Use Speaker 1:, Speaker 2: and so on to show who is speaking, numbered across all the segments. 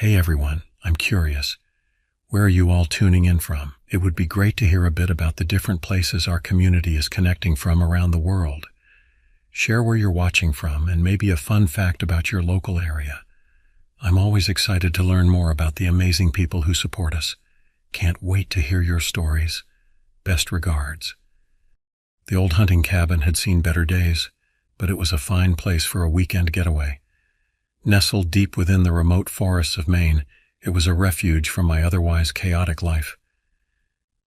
Speaker 1: Hey everyone, I'm curious. Where are you all tuning in from? It would be great to hear a bit about the different places our community is connecting from around the world. Share where you're watching from and maybe a fun fact about your local area. I'm always excited to learn more about the amazing people who support us. Can't wait to hear your stories. Best regards. The old hunting cabin had seen better days, but it was a fine place for a weekend getaway. Nestled deep within the remote forests of Maine, it was a refuge from my otherwise chaotic life.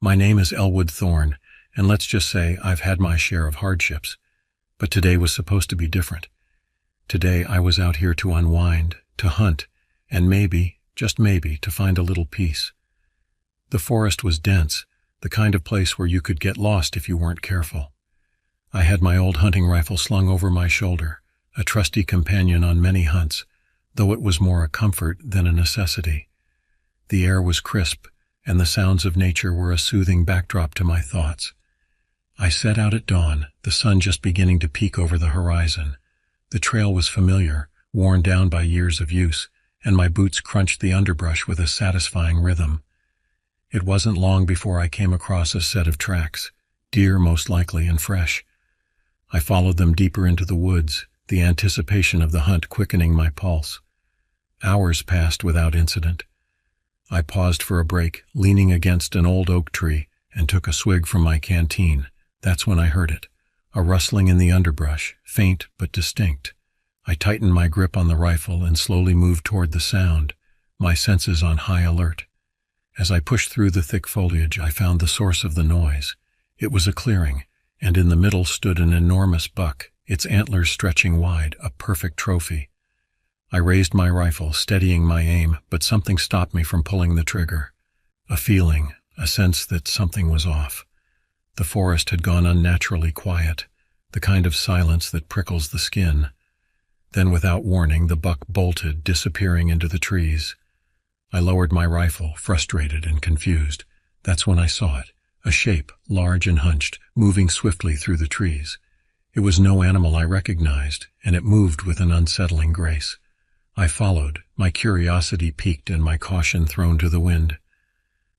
Speaker 1: My name is Elwood Thorne, and let's just say I've had my share of hardships. But today was supposed to be different. Today I was out here to unwind, to hunt, and maybe, just maybe, to find a little peace. The forest was dense, the kind of place where you could get lost if you weren't careful. I had my old hunting rifle slung over my shoulder, a trusty companion on many hunts, though it was more a comfort than a necessity. The air was crisp, and the sounds of nature were a soothing backdrop to my thoughts. I set out at dawn, the sun just beginning to peek over the horizon. The trail was familiar, worn down by years of use, and my boots crunched the underbrush with a satisfying rhythm. It wasn't long before I came across a set of tracks, deer most likely and fresh. I followed them deeper into the woods, the anticipation of the hunt quickening my pulse. Hours passed without incident. I paused for a break, leaning against an old oak tree, and took a swig from my canteen. That's when I heard it, a rustling in the underbrush, faint but distinct. I tightened my grip on the rifle and slowly moved toward the sound, my senses on high alert. As I pushed through the thick foliage, I found the source of the noise. It was a clearing, and in the middle stood an enormous buck, its antlers stretching wide, a perfect trophy. I raised my rifle, steadying my aim, but something stopped me from pulling the trigger. A feeling, a sense that something was off. The forest had gone unnaturally quiet, the kind of silence that prickles the skin. Then without warning, the buck bolted, disappearing into the trees. I lowered my rifle, frustrated and confused. That's when I saw it, a shape, large and hunched, moving swiftly through the trees. It was no animal I recognized, and it moved with an unsettling grace. I followed, my curiosity piqued and my caution thrown to the wind.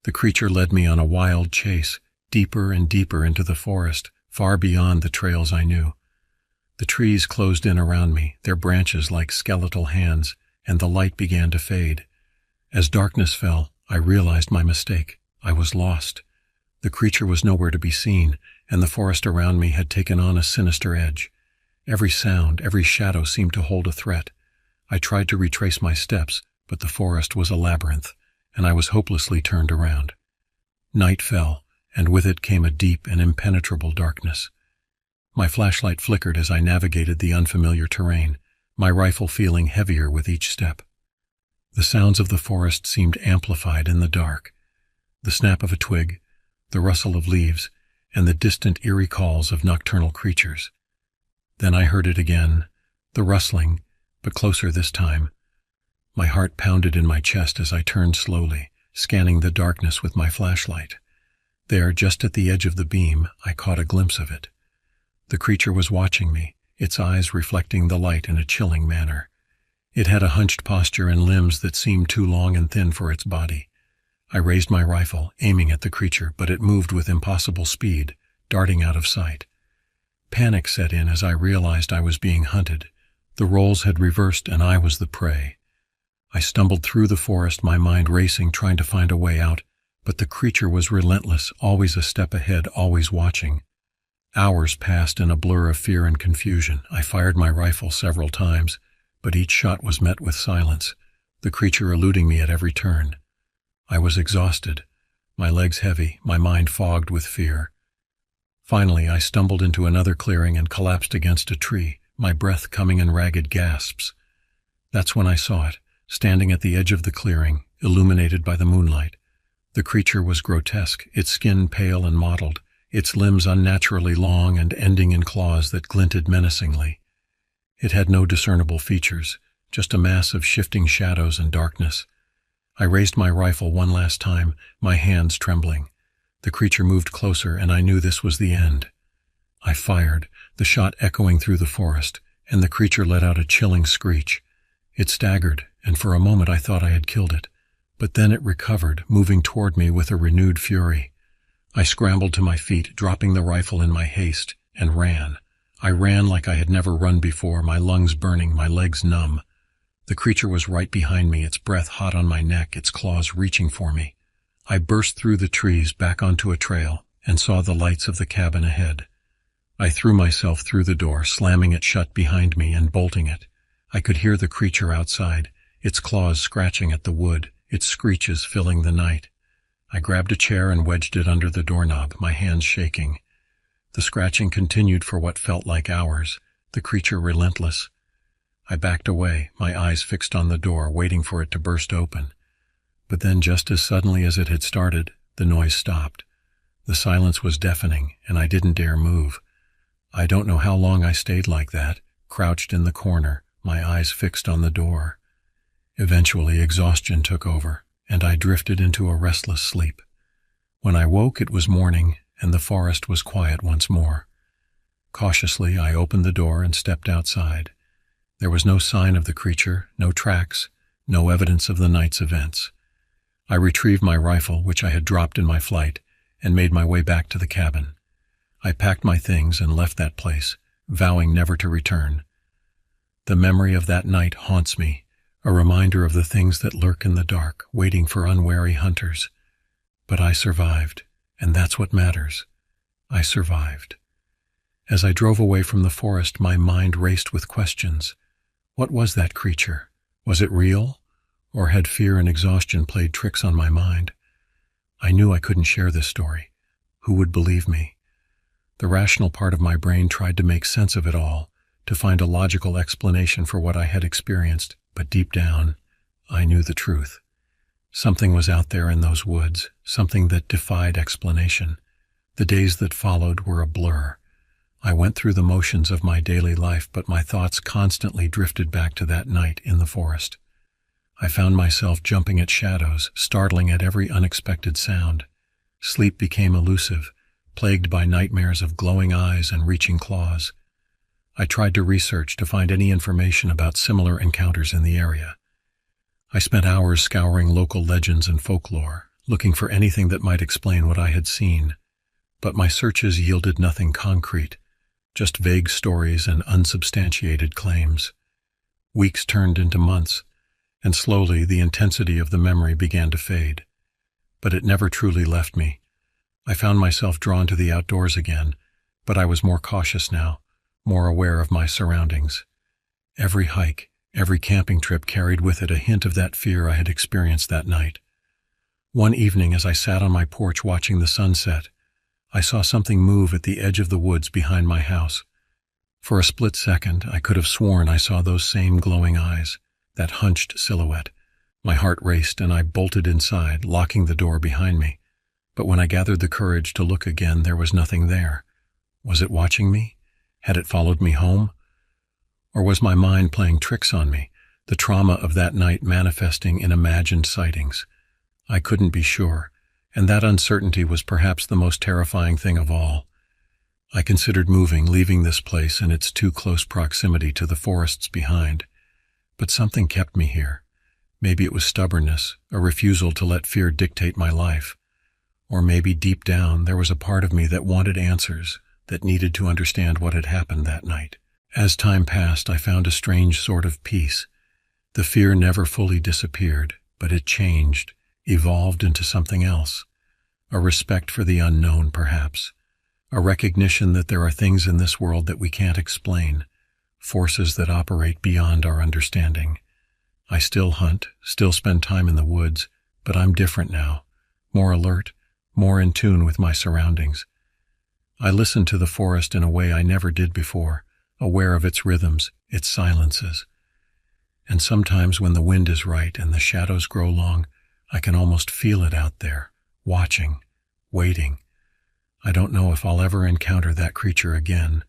Speaker 1: The creature led me on a wild chase, deeper and deeper into the forest, far beyond the trails I knew. The trees closed in around me, their branches like skeletal hands, and the light began to fade. As darkness fell, I realized my mistake. I was lost. The creature was nowhere to be seen, and the forest around me had taken on a sinister edge. Every sound, every shadow seemed to hold a threat. I tried to retrace my steps, but the forest was a labyrinth, and I was hopelessly turned around. Night fell, and with it came a deep and impenetrable darkness. My flashlight flickered as I navigated the unfamiliar terrain, my rifle feeling heavier with each step. The sounds of the forest seemed amplified in the dark. The snap of a twig, the rustle of leaves, and the distant eerie calls of nocturnal creatures. Then I heard it again, the rustling, but closer this time. My heart pounded in my chest as I turned slowly, scanning the darkness with my flashlight. There, just at the edge of the beam, I caught a glimpse of it. The creature was watching me, its eyes reflecting the light in a chilling manner. It had a hunched posture and limbs that seemed too long and thin for its body. I raised my rifle, aiming at the creature, but it moved with impossible speed, darting out of sight. Panic set in as I realized I was being hunted. The roles had reversed and I was the prey. I stumbled through the forest, my mind racing, trying to find a way out, but the creature was relentless, always a step ahead, always watching. Hours passed in a blur of fear and confusion. I fired my rifle several times, but each shot was met with silence, the creature eluding me at every turn. I was exhausted, my legs heavy, my mind fogged with fear. Finally, I stumbled into another clearing and collapsed against a tree, my breath coming in ragged gasps. That's when I saw it, standing at the edge of the clearing, illuminated by the moonlight. The creature was grotesque, its skin pale and mottled, its limbs unnaturally long and ending in claws that glinted menacingly. It had no discernible features, just a mass of shifting shadows and darkness. I raised my rifle one last time, my hands trembling. The creature moved closer, and I knew this was the end. I fired, the shot echoing through the forest, and the creature let out a chilling screech. It staggered, and for a moment I thought I had killed it. But then it recovered, moving toward me with a renewed fury. I scrambled to my feet, dropping the rifle in my haste, and ran. I ran like I had never run before, my lungs burning, my legs numb. The creature was right behind me, its breath hot on my neck, its claws reaching for me. I burst through the trees back onto a trail and saw the lights of the cabin ahead. I threw myself through the door, slamming it shut behind me and bolting it. I could hear the creature outside, its claws scratching at the wood, its screeches filling the night. I grabbed a chair and wedged it under the doorknob, my hands shaking. The scratching continued for what felt like hours, the creature relentless. I backed away, my eyes fixed on the door, waiting for it to burst open. But then, just as suddenly as it had started, the noise stopped. The silence was deafening, and I didn't dare move. I don't know how long I stayed like that, crouched in the corner, my eyes fixed on the door. Eventually, exhaustion took over, and I drifted into a restless sleep. When I woke, it was morning, and the forest was quiet once more. Cautiously, I opened the door and stepped outside. There was no sign of the creature, no tracks, no evidence of the night's events. I retrieved my rifle, which I had dropped in my flight, and made my way back to the cabin. I packed my things and left that place, vowing never to return. The memory of that night haunts me, a reminder of the things that lurk in the dark, waiting for unwary hunters. But I survived, and that's what matters. I survived. As I drove away from the forest, my mind raced with questions. What was that creature? Was it real? Or had fear and exhaustion played tricks on my mind? I knew I couldn't share this story. Who would believe me? The rational part of my brain tried to make sense of it all, to find a logical explanation for what I had experienced, but deep down, I knew the truth. Something was out there in those woods, something that defied explanation. The days that followed were a blur. I went through the motions of my daily life, but my thoughts constantly drifted back to that night in the forest. I found myself jumping at shadows, startling at every unexpected sound. Sleep became elusive, plagued by nightmares of glowing eyes and reaching claws. I tried to research to find any information about similar encounters in the area. I spent hours scouring local legends and folklore, looking for anything that might explain what I had seen. But my searches yielded nothing concrete, just vague stories and unsubstantiated claims. Weeks turned into months, and slowly the intensity of the memory began to fade. But it never truly left me. I found myself drawn to the outdoors again, but I was more cautious now, more aware of my surroundings. Every hike, every camping trip carried with it a hint of that fear I had experienced that night. One evening, as I sat on my porch watching the sunset, I saw something move at the edge of the woods behind my house. For a split second, I could have sworn I saw those same glowing eyes, that hunched silhouette. My heart raced and I bolted inside, locking the door behind me. But when I gathered the courage to look again, there was nothing there. Was it watching me? Had it followed me home? Or was my mind playing tricks on me, the trauma of that night manifesting in imagined sightings? I couldn't be sure, and that uncertainty was perhaps the most terrifying thing of all. I considered moving, leaving this place in its too close proximity to the forests behind. But something kept me here. Maybe it was stubbornness, a refusal to let fear dictate my life. Or maybe deep down there was a part of me that wanted answers, that needed to understand what had happened that night. As time passed, I found a strange sort of peace. The fear never fully disappeared, but it changed, evolved into something else. A respect for the unknown, perhaps. A recognition that there are things in this world that we can't explain, forces that operate beyond our understanding. I still hunt, still spend time in the woods, but I'm different now, more alert, more in tune with my surroundings. I listen to the forest in a way I never did before, aware of its rhythms, its silences. And sometimes when the wind is right and the shadows grow long, I can almost feel it out there, watching, waiting. I don't know if I'll ever encounter that creature again.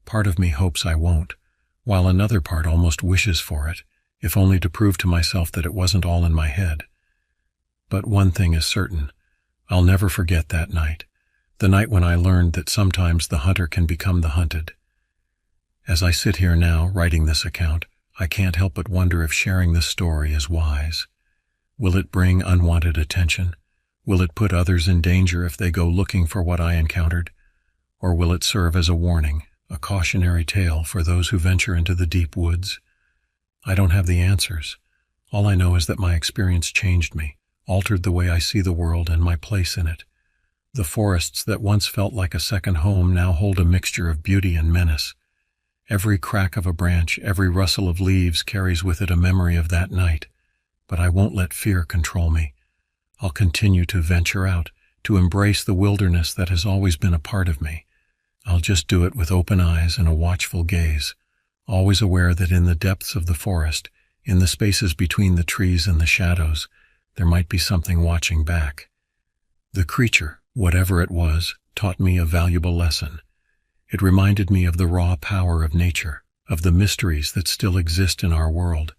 Speaker 1: Part of me hopes I won't, while another part almost wishes for it, if only to prove to myself that it wasn't all in my head. But one thing is certain, I'll never forget that night, the night when I learned that sometimes the hunter can become the hunted. As I sit here now, writing this account, I can't help but wonder if sharing this story is wise. Will it bring unwanted attention? Will it put others in danger if they go looking for what I encountered? Or will it serve as a warning, a cautionary tale for those who venture into the deep woods? I don't have the answers. All I know is that my experience changed me, altered the way I see the world and my place in it. The forests that once felt like a second home now hold a mixture of beauty and menace. Every crack of a branch, every rustle of leaves carries with it a memory of that night. But I won't let fear control me. I'll continue to venture out, to embrace the wilderness that has always been a part of me. I'll just do it with open eyes and a watchful gaze, always aware that in the depths of the forest, in the spaces between the trees and the shadows, there might be something watching back. The creature, whatever it was, taught me a valuable lesson. It reminded me of the raw power of nature, of the mysteries that still exist in our world.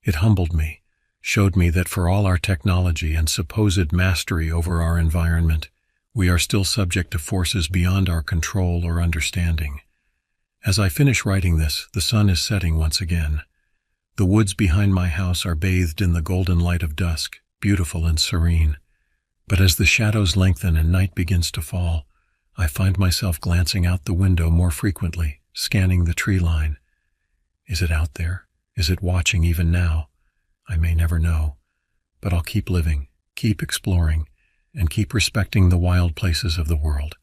Speaker 1: It humbled me, showed me that for all our technology and supposed mastery over our environment, we are still subject to forces beyond our control or understanding. As I finish writing this, the sun is setting once again. The woods behind my house are bathed in the golden light of dusk, beautiful and serene. But as the shadows lengthen and night begins to fall, I find myself glancing out the window more frequently, scanning the tree line. Is it out there? Is it watching even now? I may never know, but I'll keep living, keep exploring, and keep respecting the wild places of the world.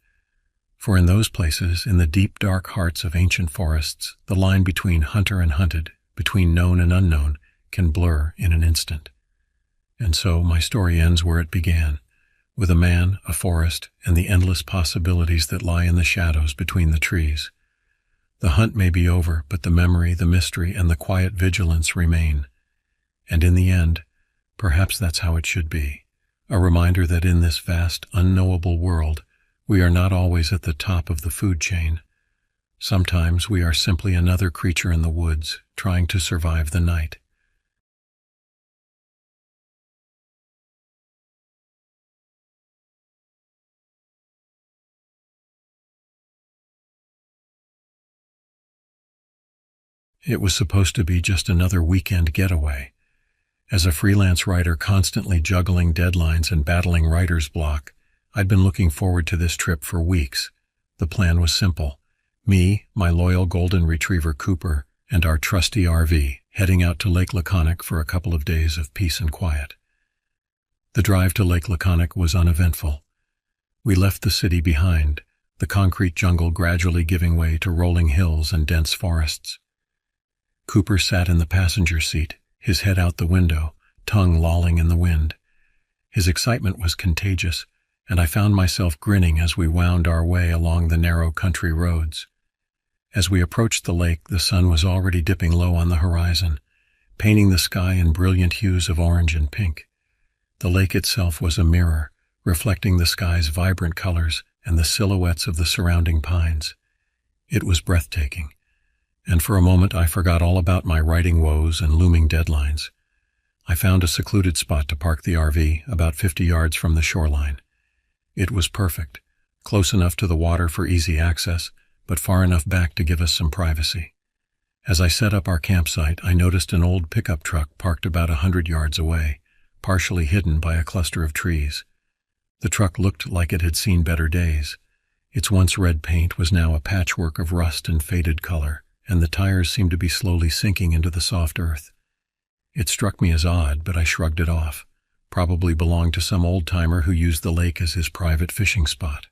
Speaker 1: For in those places, in the deep dark hearts of ancient forests, the line between hunter and hunted, between known and unknown, can blur in an instant. And so my story ends where it began, with a man, a forest, and the endless possibilities that lie in the shadows between the trees. The hunt may be over, but the memory, the mystery, and the quiet vigilance remain. And in the end, perhaps that's how it should be, a reminder that in this vast, unknowable world, we are not always at the top of the food chain. Sometimes we are simply another creature in the woods, trying to survive the night. It was supposed to be just another weekend getaway. As a freelance writer constantly juggling deadlines and battling writer's block, I'd been looking forward to this trip for weeks. The plan was simple. Me, my loyal golden retriever Cooper, and our trusty RV, heading out to Lake Laconic for a couple of days of peace and quiet. The drive to Lake Laconic was uneventful. We left the city behind, the concrete jungle gradually giving way to rolling hills and dense forests. Cooper sat in the passenger seat, his head out the window, tongue lolling in the wind. His excitement was contagious, and I found myself grinning as we wound our way along the narrow country roads. As we approached the lake, the sun was already dipping low on the horizon, painting the sky in brilliant hues of orange and pink. The lake itself was a mirror, reflecting the sky's vibrant colors and the silhouettes of the surrounding pines. It was breathtaking, and for a moment I forgot all about my writing woes and looming deadlines. I found a secluded spot to park the RV about 50 yards from the shoreline. It was perfect, close enough to the water for easy access, but far enough back to give us some privacy. As I set up our campsite, I noticed an old pickup truck parked about 100 yards away, partially hidden by a cluster of trees. The truck looked like it had seen better days. Its once red paint was now a patchwork of rust and faded color, and the tires seemed to be slowly sinking into the soft earth. It struck me as odd, but I shrugged it off. Probably belonged to some old-timer who used the lake as his private fishing spot.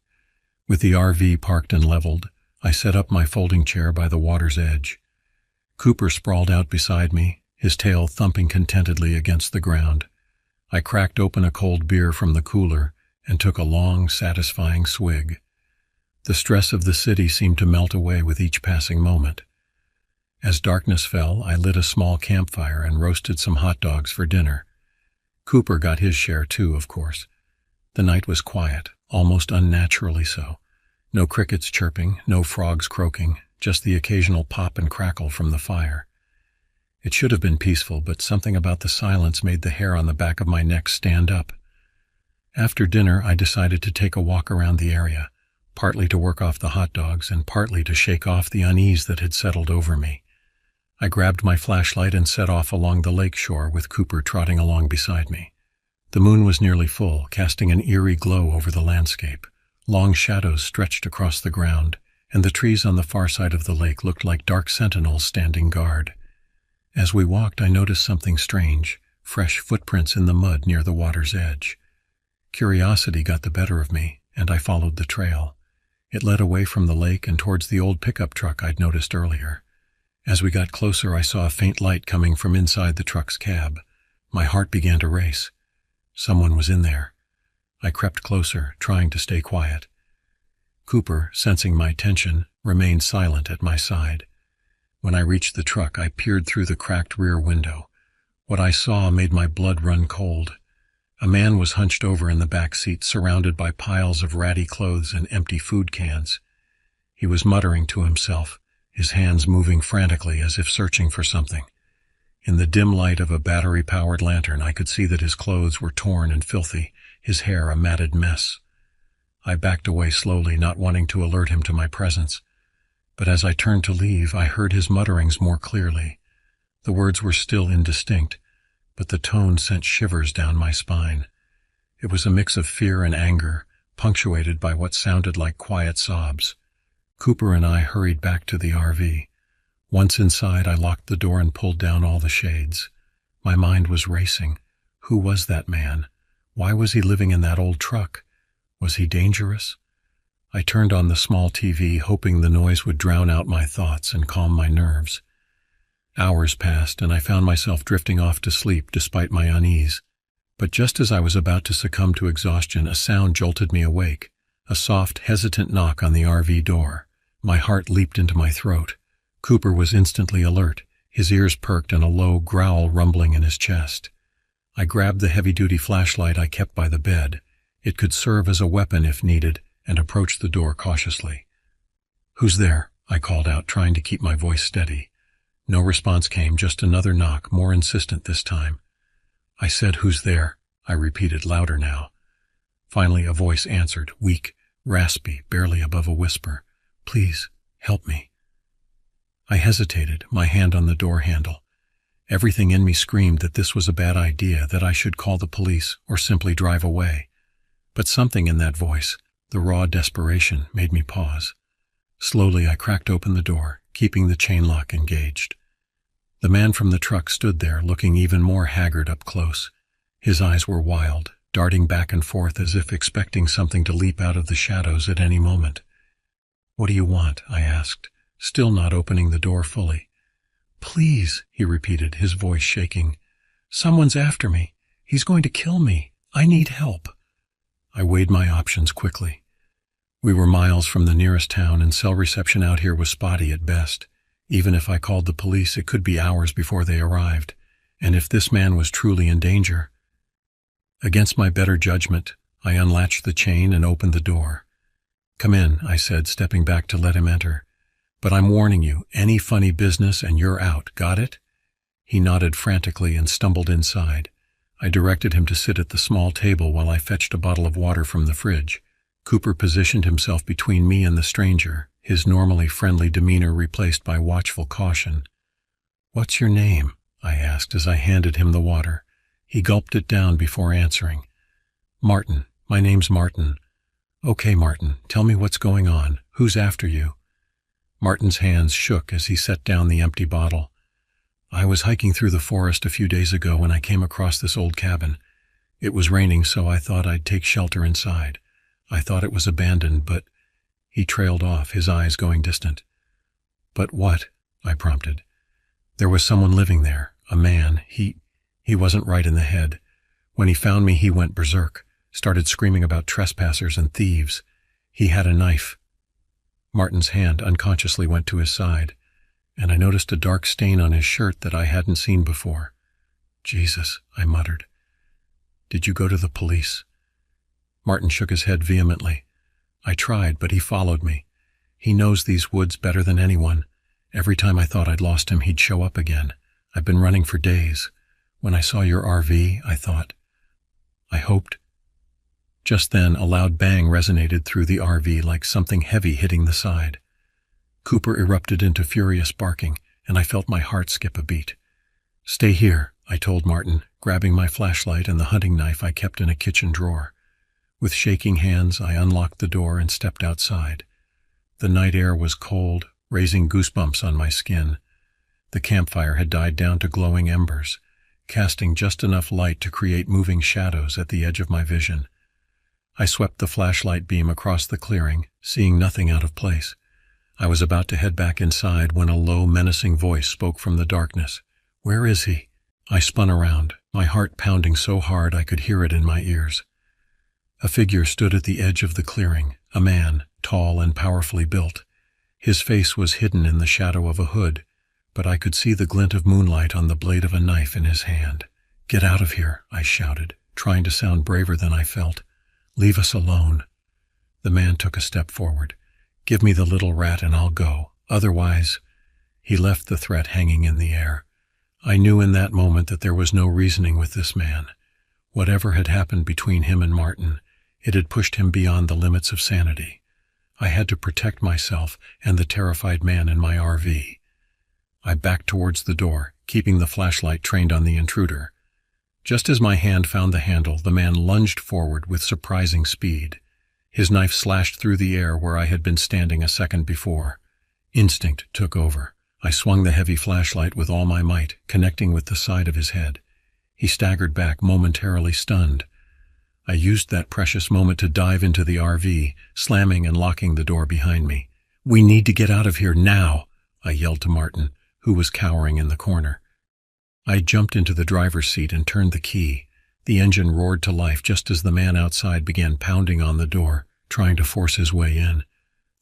Speaker 1: With the RV parked and leveled, I set up my folding chair by the water's edge. Cooper sprawled out beside me, his tail thumping contentedly against the ground. I cracked open a cold beer from the cooler and took a long, satisfying swig. The stress of the city seemed to melt away with each passing moment. As darkness fell, I lit a small campfire and roasted some hot dogs for dinner. Cooper got his share too, of course. The night was quiet, almost unnaturally so. No crickets chirping, no frogs croaking, just the occasional pop and crackle from the fire. It should have been peaceful, but something about the silence made the hair on the back of my neck stand up. After dinner, I decided to take a walk around the area, partly to work off the hot dogs and partly to shake off the unease that had settled over me. I grabbed my flashlight and set off along the lake shore with Cooper trotting along beside me. The moon was nearly full, casting an eerie glow over the landscape. Long shadows stretched across the ground, and the trees on the far side of the lake looked like dark sentinels standing guard. As we walked, I noticed something strange, fresh footprints in the mud near the water's edge. Curiosity got the better of me, and I followed the trail. It led away from the lake and towards the old pickup truck I'd noticed earlier. As we got closer, I saw a faint light coming from inside the truck's cab. My heart began to race. Someone was in there. I crept closer, trying to stay quiet. Cooper, sensing my tension, remained silent at my side. When I reached the truck, I peered through the cracked rear window. What I saw made my blood run cold. A man was hunched over in the back seat, surrounded by piles of ratty clothes and empty food cans. He was muttering to himself, his hands moving frantically as if searching for something. In the dim light of a battery-powered lantern, I could see that his clothes were torn and filthy, his hair a matted mess. I backed away slowly, not wanting to alert him to my presence. But as I turned to leave, I heard his mutterings more clearly. The words were still indistinct, but the tone sent shivers down my spine. It was a mix of fear and anger, punctuated by what sounded like quiet sobs. Cooper and I hurried back to the RV. Once inside, I locked the door and pulled down all the shades. My mind was racing. Who was that man? Why was he living in that old truck? Was he dangerous? I turned on the small TV, hoping the noise would drown out my thoughts and calm my nerves. Hours passed, and I found myself drifting off to sleep despite my unease. But just as I was about to succumb to exhaustion, a sound jolted me awake. A soft, hesitant knock on the RV door. My heart leaped into my throat. Cooper was instantly alert, his ears perked and a low growl rumbling in his chest. I grabbed the heavy-duty flashlight I kept by the bed. It could serve as a weapon if needed, and approached the door cautiously. "Who's there?" I called out, trying to keep my voice steady. No response came, just another knock, more insistent this time. "I said, who's there?" I repeated, louder now. Finally, a voice answered, weak, raspy, barely above a whisper. "Please, help me." I hesitated, my hand on the door handle. Everything in me screamed that this was a bad idea, that I should call the police or simply drive away. But something in that voice, the raw desperation, made me pause. Slowly, I cracked open the door, keeping the chain lock engaged. The man from the truck stood there, looking even more haggard up close. His eyes were wild, darting back and forth as if expecting something to leap out of the shadows at any moment. "What do you want?" I asked, still not opening the door fully. "Please," he repeated, his voice shaking. "Someone's after me. He's going to kill me. I need help." I weighed my options quickly. We were miles from the nearest town, and cell reception out here was spotty at best. Even if I called the police, it could be hours before they arrived. And if this man was truly in danger... Against my better judgment, I unlatched the chain and opened the door. "Come in," I said, stepping back to let him enter. "But I'm warning you, any funny business and you're out, got it?" He nodded frantically and stumbled inside. I directed him to sit at the small table while I fetched a bottle of water from the fridge. Cooper positioned himself between me and the stranger, his normally friendly demeanor replaced by watchful caution. "What's your name?" I asked as I handed him the water. He gulped it down before answering. "Martin. My name's Martin." "Okay, Martin, tell me what's going on. Who's after you?" Martin's hands shook as he set down the empty bottle. "I was hiking through the forest a few days ago when I came across this old cabin. It was raining, so I thought I'd take shelter inside. I thought it was abandoned, but..." He trailed off, his eyes going distant. "But what?" I prompted. "There was someone living there, a man. He wasn't right in the head. When he found me, he went berserk, started screaming about trespassers and thieves. He had a knife." Martin's hand unconsciously went to his side, and I noticed a dark stain on his shirt that I hadn't seen before. "Jesus," I muttered. "Did you go to the police?" Martin shook his head vehemently. "I tried, but he followed me. He knows these woods better than anyone. Every time I thought I'd lost him, he'd show up again. I've been running for days. When I saw your RV, I hoped..." Just then, a loud bang resonated through the RV like something heavy hitting the side. Cooper erupted into furious barking, and I felt my heart skip a beat. "Stay here," I told Martin, grabbing my flashlight and the hunting knife I kept in a kitchen drawer. With shaking hands, I unlocked the door and stepped outside. The night air was cold, raising goosebumps on my skin. The campfire had died down to glowing embers, casting just enough light to create moving shadows at the edge of my vision. I swept the flashlight beam across the clearing, seeing nothing out of place. I was about to head back inside when a low, menacing voice spoke from the darkness. "Where is he?" I spun around, my heart pounding so hard I could hear it in my ears. A figure stood at the edge of the clearing, a man, tall and powerfully built. His face was hidden in the shadow of a hood, but I could see the glint of moonlight on the blade of a knife in his hand. "Get out of here," I shouted, trying to sound braver than I felt. "Leave us alone." The man took a step forward. "Give me the little rat and I'll go. Otherwise—" He left the threat hanging in the air. I knew in that moment that there was no reasoning with this man. Whatever had happened between him and Martin, it had pushed him beyond the limits of sanity. I had to protect myself and the terrified man in my RV. I backed towards the door, keeping the flashlight trained on the intruder. Just as my hand found the handle, the man lunged forward with surprising speed. His knife slashed through the air where I had been standing a second before. Instinct took over. I swung the heavy flashlight with all my might, connecting with the side of his head. He staggered back, momentarily stunned. I used that precious moment to dive into the RV, slamming and locking the door behind me. "We need to get out of here now," I yelled to Martin, who was cowering in the corner. I jumped into the driver's seat and turned the key. The engine roared to life just as the man outside began pounding on the door, trying to force his way in.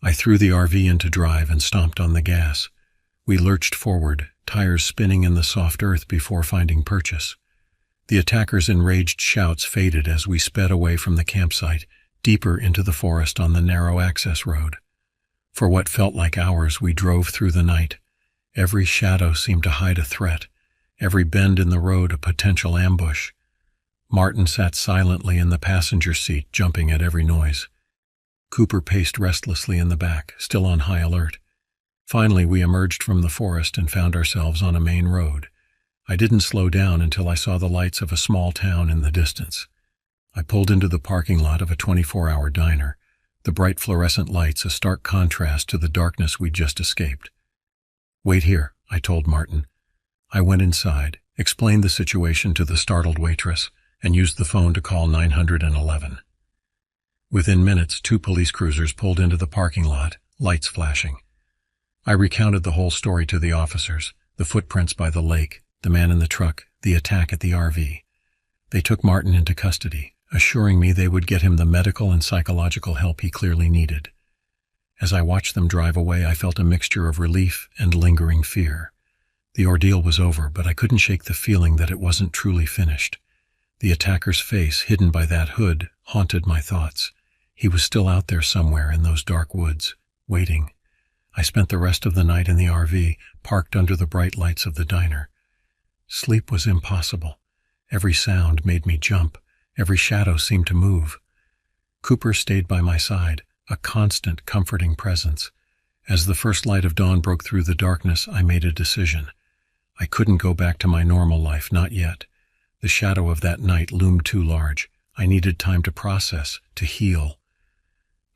Speaker 1: I threw the RV into drive and stomped on the gas. We lurched forward, tires spinning in the soft earth before finding purchase. The attackers' enraged shouts faded as we sped away from the campsite, deeper into the forest on the narrow access road. For what felt like hours, we drove through the night. Every shadow seemed to hide a threat, every bend in the road a potential ambush. Martin sat silently in the passenger seat, jumping at every noise. Cooper paced restlessly in the back, still on high alert. Finally, we emerged from the forest and found ourselves on a main road. I didn't slow down until I saw the lights of a small town in the distance. I pulled into the parking lot of a 24-hour diner, the bright fluorescent lights a stark contrast to the darkness we'd just escaped. "Wait here," I told Martin. I went inside, explained the situation to the startled waitress, and used the phone to call 911. Within minutes, 2 police cruisers pulled into the parking lot, lights flashing. I recounted the whole story to the officers, the footprints by the lake, the man in the truck, the attack at the RV. They took Martin into custody, assuring me they would get him the medical and psychological help he clearly needed. As I watched them drive away, I felt a mixture of relief and lingering fear. The ordeal was over, but I couldn't shake the feeling that it wasn't truly finished. The attacker's face, hidden by that hood, haunted my thoughts. He was still out there somewhere in those dark woods, waiting. I spent the rest of the night in the RV, parked under the bright lights of the diner. Sleep was impossible. Every sound made me jump. Every shadow seemed to move. Cooper stayed by my side, a constant, comforting presence. As the first light of dawn broke through the darkness, I made a decision. I couldn't go back to my normal life, not yet. The shadow of that night loomed too large. I needed time to process, to heal.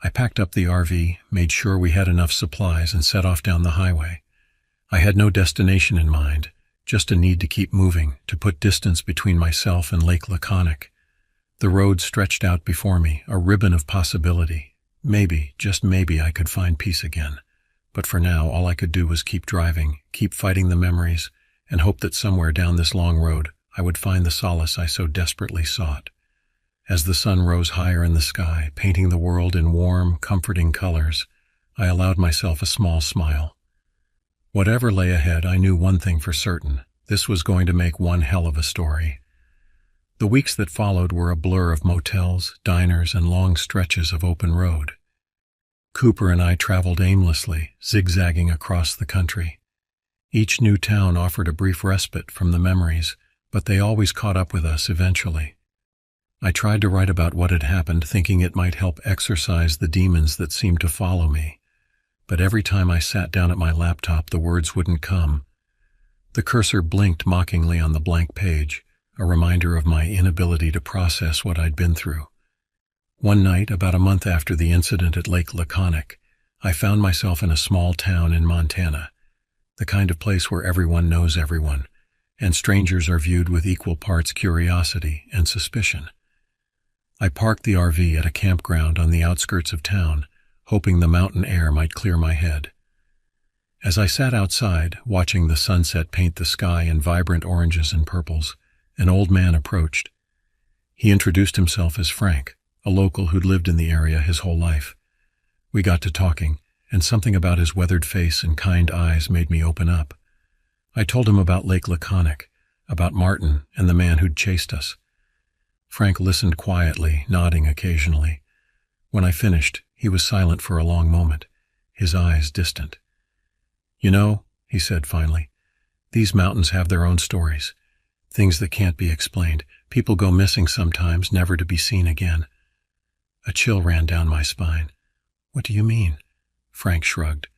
Speaker 1: I packed up the RV, made sure we had enough supplies, and set off down the highway. I had no destination in mind, just a need to keep moving, to put distance between myself and Lake Laconic. The road stretched out before me, a ribbon of possibility. Maybe, just maybe, I could find peace again. But for now, all I could do was keep driving, keep fighting the memories, and hope that somewhere down this long road I would find the solace I so desperately sought. As the sun rose higher in the sky, painting the world in warm, comforting colors, I allowed myself a small smile. Whatever lay ahead, I knew one thing for certain. This was going to make one hell of a story. The weeks that followed were a blur of motels, diners, and long stretches of open road. Cooper and I traveled aimlessly, zigzagging across the country. Each new town offered a brief respite from the memories, but they always caught up with us eventually. I tried to write about what had happened, thinking it might help exorcise the demons that seemed to follow me. But every time I sat down at my laptop, the words wouldn't come. The cursor blinked mockingly on the blank page, a reminder of my inability to process what I'd been through. One night, about a month after the incident at Lake Laconic, I found myself in a small town in Montana, the kind of place where everyone knows everyone, and strangers are viewed with equal parts curiosity and suspicion. I parked the RV at a campground on the outskirts of town, hoping the mountain air might clear my head. As I sat outside, watching the sunset paint the sky in vibrant oranges and purples, an old man approached. He introduced himself as Frank, a local who'd lived in the area his whole life. We got to talking, and something about his weathered face and kind eyes made me open up. I told him about Lake Laconic, about Martin and the man who'd chased us. Frank listened quietly, nodding occasionally. When I finished, he was silent for a long moment, his eyes distant. "You know," he said finally, "these mountains have their own stories, things that can't be explained. People go missing sometimes, never to be seen again." A chill ran down my spine. "What do you mean?" Frank shrugged.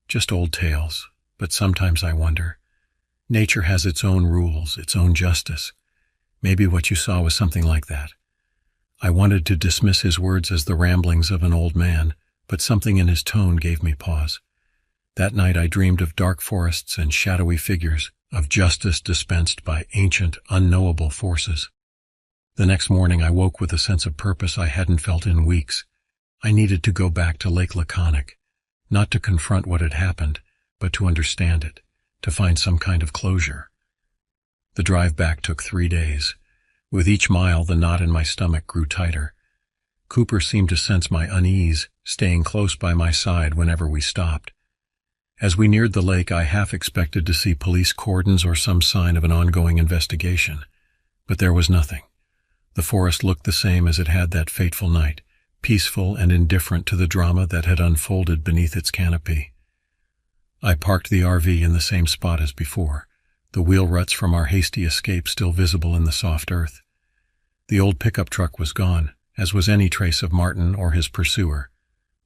Speaker 1: "Just old tales, but sometimes I wonder. Nature has its own rules, its own justice. Maybe what you saw was something like that." I wanted to dismiss his words as the ramblings of an old man, but something in his tone gave me pause. That night I dreamed of dark forests and shadowy figures, of justice dispensed by ancient, unknowable forces. The next morning I woke with a sense of purpose I hadn't felt in weeks. I needed to go back to Lake Laconic, not to confront what had happened, but to understand it, to find some kind of closure. The drive back took 3 days. With each mile, the knot in my stomach grew tighter. Cooper seemed to sense my unease, staying close by my side whenever we stopped. As we neared the lake, I half expected to see police cordons or some sign of an ongoing investigation. But there was nothing. The forest looked the same as it had that fateful night, peaceful and indifferent to the drama that had unfolded beneath its canopy. I parked the RV in the same spot as before, the wheel ruts from our hasty escape still visible in the soft earth. The old pickup truck was gone, as was any trace of Martin or his pursuer.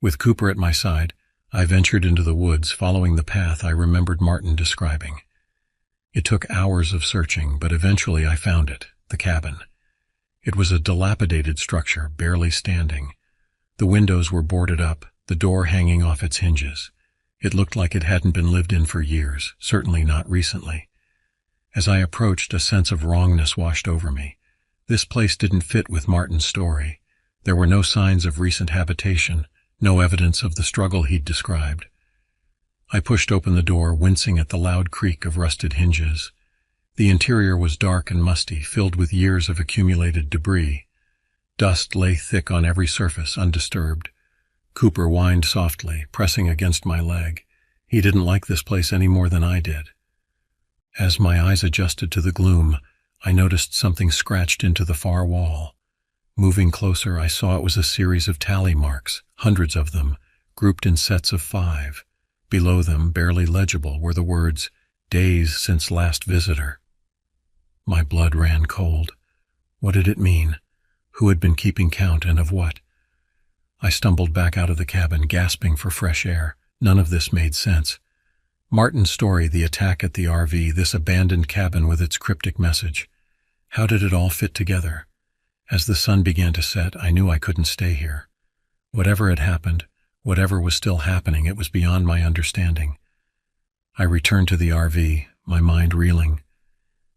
Speaker 1: With Cooper at my side, I ventured into the woods, following the path I remembered Martin describing. It took hours of searching, but eventually I found it, the cabin. It was a dilapidated structure, barely standing. The windows were boarded up, the door hanging off its hinges. It looked like it hadn't been lived in for years, certainly not recently. As I approached, a sense of wrongness washed over me. This place didn't fit with Martin's story. There were no signs of recent habitation, no evidence of the struggle he'd described. I pushed open the door, wincing at the loud creak of rusted hinges. The interior was dark and musty, filled with years of accumulated debris. Dust lay thick on every surface, undisturbed. Cooper whined softly, pressing against my leg. He didn't like this place any more than I did. As my eyes adjusted to the gloom, I noticed something scratched into the far wall. Moving closer, I saw it was a series of tally marks, hundreds of them, grouped in sets of 5. Below them, barely legible, were the words, "Days since last visitor." My blood ran cold. What did it mean? Who had been keeping count, and of what? I stumbled back out of the cabin, gasping for fresh air. None of this made sense. Martin's story, the attack at the RV, this abandoned cabin with its cryptic message. How did it all fit together? As the sun began to set, I knew I couldn't stay here. Whatever had happened, whatever was still happening, it was beyond my understanding. I returned to the RV, my mind reeling.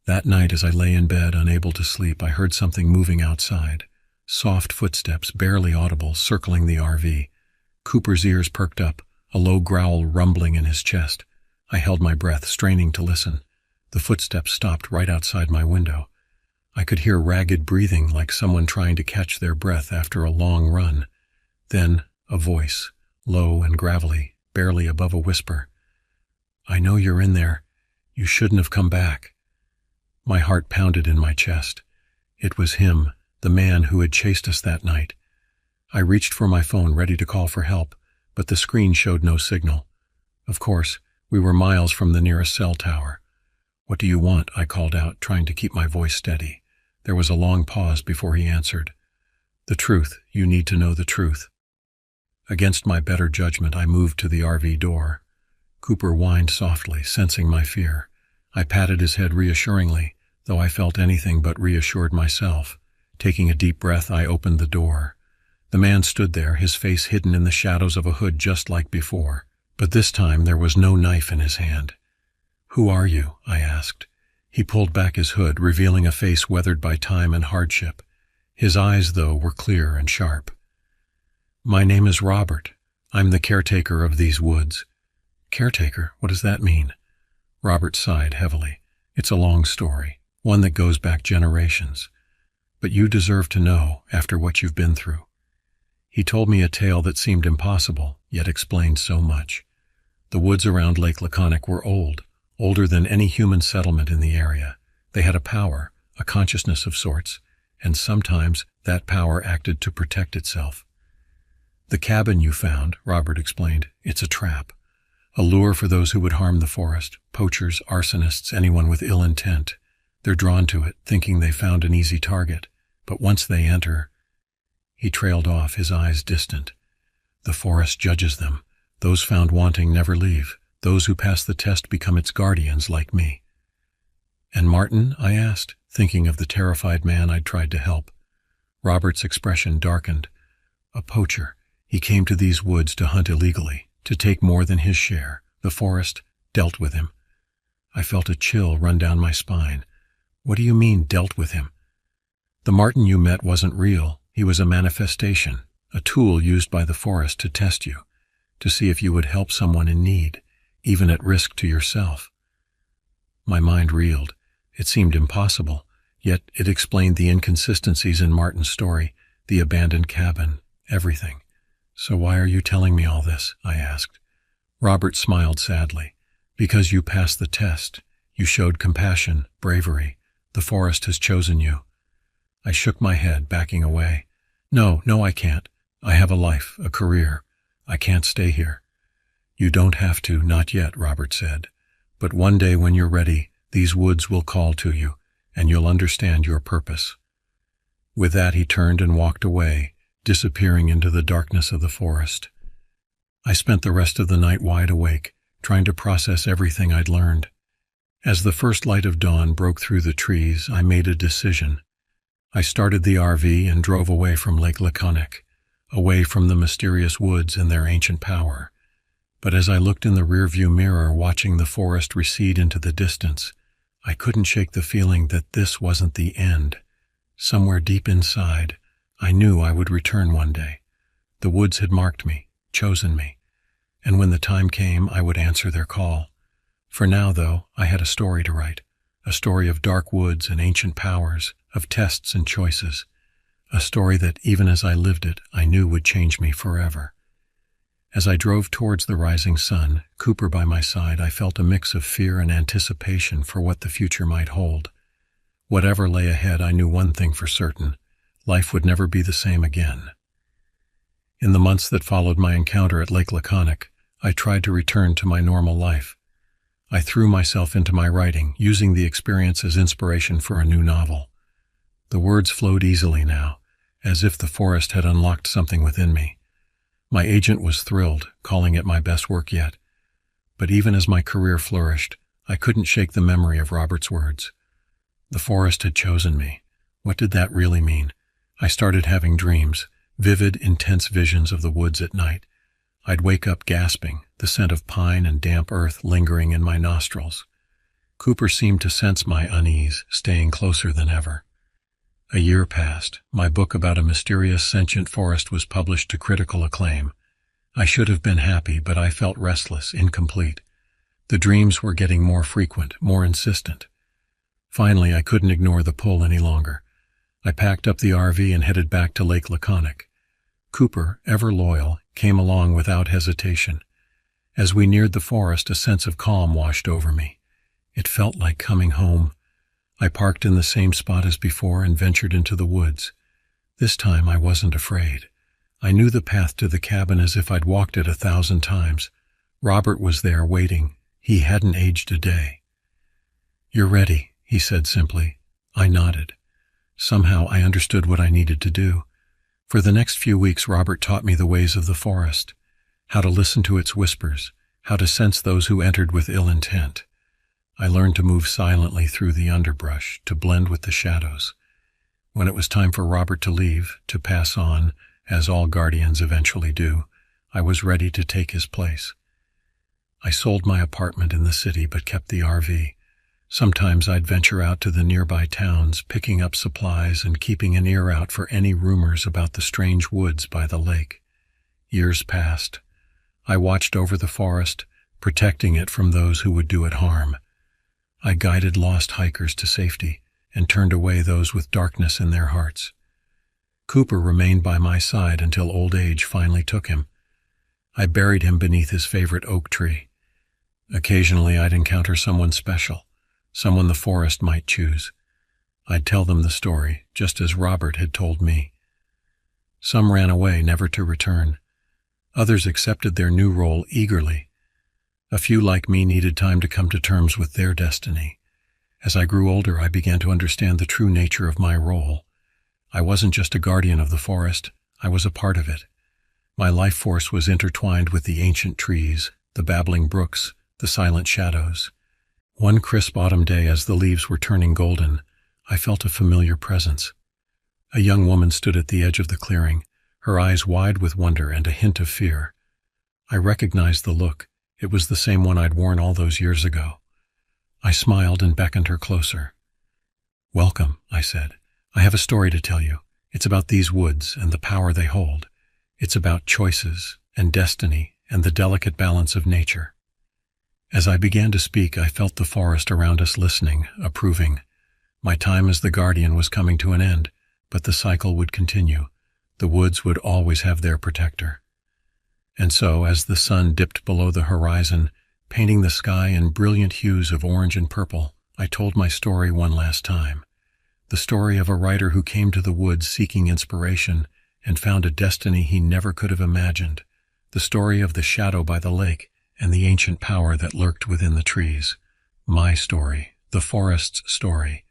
Speaker 1: That night, as I lay in bed, unable to sleep, I heard something moving outside. Soft footsteps, barely audible, circling the RV. Cooper's ears perked up, a low growl rumbling in his chest. I held my breath, straining to listen. The footsteps stopped right outside my window. I could hear ragged breathing, like someone trying to catch their breath after a long run. Then, a voice, low and gravelly, barely above a whisper. "I know you're in there. You shouldn't have come back." My heart pounded in my chest. It was him, the man who had chased us that night. I reached for my phone, ready to call for help, but the screen showed no signal. Of course, we were miles from the nearest cell tower. "What do you want?" I called out, trying to keep my voice steady. There was a long pause before he answered. "The truth. You need to know the truth." Against my better judgment, I moved to the RV door. Cooper whined softly, sensing my fear. I patted his head reassuringly, though I felt anything but reassured myself. Taking a deep breath, I opened the door. The man stood there, his face hidden in the shadows of a hood just like before, but this time there was no knife in his hand. "Who are you?" I asked. He pulled back his hood, revealing a face weathered by time and hardship. His eyes, though, were clear and sharp. "My name is Robert. I'm the caretaker of these woods." "Caretaker? What does that mean?" Robert sighed heavily. "It's a long story, one that goes back generations. But you deserve to know after what you've been through." He told me a tale that seemed impossible, yet explained so much. The woods around Lake Laconic were old, older than any human settlement in the area. They had a power, a consciousness of sorts, and sometimes that power acted to protect itself. "The cabin you found," Robert explained, "it's a trap. A lure for those who would harm the forest, poachers, arsonists, anyone with ill intent. They're drawn to it, thinking they found an easy target. But once they enter—" He trailed off, his eyes distant. "The forest judges them. Those found wanting never leave. Those who pass the test become its guardians, like me." "And Martin?" I asked, thinking of the terrified man I'd tried to help. Robert's expression darkened. "A poacher. He came to these woods to hunt illegally, to take more than his share. The forest dealt with him." I felt a chill run down my spine. "What do you mean, dealt with him?" "The Martin you met wasn't real. He was a manifestation, a tool used by the forest to test you, to see if you would help someone in need, even at risk to yourself." My mind reeled. It seemed impossible, yet it explained the inconsistencies in Martin's story, the abandoned cabin, everything. "So why are you telling me all this?" I asked. Robert smiled sadly. "Because you passed the test. You showed compassion, bravery. The forest has chosen you." I shook my head, backing away. No, I can't. I have a life, a career. I can't stay here." "You don't have to, not yet," Robert said. "But one day when you're ready, these woods will call to you, and you'll understand your purpose." With that, he turned and walked away, disappearing into the darkness of the forest. I spent the rest of the night wide awake, trying to process everything I'd learned. As the first light of dawn broke through the trees, I made a decision. I started the RV and drove away from Lake Laconic, away from the mysterious woods and their ancient power. But as I looked in the rearview mirror, watching the forest recede into the distance, I couldn't shake the feeling that this wasn't the end. Somewhere deep inside, I knew I would return one day. The woods had marked me, chosen me, and when the time came, I would answer their call. For now, though, I had a story to write, a story of dark woods and ancient powers, of tests and choices, a story that, even as I lived it, I knew would change me forever. As I drove towards the rising sun, Cooper by my side, I felt a mix of fear and anticipation for what the future might hold. Whatever lay ahead, I knew one thing for certain: life would never be the same again. In the months that followed my encounter at Lake Laconic, I tried to return to my normal life. I threw myself into my writing, using the experience as inspiration for a new novel. The words flowed easily now, as if the forest had unlocked something within me. My agent was thrilled, calling it my best work yet. But even as my career flourished, I couldn't shake the memory of Robert's words. The forest had chosen me. What did that really mean? I started having dreams, vivid, intense visions of the woods at night. I'd wake up gasping, the scent of pine and damp earth lingering in my nostrils. Cooper seemed to sense my unease, staying closer than ever. A year passed. My book about a mysterious sentient forest was published to critical acclaim. I should have been happy, but I felt restless, incomplete. The dreams were getting more frequent, more insistent. Finally, I couldn't ignore the pull any longer. I packed up the RV and headed back to Lake Laconic. Cooper, ever loyal, came along without hesitation. As we neared the forest, a sense of calm washed over me. It felt like coming home. I parked in the same spot as before and ventured into the woods. This time I wasn't afraid. I knew the path to the cabin as if I'd walked it 1,000 times. Robert was there waiting. He hadn't aged a day. "You're ready," he said simply. I nodded. Somehow I understood what I needed to do. For the next few weeks, Robert taught me the ways of the forest, how to listen to its whispers, how to sense those who entered with ill intent. I learned to move silently through the underbrush, to blend with the shadows. When it was time for Robert to leave, to pass on, as all guardians eventually do, I was ready to take his place. I sold my apartment in the city but kept the RV. Sometimes I'd venture out to the nearby towns, picking up supplies and keeping an ear out for any rumors about the strange woods by the lake. Years passed. I watched over the forest, protecting it from those who would do it harm. I guided lost hikers to safety and turned away those with darkness in their hearts. Cooper remained by my side until old age finally took him. I buried him beneath his favorite oak tree. Occasionally I'd encounter someone special, someone the forest might choose. I'd tell them the story, just as Robert had told me. Some ran away, never to return. Others accepted their new role eagerly. A few like me needed time to come to terms with their destiny. As I grew older, I began to understand the true nature of my role. I wasn't just a guardian of the forest, I was a part of it. My life force was intertwined with the ancient trees, the babbling brooks, the silent shadows. One crisp autumn day, as the leaves were turning golden, I felt a familiar presence. A young woman stood at the edge of the clearing, her eyes wide with wonder and a hint of fear. I recognized the look. It was the same one I'd worn all those years ago. I smiled and beckoned her closer. "Welcome," I said. "I have a story to tell you. It's about these woods and the power they hold. It's about choices and destiny and the delicate balance of nature." As I began to speak, I felt the forest around us listening, approving. My time as the guardian was coming to an end, but the cycle would continue. The woods would always have their protector. And so, as the sun dipped below the horizon, painting the sky in brilliant hues of orange and purple, I told my story one last time. The story of a writer who came to the woods seeking inspiration and found a destiny he never could have imagined. The story of the shadow by the lake and the ancient power that lurked within the trees. My story, the forest's story.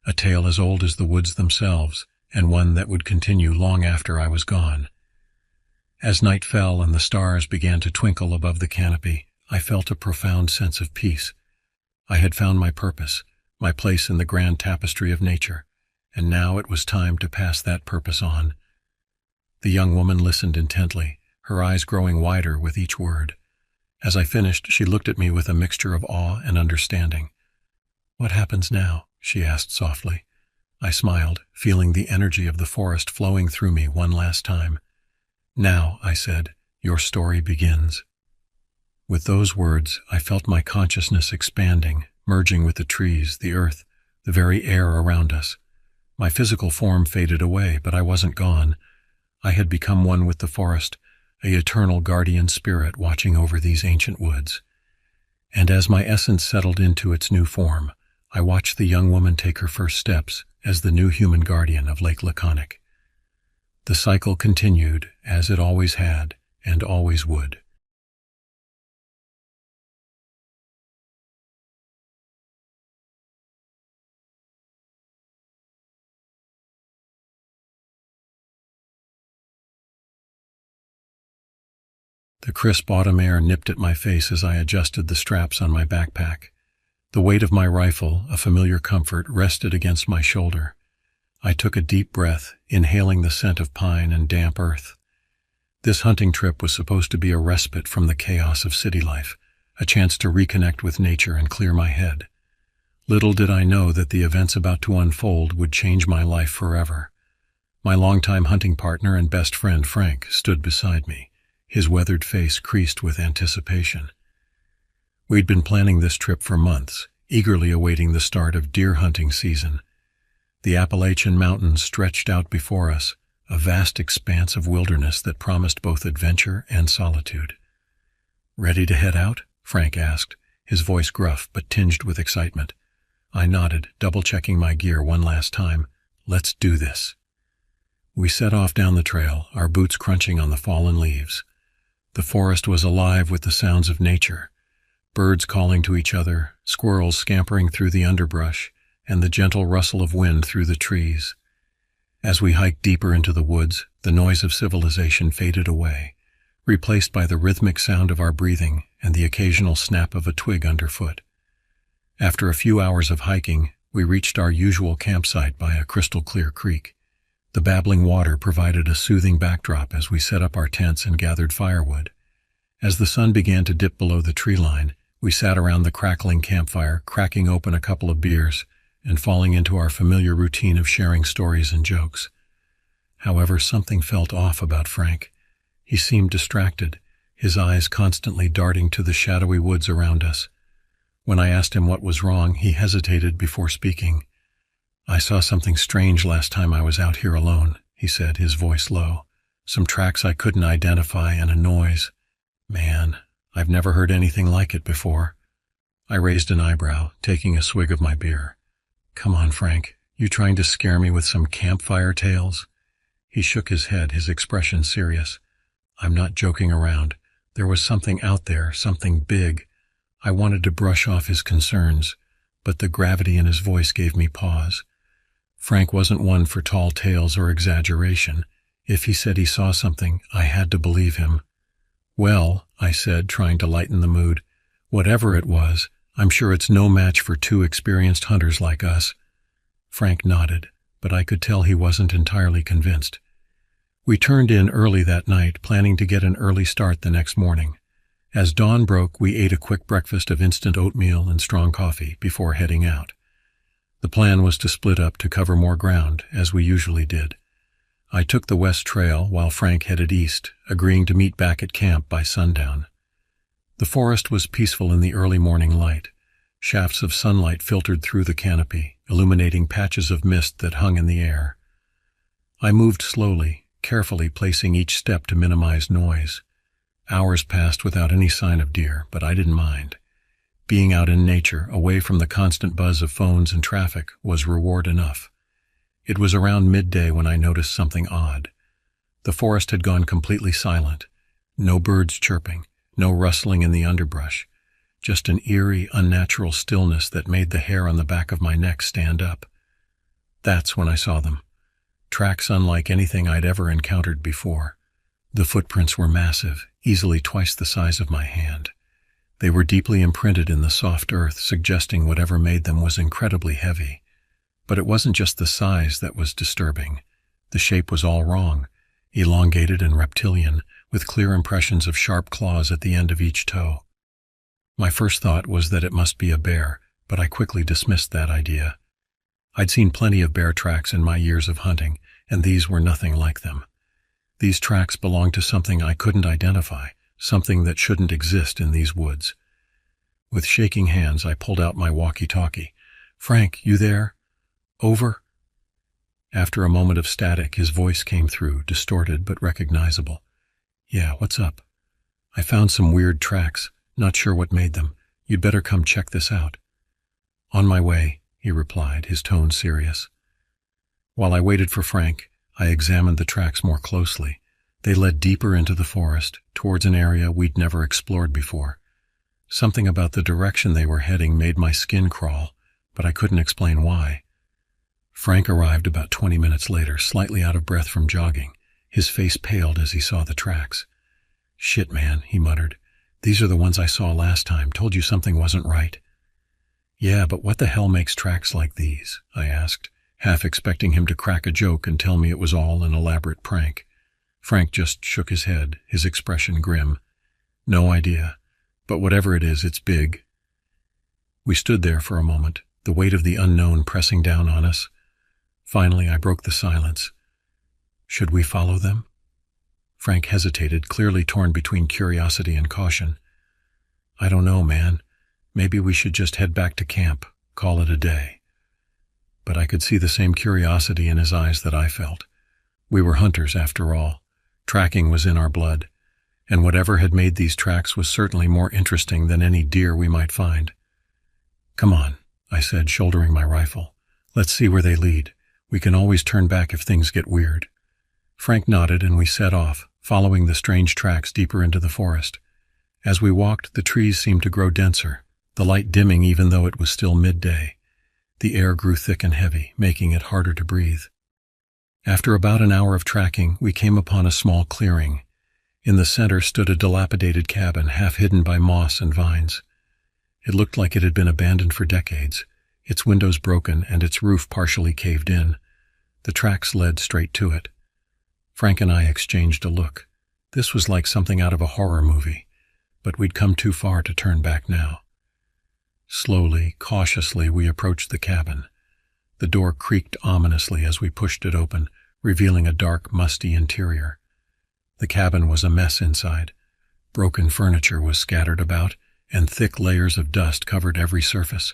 Speaker 1: A tale as old as the woods themselves, and one that would continue long after I was gone. As night fell and the stars began to twinkle above the canopy, I felt a profound sense of peace. I had found my purpose, my place in the grand tapestry of nature, and now it was time to pass that purpose on. The young woman listened intently, her eyes growing wider with each word. As I finished, she looked at me with a mixture of awe and understanding. "What happens now?" she asked softly. I smiled, feeling the energy of the forest flowing through me one last time. "Now," I said, "your story begins." With those words, I felt my consciousness expanding, merging with the trees, the earth, the very air around us. My physical form faded away, but I wasn't gone. I had become one with the forest, an eternal guardian spirit watching over these ancient woods. And as my essence settled into its new form, I watched the young woman take her first steps as the new human guardian of Lake Laconic. The cycle continued, as it always had and always would. The crisp autumn air nipped at my face as I adjusted the straps on my backpack. The weight of my rifle, a familiar comfort, rested against my shoulder. I took a deep breath, inhaling the scent of pine and damp earth. This hunting trip was supposed to be a respite from the chaos of city life, a chance to reconnect with nature and clear my head. Little did I know that the events about to unfold would change my life forever. My longtime hunting partner and best friend, Frank, stood beside me, his weathered face creased with anticipation. We'd been planning this trip for months, eagerly awaiting the start of deer hunting season. The Appalachian Mountains stretched out before us, a vast expanse of wilderness that promised both adventure and solitude. "Ready to head out?" Frank asked, his voice gruff but tinged with excitement. I nodded, double-checking my gear one last time. "Let's do this." We set off down the trail, our boots crunching on the fallen leaves. The forest was alive with the sounds of nature, birds calling to each other, squirrels scampering through the underbrush, and the gentle rustle of wind through the trees. As we hiked deeper into the woods, the noise of civilization faded away, replaced by the rhythmic sound of our breathing and the occasional snap of a twig underfoot. After a few hours of hiking, we reached our usual campsite by a crystal-clear creek. The babbling water provided a soothing backdrop as we set up our tents and gathered firewood. As the sun began to dip below the tree line, we sat around the crackling campfire, cracking open a couple of beers and falling into our familiar routine of sharing stories and jokes. However, something felt off about Frank. He seemed distracted, his eyes constantly darting to the shadowy woods around us. When I asked him what was wrong, he hesitated before speaking. "I saw something strange last time I was out here alone," he said, his voice low. "Some tracks I couldn't identify and a noise. Man, I've never heard anything like it before." I raised an eyebrow, taking a swig of my beer. "Come on, Frank, you trying to scare me with some campfire tales?" He shook his head, his expression serious. "I'm not joking around. There was something out there, something big." I wanted to brush off his concerns, but the gravity in his voice gave me pause. Frank wasn't one for tall tales or exaggeration. If he said he saw something, I had to believe him. "Well," I said, trying to lighten the mood, "whatever it was, I'm sure it's no match for two experienced hunters like us." Frank nodded, but I could tell he wasn't entirely convinced. We turned in early that night, planning to get an early start the next morning. As dawn broke, we ate a quick breakfast of instant oatmeal and strong coffee before heading out. The plan was to split up to cover more ground, as we usually did. I took the west trail while Frank headed east, agreeing to meet back at camp by sundown. The forest was peaceful in the early morning light. Shafts of sunlight filtered through the canopy, illuminating patches of mist that hung in the air. I moved slowly, carefully placing each step to minimize noise. Hours passed without any sign of deer, but I didn't mind. Being out in nature, away from the constant buzz of phones and traffic, was reward enough. It was around midday when I noticed something odd. The forest had gone completely silent. No birds chirping, no rustling in the underbrush. Just an eerie, unnatural stillness that made the hair on the back of my neck stand up. That's when I saw them. Tracks unlike anything I'd ever encountered before. The footprints were massive, easily twice the size of my hand. They were deeply imprinted in the soft earth, suggesting whatever made them was incredibly heavy. But it wasn't just the size that was disturbing. The shape was all wrong, elongated and reptilian, with clear impressions of sharp claws at the end of each toe. My first thought was that it must be a bear, but I quickly dismissed that idea. I'd seen plenty of bear tracks in my years of hunting, and these were nothing like them. These tracks belonged to something I couldn't identify, something that shouldn't exist in these woods. With shaking hands, I pulled out my walkie-talkie. "Frank, you there? Over?" After a moment of static, his voice came through, distorted but recognizable. "Yeah, what's up?" "I found some weird tracks. Not sure what made them. You'd better come check this out." "On my way," he replied, his tone serious. While I waited for Frank, I examined the tracks more closely. They led deeper into the forest, towards an area we'd never explored before. Something about the direction they were heading made my skin crawl, but I couldn't explain why. Frank arrived about 20 minutes later, slightly out of breath from jogging. His face paled as he saw the tracks. "Shit, man," he muttered. "These are the ones I saw last time. Told you something wasn't right." "Yeah, but what the hell makes tracks like these?" I asked, half expecting him to crack a joke and tell me it was all an elaborate prank. Frank just shook his head, his expression grim. "No idea. But whatever it is, it's big." We stood there for a moment, the weight of the unknown pressing down on us. Finally, I broke the silence. "Should we follow them?" Frank hesitated, clearly torn between curiosity and caution. "I don't know, man. Maybe we should just head back to camp, call it a day." But I could see the same curiosity in his eyes that I felt. We were hunters, after all. Tracking was in our blood, and whatever had made these tracks was certainly more interesting than any deer we might find. "Come on," I said, shouldering my rifle. "Let's see where they lead. We can always turn back if things get weird." Frank nodded, and we set off, following the strange tracks deeper into the forest. As we walked, the trees seemed to grow denser, the light dimming even though it was still midday. The air grew thick and heavy, making it harder to breathe. After about an hour of tracking, we came upon a small clearing. In the center stood a dilapidated cabin, half hidden by moss and vines. It looked like it had been abandoned for decades, its windows broken and its roof partially caved in. The tracks led straight to it. Frank and I exchanged a look. This was like something out of a horror movie, but we'd come too far to turn back now. Slowly, cautiously, we approached the cabin. The door creaked ominously as we pushed it open, revealing a dark, musty interior. The cabin was a mess inside. Broken furniture was scattered about, and thick layers of dust covered every surface.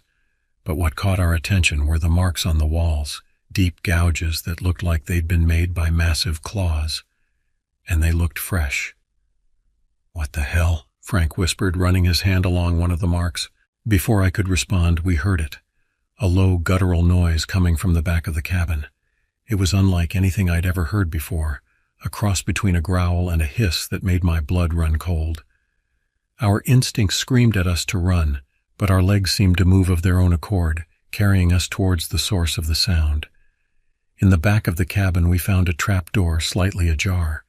Speaker 1: But what caught our attention were the marks on the walls, deep gouges that looked like they'd been made by massive claws. And they looked fresh. "What the hell?" Frank whispered, running his hand along one of the marks. Before I could respond, we heard it. A low, guttural noise coming from the back of the cabin. It was unlike anything I'd ever heard before, a cross between a growl and a hiss that made my blood run cold. Our instincts screamed at us to run, but our legs seemed to move of their own accord, carrying us towards the source of the sound. In the back of the cabin, we found a trap door slightly ajar.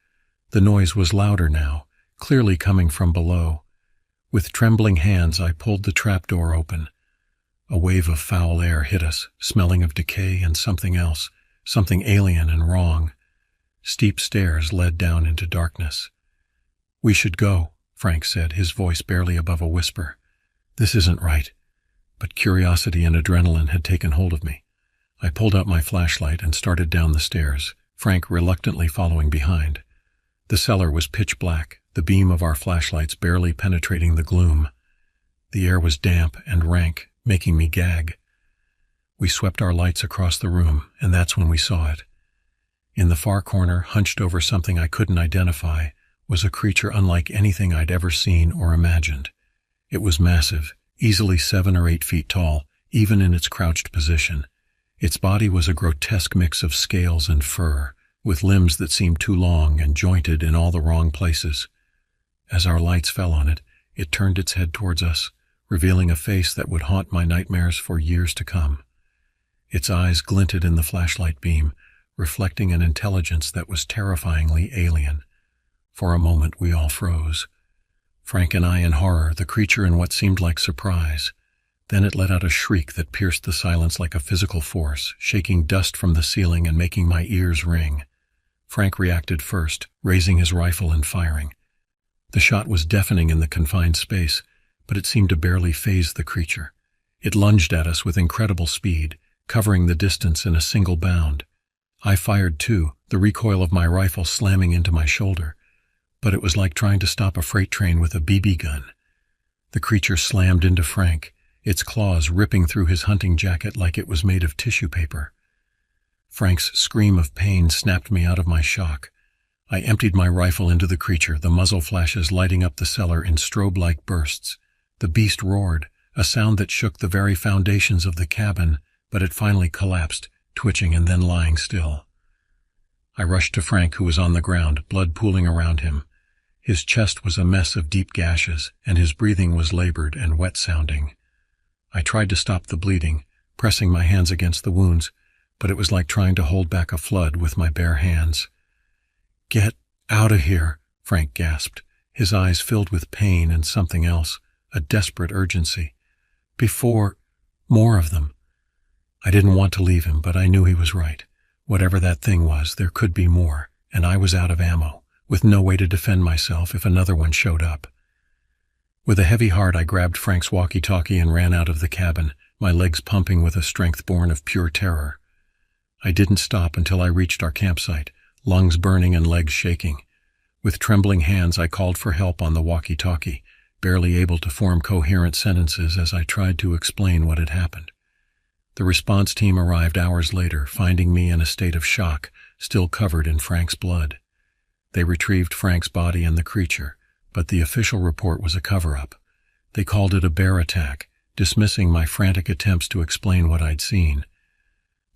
Speaker 1: The noise was louder now, clearly coming from below. With trembling hands, I pulled the trap door open. A wave of foul air hit us, smelling of decay and something else, something alien and wrong. Steep stairs led down into darkness. "We should go," Frank said, his voice barely above a whisper. "This isn't right." But curiosity and adrenaline had taken hold of me. I pulled out my flashlight and started down the stairs, Frank reluctantly following behind. The cellar was pitch black, the beam of our flashlights barely penetrating the gloom. The air was damp and rank, making me gag. We swept our lights across the room, and that's when we saw it. In the far corner, hunched over something I couldn't identify, was a creature unlike anything I'd ever seen or imagined. It was massive, easily 7 or 8 feet tall, even in its crouched position. Its body was a grotesque mix of scales and fur, with limbs that seemed too long and jointed in all the wrong places. As our lights fell on it, it turned its head towards us, revealing a face that would haunt my nightmares for years to come. Its eyes glinted in the flashlight beam, reflecting an intelligence that was terrifyingly alien. For a moment, we all froze. Frank and I in horror, the creature in what seemed like surprise. Then it let out a shriek that pierced the silence like a physical force, shaking dust from the ceiling and making my ears ring. Frank reacted first, raising his rifle and firing. The shot was deafening in the confined space, but it seemed to barely faze the creature. It lunged at us with incredible speed, covering the distance in a single bound. I fired too, the recoil of my rifle slamming into my shoulder. But it was like trying to stop a freight train with a BB gun. The creature slammed into Frank, its claws ripping through his hunting jacket like it was made of tissue paper. Frank's scream of pain snapped me out of my shock. I emptied my rifle into the creature, the muzzle flashes lighting up the cellar in strobe-like bursts. The beast roared, a sound that shook the very foundations of the cabin, but it finally collapsed, twitching and then lying still. I rushed to Frank, who was on the ground, blood pooling around him. His chest was a mess of deep gashes, and his breathing was labored and wet-sounding. I tried to stop the bleeding, pressing my hands against the wounds, but it was like trying to hold back a flood with my bare hands. "Get out of here," Frank gasped, his eyes filled with pain and something else, a desperate urgency. "Before more of them." I didn't want to leave him, but I knew he was right. Whatever that thing was, there could be more, and I was out of ammo, with no way to defend myself if another one showed up. With a heavy heart, I grabbed Frank's walkie-talkie and ran out of the cabin, my legs pumping with a strength born of pure terror. I didn't stop until I reached our campsite, lungs burning and legs shaking. With trembling hands, I called for help on the walkie-talkie, barely able to form coherent sentences as I tried to explain what had happened. The response team arrived hours later, finding me in a state of shock, still covered in Frank's blood. They retrieved Frank's body and the creature, but the official report was a cover-up. They called it a bear attack, dismissing my frantic attempts to explain what I'd seen.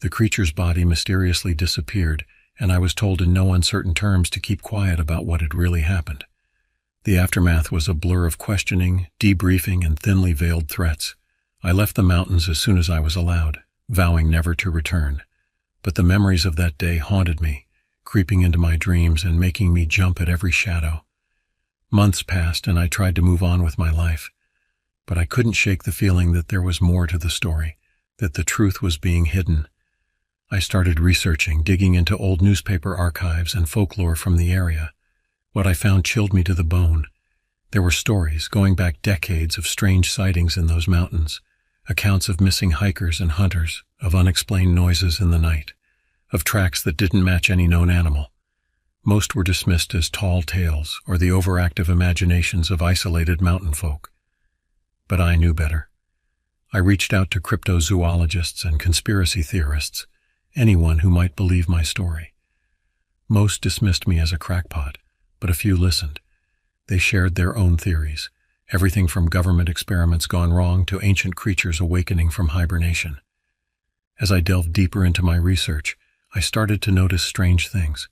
Speaker 1: The creature's body mysteriously disappeared, and I was told in no uncertain terms to keep quiet about what had really happened. The aftermath was a blur of questioning, debriefing, and thinly veiled threats. I left the mountains as soon as I was allowed, vowing never to return. But the memories of that day haunted me, creeping into my dreams and making me jump at every shadow. Months passed, and I tried to move on with my life. but I couldn't shake the feeling that there was more to the story, that the truth was being hidden. I started researching, digging into old newspaper archives and folklore from the area. What I found chilled me to the bone. There were stories going back decades of strange sightings in those mountains, accounts of missing hikers and hunters, of unexplained noises in the night, of tracks that didn't match any known animal. Most were dismissed as tall tales or the overactive imaginations of isolated mountain folk. But I knew better. I reached out to cryptozoologists and conspiracy theorists, anyone who might believe my story. Most dismissed me as a crackpot, but a few listened. They shared their own theories, everything from government experiments gone wrong to ancient creatures awakening from hibernation. As I delved deeper into my research, I started to notice strange things.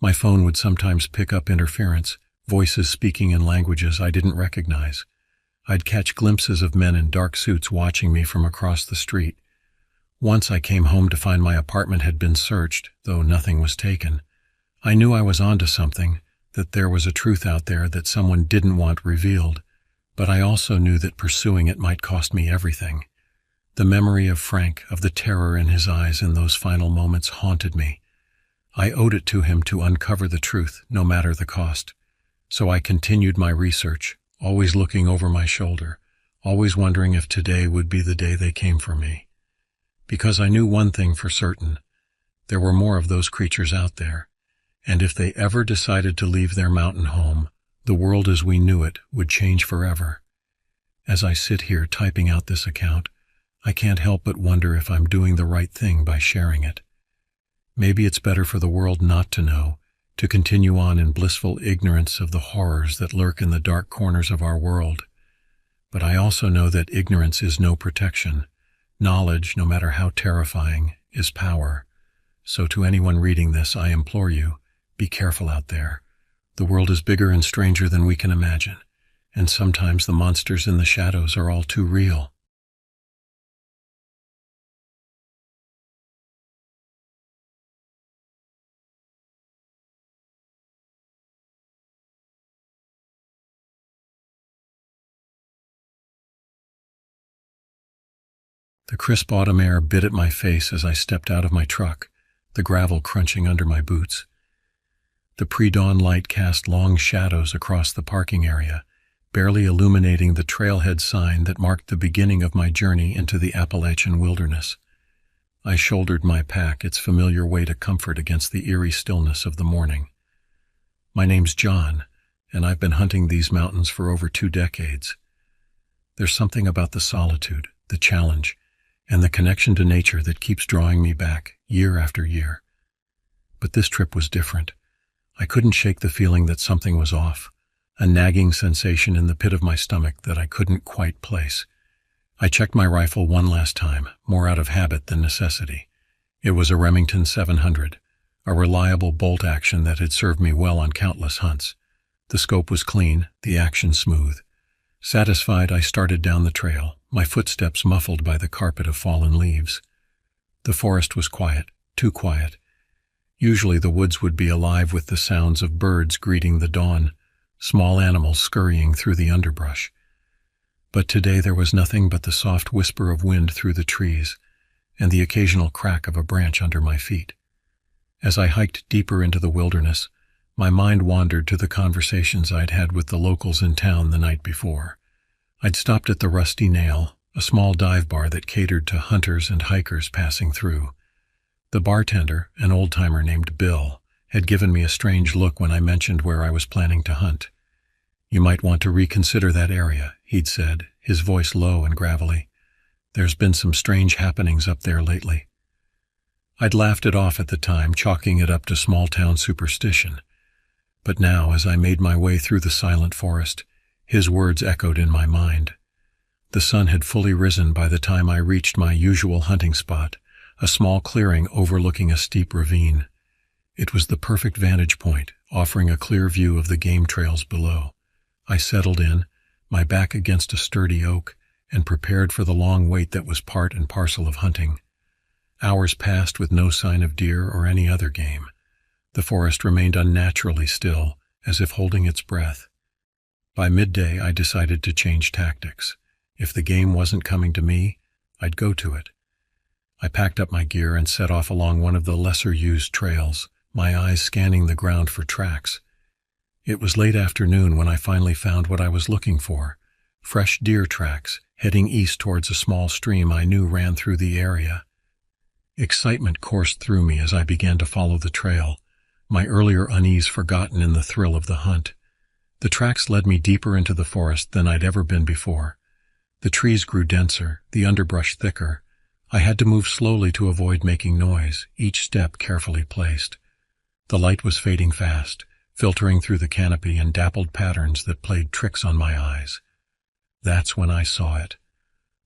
Speaker 1: My phone would sometimes pick up interference, voices speaking in languages I didn't recognize. I'd catch glimpses of men in dark suits watching me from across the street. Once I came home to find my apartment had been searched, though nothing was taken. I knew I was onto something, that there was a truth out there that someone didn't want revealed, but I also knew that pursuing it might cost me everything. The memory of Frank, of the terror in his eyes in those final moments, haunted me. I owed it to him to uncover the truth, no matter the cost. So I continued my research, always looking over my shoulder, always wondering if today would be the day they came for me. Because I knew one thing for certain. There were more of those creatures out there, and if they ever decided to leave their mountain home, the world as we knew it would change forever. As I sit here typing out this account, I can't help but wonder if I'm doing the right thing by sharing it. Maybe it's better for the world not to know, to continue on in blissful ignorance of the horrors that lurk in the dark corners of our world. But I also know that ignorance is no protection. Knowledge, no matter how terrifying, is power. So to anyone reading this, I implore you, be careful out there. The world is bigger and stranger than we can imagine, and sometimes the monsters in the shadows are all too real. The crisp autumn air bit at my face as I stepped out of my truck, the gravel crunching under my boots. The pre-dawn light cast long shadows across the parking area, barely illuminating the trailhead sign that marked the beginning of my journey into the Appalachian wilderness. I shouldered my pack, its familiar weight a comfort against the eerie stillness of the morning. My name's John, and I've been hunting these mountains for over 2 decades. There's something about the solitude, the challenge, and the connection to nature that keeps drawing me back year after year. But this trip was different. I couldn't shake the feeling that something was off, a nagging sensation in the pit of my stomach that I couldn't quite place. I checked my rifle one last time, more out of habit than necessity. It was a Remington 700, a reliable bolt action that had served me well on countless hunts. The scope was clean, the action smooth. Satisfied, I started down the trail, my footsteps muffled by the carpet of fallen leaves. The forest was quiet, too quiet. Usually the woods would be alive with the sounds of birds greeting the dawn, small animals scurrying through the underbrush. But today there was nothing but the soft whisper of wind through the trees and the occasional crack of a branch under my feet. As I hiked deeper into the wilderness, my mind wandered to the conversations I'd had with the locals in town the night before. I'd stopped at the Rusty Nail, a small dive bar that catered to hunters and hikers passing through. The bartender, an old-timer named Bill, had given me a strange look when I mentioned where I was planning to hunt. "You might want to reconsider that area," he'd said, his voice low and gravelly. "There's been some strange happenings up there lately." I'd laughed it off at the time, chalking it up to small-town superstition. But now, as I made my way through the silent forest, his words echoed in my mind. The sun had fully risen by the time I reached my usual hunting spot, a small clearing overlooking a steep ravine. It was the perfect vantage point, offering a clear view of the game trails below. I settled in, my back against a sturdy oak, and prepared for the long wait that was part and parcel of hunting. Hours passed with no sign of deer or any other game. The forest remained unnaturally still, as if holding its breath. By midday, I decided to change tactics. If the game wasn't coming to me, I'd go to it. I packed up my gear and set off along one of the lesser-used trails, my eyes scanning the ground for tracks. It was late afternoon when I finally found what I was looking for: fresh deer tracks, heading east towards a small stream I knew ran through the area. Excitement coursed through me as I began to follow the trail, my earlier unease forgotten in the thrill of the hunt. The tracks led me deeper into the forest than I'd ever been before. The trees grew denser, the underbrush thicker. I had to move slowly to avoid making noise, each step carefully placed. The light was fading fast, filtering through the canopy in dappled patterns that played tricks on my eyes. That's when I saw it.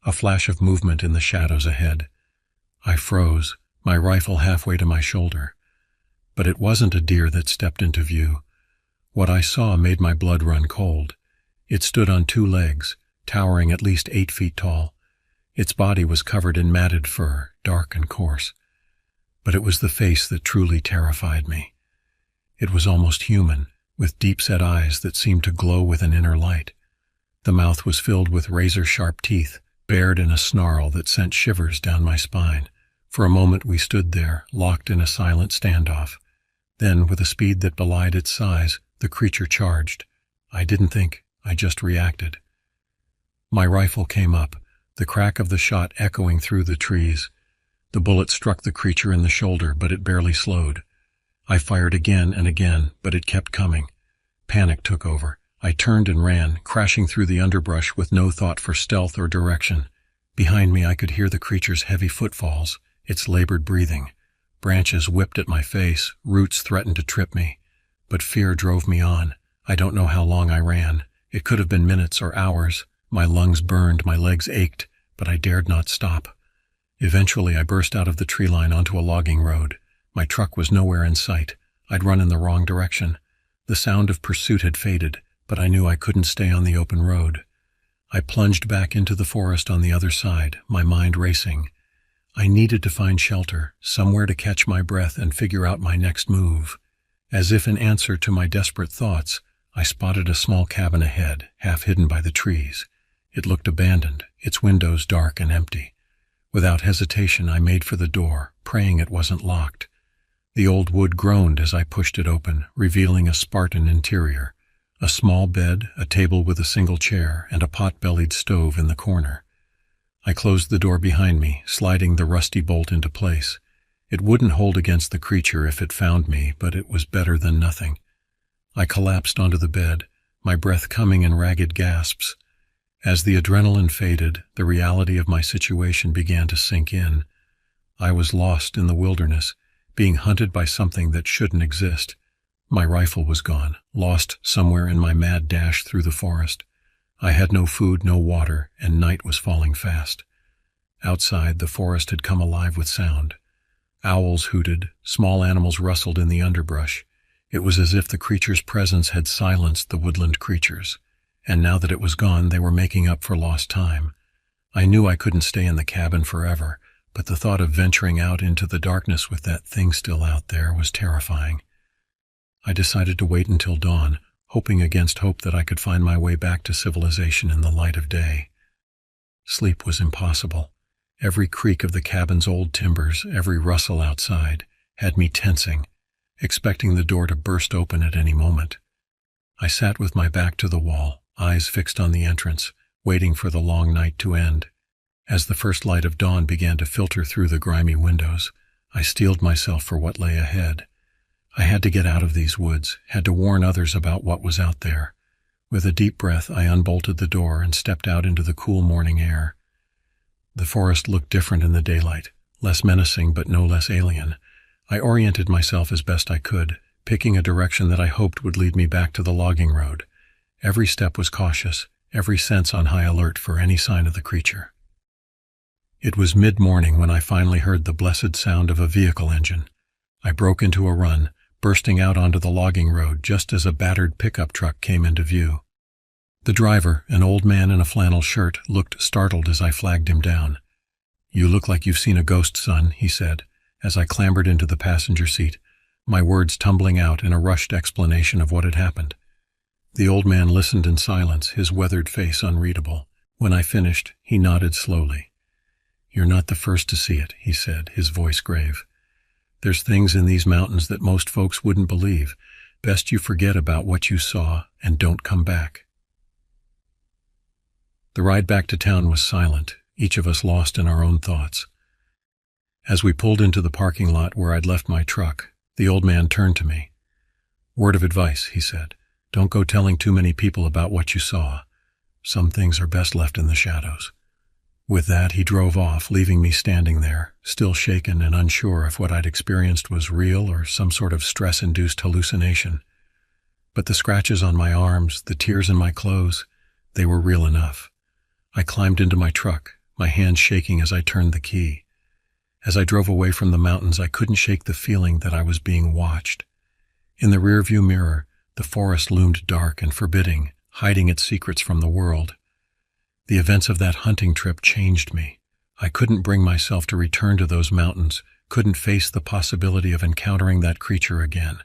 Speaker 1: A flash of movement in the shadows ahead. I froze, my rifle halfway to my shoulder. But it wasn't a deer that stepped into view. What I saw made my blood run cold. It stood on two legs, towering at least 8 feet tall. Its body was covered in matted fur, dark and coarse. But it was the face that truly terrified me. It was almost human, with deep-set eyes that seemed to glow with an inner light. The mouth was filled with razor-sharp teeth, bared in a snarl that sent shivers down my spine. For a moment we stood there, locked in a silent standoff. Then, with a speed that belied its size, the creature charged. I didn't think, I just reacted. My rifle came up, the crack of the shot echoing through the trees. The bullet struck the creature in the shoulder, but it barely slowed. I fired again and again, but it kept coming. Panic took over. I turned and ran, crashing through the underbrush with no thought for stealth or direction. Behind me I could hear the creature's heavy footfalls, its labored breathing. Branches whipped at my face, roots threatened to trip me. But fear drove me on. I don't know how long I ran. It could have been minutes or hours. My lungs burned, my legs ached, but I dared not stop. Eventually I burst out of the tree line onto a logging road. My truck was nowhere in sight. I'd run in the wrong direction. The sound of pursuit had faded, but I knew I couldn't stay on the open road. I plunged back into the forest on the other side, my mind racing. I needed to find shelter, somewhere to catch my breath and figure out my next move. As if in answer to my desperate thoughts, I spotted a small cabin ahead, half hidden by the trees. It looked abandoned, its windows dark and empty. Without hesitation, I made for the door, praying it wasn't locked. The old wood groaned as I pushed it open, revealing a Spartan interior. A small bed, a table with a single chair, and a pot-bellied stove in the corner. I closed the door behind me, sliding the rusty bolt into place. It wouldn't hold against the creature if it found me, but it was better than nothing. I collapsed onto the bed, my breath coming in ragged gasps. As the adrenaline faded, the reality of my situation began to sink in. I was lost in the wilderness, being hunted by something that shouldn't exist. My rifle was gone, lost somewhere in my mad dash through the forest. I had no food, no water, and night was falling fast. Outside, the forest had come alive with sound. Owls hooted, small animals rustled in the underbrush. It was as if the creature's presence had silenced the woodland creatures, and now that it was gone, they were making up for lost time. I knew I couldn't stay in the cabin forever, but the thought of venturing out into the darkness with that thing still out there was terrifying. I decided to wait until dawn, hoping against hope that I could find my way back to civilization in the light of day. Sleep was impossible. Every creak of the cabin's old timbers, every rustle outside, had me tensing, expecting the door to burst open at any moment. I sat with my back to the wall, eyes fixed on the entrance, waiting for the long night to end. As the first light of dawn began to filter through the grimy windows, I steeled myself for what lay ahead. I had to get out of these woods, had to warn others about what was out there. With a deep breath, I unbolted the door and stepped out into the cool morning air. The forest looked different in the daylight, less menacing but no less alien. I oriented myself as best I could, picking a direction that I hoped would lead me back to the logging road. Every step was cautious, every sense on high alert for any sign of the creature. It was mid-morning when I finally heard the blessed sound of a vehicle engine. I broke into a run, bursting out onto the logging road just as a battered pickup truck came into view. The driver, an old man in a flannel shirt, looked startled as I flagged him down. "You look like you've seen a ghost, son," he said, as I clambered into the passenger seat, my words tumbling out in a rushed explanation of what had happened. The old man listened in silence, his weathered face unreadable. When I finished, he nodded slowly. "You're not the first to see it," he said, his voice grave. "There's things in these mountains that most folks wouldn't believe. Best you forget about what you saw and don't come back." The ride back to town was silent, each of us lost in our own thoughts. As we pulled into the parking lot where I'd left my truck, the old man turned to me. "Word of advice," he said. "Don't go telling too many people about what you saw. Some things are best left in the shadows." With that, he drove off, leaving me standing there, still shaken and unsure if what I'd experienced was real or some sort of stress-induced hallucination. But the scratches on my arms, the tears in my clothes, they were real enough. I climbed into my truck, my hands shaking as I turned the key. As I drove away from the mountains, I couldn't shake the feeling that I was being watched. In the rearview mirror, the forest loomed dark and forbidding, hiding its secrets from the world. The events of that hunting trip changed me. I couldn't bring myself to return to those mountains, couldn't face the possibility of encountering that creature again.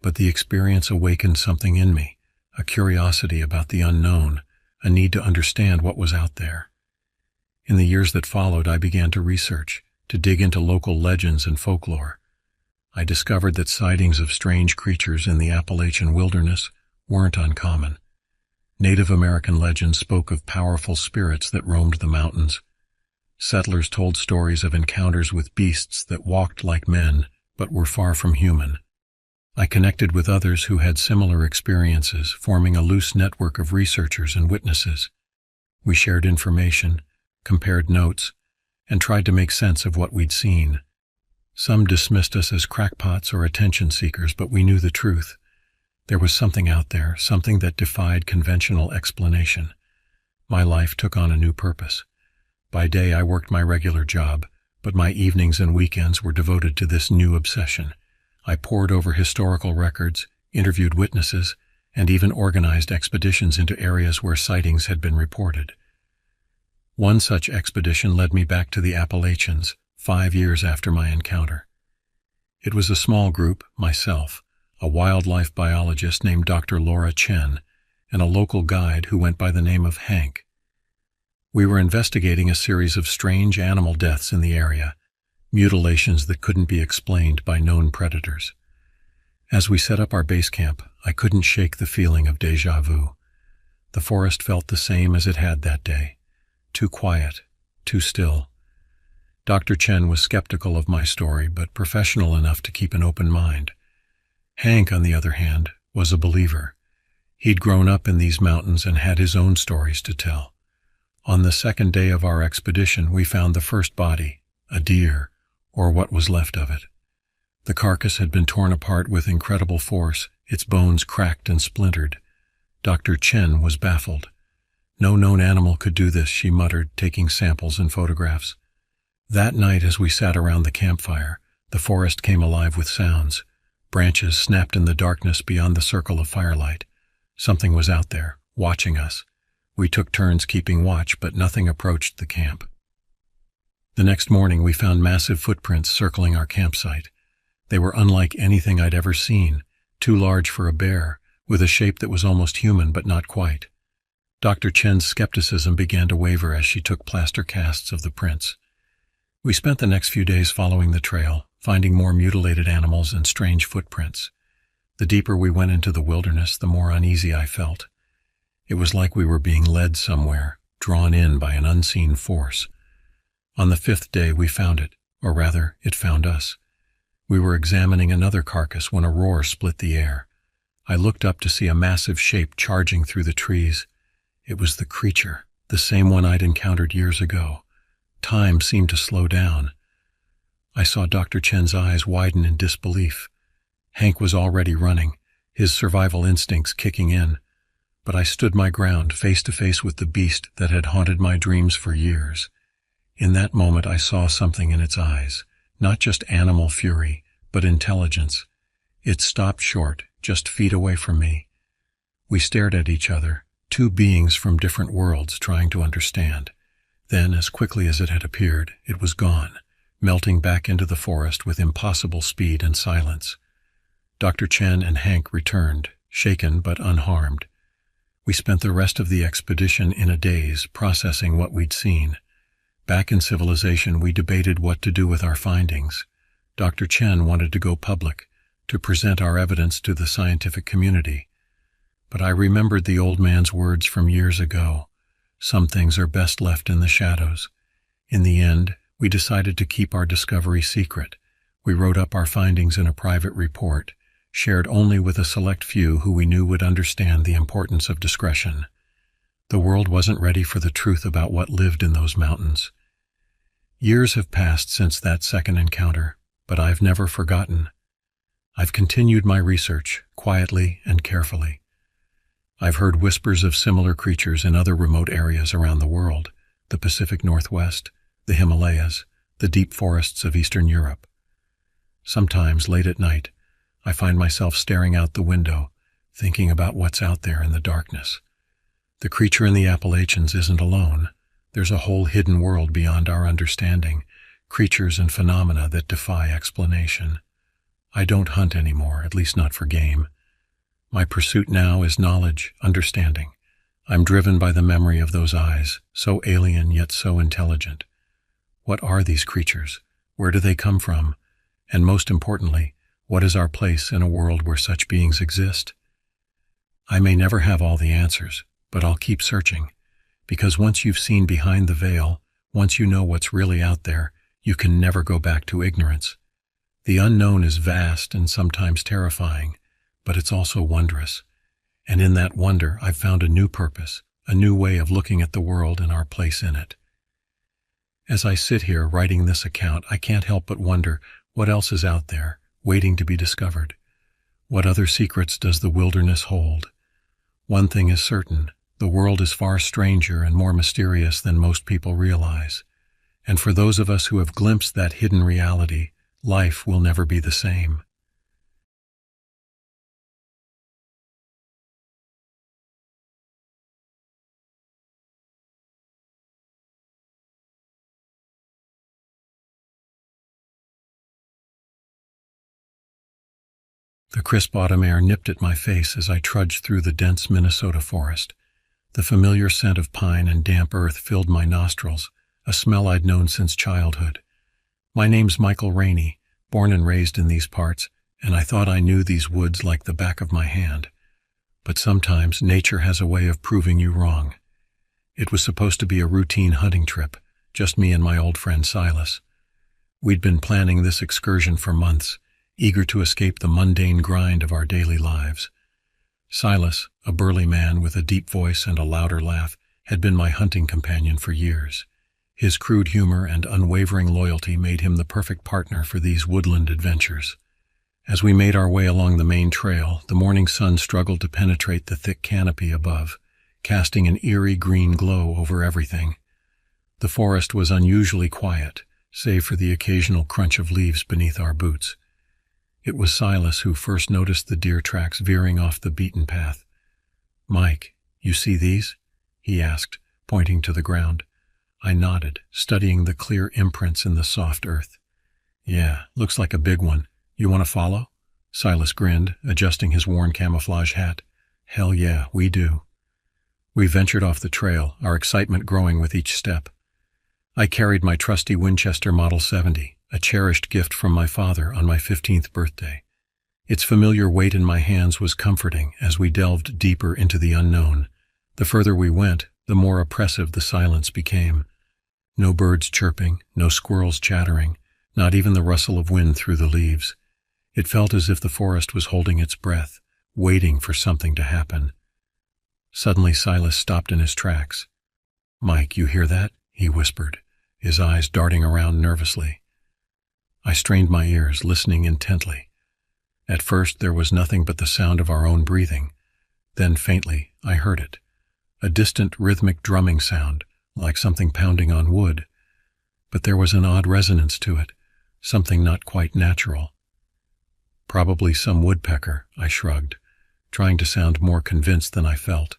Speaker 1: But the experience awakened something in me, a curiosity about the unknown, a need to understand what was out there. In the years that followed, I began to research, to dig into local legends and folklore. I discovered that sightings of strange creatures in the Appalachian wilderness weren't uncommon. Native American legends spoke of powerful spirits that roamed the mountains. Settlers told stories of encounters with beasts that walked like men, but were far from human. I connected with others who had similar experiences, forming a loose network of researchers and witnesses. We shared information, compared notes, and tried to make sense of what we'd seen. Some dismissed us as crackpots or attention seekers, but we knew the truth. There was something out there, something that defied conventional explanation. My life took on a new purpose. By day, I worked my regular job, but my evenings and weekends were devoted to this new obsession. I pored over historical records, interviewed witnesses, and even organized expeditions into areas where sightings had been reported. One such expedition led me back to the Appalachians, 5 years after my encounter. It was a small group, myself, a wildlife biologist named Dr. Laura Chen, and a local guide who went by the name of Hank. We were investigating a series of strange animal deaths in the area, mutilations that couldn't be explained by known predators. As we set up our base camp, I couldn't shake the feeling of déjà vu. The forest felt the same as it had that day. Too quiet, too still. Dr. Chen was skeptical of my story, but professional enough to keep an open mind. Hank, on the other hand, was a believer. He'd grown up in these mountains and had his own stories to tell. On the second day of our expedition, we found the first body, a deer, or what was left of it. The carcass had been torn apart with incredible force, its bones cracked and splintered. Dr. Chen was baffled. "No known animal could do this," she muttered, taking samples and photographs. That night, as we sat around the campfire, the forest came alive with sounds. Branches snapped in the darkness beyond the circle of firelight. Something was out there, watching us. We took turns keeping watch, but nothing approached the camp. The next morning, we found massive footprints circling our campsite. They were unlike anything I'd ever seen, too large for a bear, with a shape that was almost human but not quite. Dr. Chen's skepticism began to waver as she took plaster casts of the prints. We spent the next few days following the trail, finding more mutilated animals and strange footprints. The deeper we went into the wilderness, the more uneasy I felt. It was like we were being led somewhere, drawn in by an unseen force. On the 5th day, we found it, or rather, it found us. We were examining another carcass when a roar split the air. I looked up to see a massive shape charging through the trees. It was the creature, the same one I'd encountered years ago. Time seemed to slow down. I saw Dr. Chen's eyes widen in disbelief. Hank was already running, his survival instincts kicking in. But I stood my ground, face to face with the beast that had haunted my dreams for years. In that moment, I saw something in its eyes, not just animal fury, but intelligence. It stopped short, just feet away from me. We stared at each other, two beings from different worlds trying to understand. Then, as quickly as it had appeared, it was gone, melting back into the forest with impossible speed and silence. Dr. Chen and Hank returned, shaken but unharmed. We spent the rest of the expedition in a daze, processing what we'd seen. Back in civilization, we debated what to do with our findings. Dr. Chen wanted to go public, to present our evidence to the scientific community. But I remembered the old man's words from years ago. Some things are best left in the shadows. In the end, we decided to keep our discovery secret. We wrote up our findings in a private report, shared only with a select few who we knew would understand the importance of discretion. The world wasn't ready for the truth about what lived in those mountains. Years have passed since that second encounter, but I've never forgotten. I've continued my research, quietly and carefully. I've heard whispers of similar creatures in other remote areas around the world, the Pacific Northwest, the Himalayas, the deep forests of Eastern Europe. Sometimes, late at night, I find myself staring out the window, thinking about what's out there in the darkness. The creature in the Appalachians isn't alone. There's a whole hidden world beyond our understanding, creatures and phenomena that defy explanation. I don't hunt anymore, at least not for game. My pursuit now is knowledge, understanding. I'm driven by the memory of those eyes, so alien yet so intelligent. What are these creatures? Where do they come from? And most importantly, what is our place in a world where such beings exist? I may never have all the answers, but I'll keep searching, because once you've seen behind the veil, once you know what's really out there, you can never go back to ignorance. The unknown is vast and sometimes terrifying, but it's also wondrous. And in that wonder, I've found a new purpose, a new way of looking at the world and our place in it. As I sit here writing this account, I can't help but wonder what else is out there, waiting to be discovered. What other secrets does the wilderness hold? One thing is certain, the world is far stranger and more mysterious than most people realize. And for those of us who have glimpsed that hidden reality, life will never be the same. The crisp autumn air nipped at my face as I trudged through the dense Minnesota forest. The familiar scent of pine and damp earth filled my nostrils, a smell I'd known since childhood. My name's Michael Rainey, born and raised in these parts, and I thought I knew these woods like the back of my hand. But sometimes nature has a way of proving you wrong. It was supposed to be a routine hunting trip, just me and my old friend Silas. We'd been planning this excursion for months, eager to escape the mundane grind of our daily lives. Silas, a burly man with a deep voice and a louder laugh, had been my hunting companion for years. His crude humor and unwavering loyalty made him the perfect partner for these woodland adventures. As we made our way along the main trail, the morning sun struggled to penetrate the thick canopy above, casting an eerie green glow over everything. The forest was unusually quiet, save for the occasional crunch of leaves beneath our boots. It was Silas who first noticed the deer tracks veering off the beaten path. "Mike, you see these?" he asked, pointing to the ground. I nodded, studying the clear imprints in the soft earth. "Yeah, looks like a big one. You want to follow?" Silas grinned, adjusting his worn camouflage hat. "Hell yeah, we do." We ventured off the trail, our excitement growing with each step. I carried my trusty Winchester Model 70, a cherished gift from my father on my 15th birthday. Its familiar weight in my hands was comforting as we delved deeper into the unknown. The further we went, the more oppressive the silence became. No birds chirping, no squirrels chattering, not even the rustle of wind through the leaves. It felt as if the forest was holding its breath, waiting for something to happen. Suddenly Silas stopped in his tracks. "Mike, you hear that?" he whispered, his eyes darting around nervously. I strained my ears, listening intently. At first there was nothing but the sound of our own breathing. Then faintly I heard it, a distant rhythmic drumming sound, like something pounding on wood. But there was an odd resonance to it, something not quite natural. "Probably some woodpecker," I shrugged, trying to sound more convinced than I felt.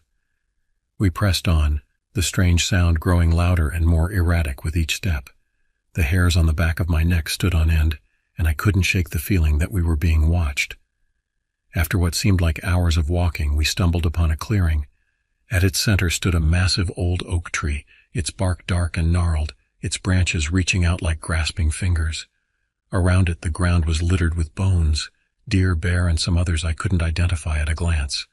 Speaker 1: We pressed on, the strange sound growing louder and more erratic with each step. The hairs on the back of my neck stood on end, and I couldn't shake the feeling that we were being watched. After what seemed like hours of walking, we stumbled upon a clearing. At its center stood a massive old oak tree, its bark dark and gnarled, its branches reaching out like grasping fingers. Around it, the ground was littered with bones, deer, bear, and some others I couldn't identify at a glance.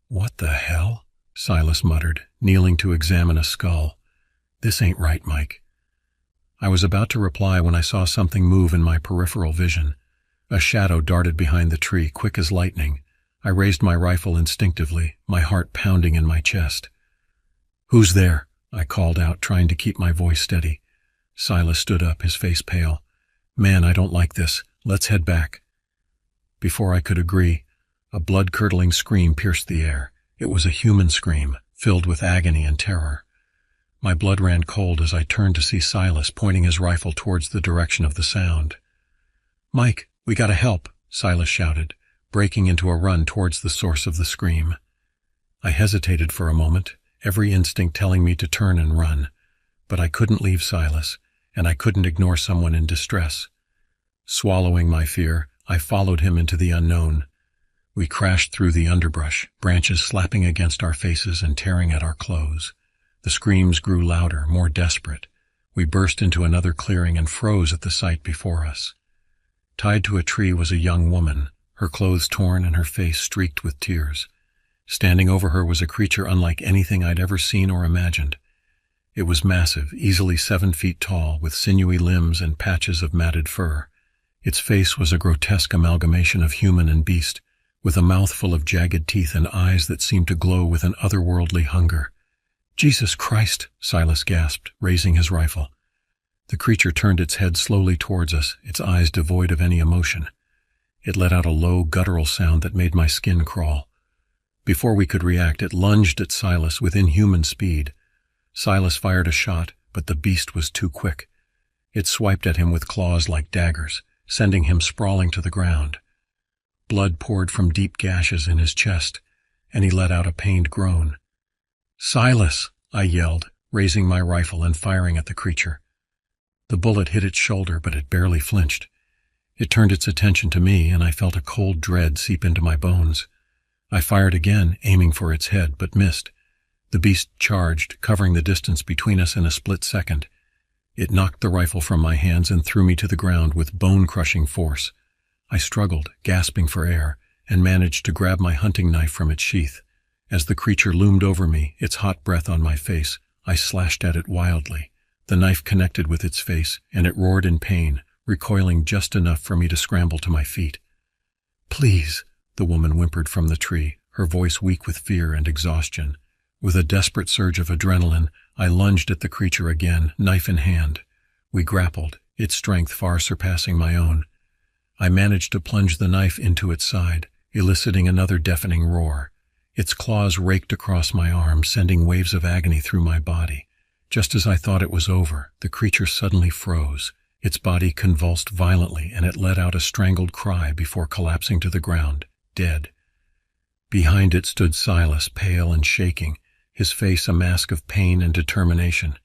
Speaker 1: "What the hell?" Silas muttered, kneeling to examine a skull. "This ain't right, Mike." I was about to reply when I saw something move in my peripheral vision. A shadow darted behind the tree, quick as lightning. I raised my rifle instinctively, my heart pounding in my chest. "Who's there?" I called out, trying to keep my voice steady. Silas stood up, his face pale. "Man, I don't like this. Let's head back." Before I could agree, a blood-curdling scream pierced the air. It was a human scream, filled with agony and terror. My blood ran cold as I turned to see Silas pointing his rifle towards the direction of the sound. "Mike, we gotta help," Silas shouted, breaking into a run towards the source of the scream. I hesitated for a moment, every instinct telling me to turn and run, but I couldn't leave Silas, and I couldn't ignore someone in distress. Swallowing my fear, I followed him into the unknown. We crashed through the underbrush, branches slapping against our faces and tearing at our clothes. The screams grew louder, more desperate. We burst into another clearing and froze at the sight before us. Tied to a tree was a young woman, her clothes torn and her face streaked with tears. Standing over her was a creature unlike anything I'd ever seen or imagined. It was massive, easily 7 feet tall, with sinewy limbs and patches of matted fur. Its face was a grotesque amalgamation of human and beast, with a mouth full of jagged teeth and eyes that seemed to glow with an otherworldly hunger. "Jesus Christ!" Silas gasped, raising his rifle. The creature turned its head slowly towards us, its eyes devoid of any emotion. It let out a low, guttural sound that made my skin crawl. Before we could react, it lunged at Silas with inhuman speed. Silas fired a shot, but the beast was too quick. It swiped at him with claws like daggers, sending him sprawling to the ground. Blood poured from deep gashes in his chest, and he let out a pained groan. "Silas!" I yelled, raising my rifle and firing at the creature. The bullet hit its shoulder, but it barely flinched. It turned its attention to me, and I felt a cold dread seep into my bones. I fired again, aiming for its head, but missed. The beast charged, covering the distance between us in a split second. It knocked the rifle from my hands and threw me to the ground with bone-crushing force. I struggled, gasping for air, and managed to grab my hunting knife from its sheath. As the creature loomed over me, its hot breath on my face, I slashed at it wildly. The knife connected with its face, and it roared in pain, recoiling just enough for me to scramble to my feet. "Please," the woman whimpered from the tree, her voice weak with fear and exhaustion. With a desperate surge of adrenaline, I lunged at the creature again, knife in hand. We grappled, its strength far surpassing my own. I managed to plunge the knife into its side, eliciting another deafening roar. Its claws raked across my arm, sending waves of agony through my body. Just as I thought it was over, the creature suddenly froze. Its body convulsed violently, and it let out a strangled cry before collapsing to the ground, dead. Behind it stood Silas, pale and shaking, his face a mask of pain and determination.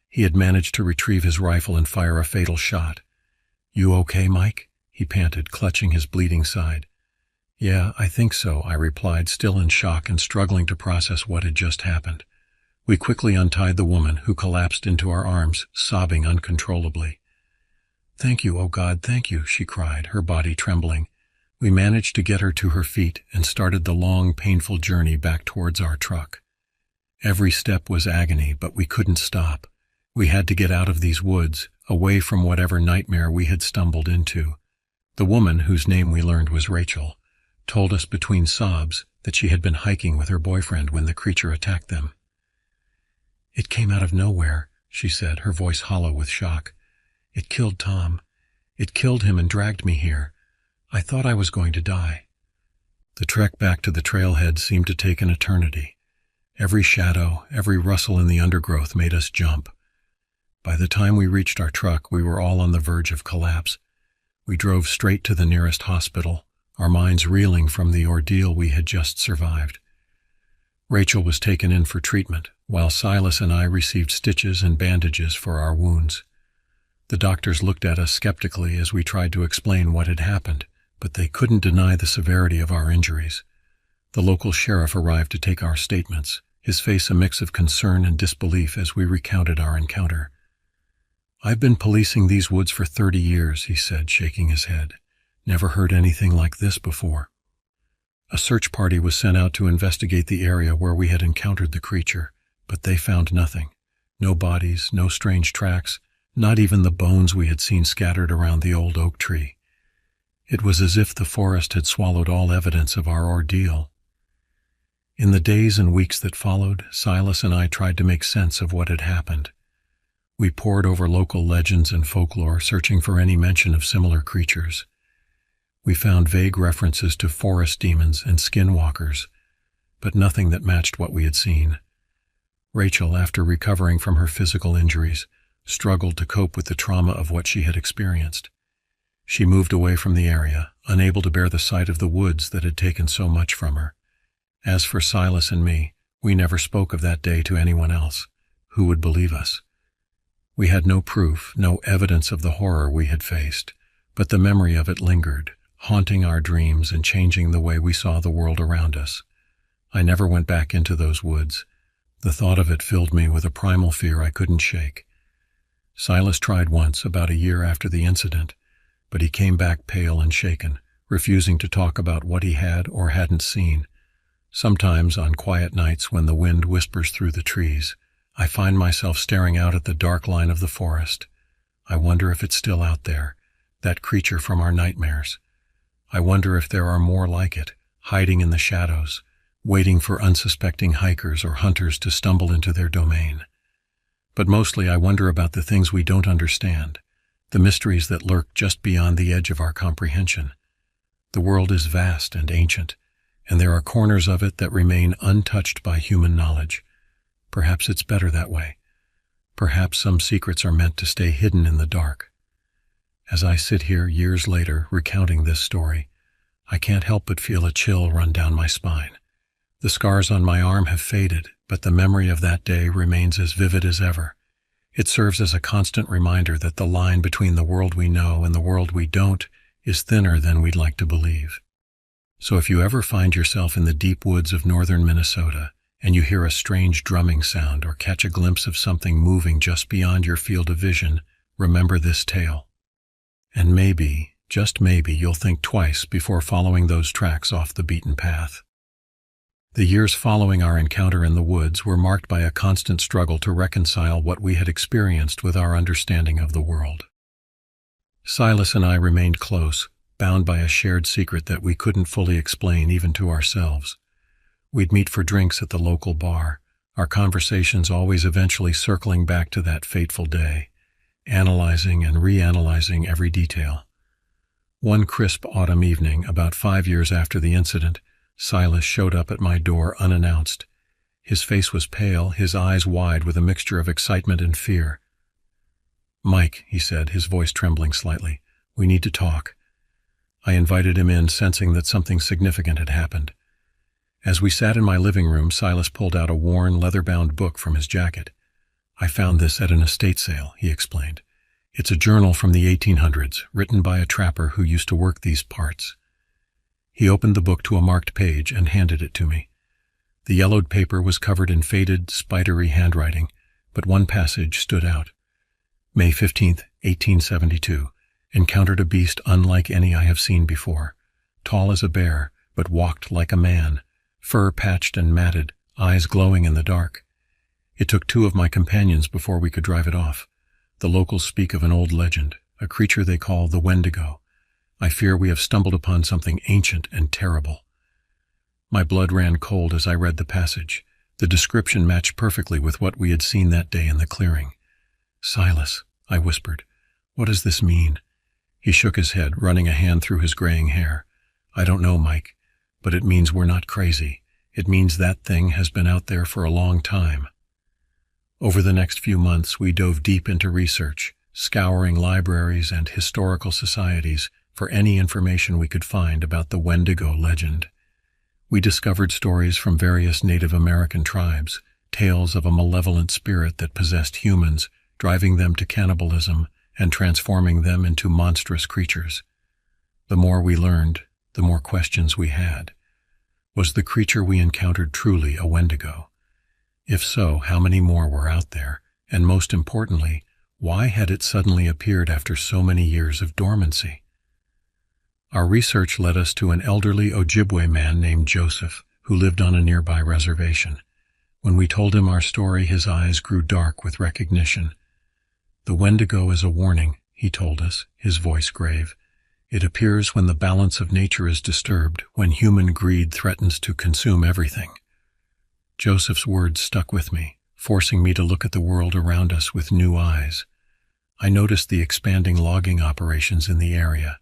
Speaker 1: He had managed to retrieve his rifle and fire a fatal shot. "You okay, Mike?" he panted, clutching his bleeding side. "Yeah, I think so," I replied, still in shock and struggling to process what had just happened. We quickly untied the woman, who collapsed into our arms, sobbing uncontrollably. "Thank you, oh God, thank you," she cried, her body trembling. We managed to get her to her feet and started the long, painful journey back towards our truck. Every step was agony, but we couldn't stop. We had to get out of these woods, away from whatever nightmare we had stumbled into. The woman, whose name we learned was Rachel, told us between sobs that she had been hiking with her boyfriend when the creature attacked them. "It came out of nowhere," she said, her voice hollow with shock. "It killed Tom. It killed him and dragged me here. I thought I was going to die." The trek back to the trailhead seemed to take an eternity. Every shadow, every rustle in the undergrowth made us jump. By the time we reached our truck, we were all on the verge of collapse. We drove straight to the nearest hospital, our minds reeling from the ordeal we had just survived. Rachel was taken in for treatment, while Silas and I received stitches and bandages for our wounds. The doctors looked at us skeptically as we tried to explain what had happened, but they couldn't deny the severity of our injuries. The local sheriff arrived to take our statements, his face a mix of concern and disbelief as we recounted our encounter. "I've been policing these woods for 30 years, he said, shaking his head. "Never heard anything like this before." A search party was sent out to investigate the area where we had encountered the creature, but they found nothing. No bodies, no strange tracks, not even the bones we had seen scattered around the old oak tree. It was as if the forest had swallowed all evidence of our ordeal. In the days and weeks that followed, Silas and I tried to make sense of what had happened. We pored over local legends and folklore, searching for any mention of similar creatures. We found vague references to forest demons and skinwalkers, but nothing that matched what we had seen. Rachel, after recovering from her physical injuries, struggled to cope with the trauma of what she had experienced. She moved away from the area, unable to bear the sight of the woods that had taken so much from her. As for Silas and me, we never spoke of that day to anyone else. Who would believe us? We had no proof, no evidence of the horror we had faced, but the memory of it lingered, haunting our dreams and changing the way we saw the world around us. I never went back into those woods. The thought of it filled me with a primal fear I couldn't shake. Silas tried once, about a year after the incident, but he came back pale and shaken, refusing to talk about what he had or hadn't seen. Sometimes, on quiet nights when the wind whispers through the trees, I find myself staring out at the dark line of the forest. I wonder if it's still out there, that creature from our nightmares. I wonder if there are more like it, hiding in the shadows, waiting for unsuspecting hikers or hunters to stumble into their domain. But mostly I wonder about the things we don't understand, the mysteries that lurk just beyond the edge of our comprehension. The world is vast and ancient, and there are corners of it that remain untouched by human knowledge. Perhaps it's better that way. Perhaps some secrets are meant to stay hidden in the dark. As I sit here years later recounting this story, I can't help but feel a chill run down my spine. The scars on my arm have faded, but the memory of that day remains as vivid as ever. It serves as a constant reminder that the line between the world we know and the world we don't is thinner than we'd like to believe. So if you ever find yourself in the deep woods of northern Minnesota, and you hear a strange drumming sound or catch a glimpse of something moving just beyond your field of vision, remember this tale. And maybe, just maybe, you'll think twice before following those tracks off the beaten path. The years following our encounter in the woods were marked by a constant struggle to reconcile what we had experienced with our understanding of the world. Silas and I remained close, bound by a shared secret that we couldn't fully explain even to ourselves. We'd meet for drinks at the local bar, our conversations always eventually circling back to that fateful day, analyzing and reanalyzing every detail. One crisp autumn evening, about 5 years after the incident, Silas showed up at my door unannounced. His face was pale, his eyes wide with a mixture of excitement and fear. "Mike," he said, his voice trembling slightly, "we need to talk." I invited him in, sensing that something significant had happened. As we sat in my living room, Silas pulled out a worn, leather-bound book from his jacket. "I found this at an estate sale," he explained. "It's a journal from the 1800s, written by a trapper who used to work these parts." He opened the book to a marked page and handed it to me. The yellowed paper was covered in faded, spidery handwriting, but one passage stood out. "May 15th, 1872. Encountered a beast unlike any I have seen before. Tall as a bear, but walked like a man. Fur patched and matted, eyes glowing in the dark. It took 2 of my companions before we could drive it off. The locals speak of an old legend, a creature they call the Wendigo. I fear we have stumbled upon something ancient and terrible." My blood ran cold as I read the passage. The description matched perfectly with what we had seen that day in the clearing. "Silas," I whispered, "what does this mean?" He shook his head, running a hand through his graying hair. "I don't know, Mike, but it means we're not crazy. It means that thing has been out there for a long time." Over the next few months, we dove deep into research, scouring libraries and historical societies for any information we could find about the Wendigo legend. We discovered stories from various Native American tribes, tales of a malevolent spirit that possessed humans, driving them to cannibalism and transforming them into monstrous creatures. The more we learned, the more questions we had. Was the creature we encountered truly a Wendigo? If so, how many more were out there? And most importantly, why had it suddenly appeared after so many years of dormancy? Our research led us to an elderly Ojibwe man named Joseph, who lived on a nearby reservation. When we told him our story, his eyes grew dark with recognition. "The Wendigo is a warning," he told us, his voice grave. "It appears when the balance of nature is disturbed, when human greed threatens to consume everything." Joseph's words stuck with me, forcing me to look at the world around us with new eyes. I noticed the expanding logging operations in the area,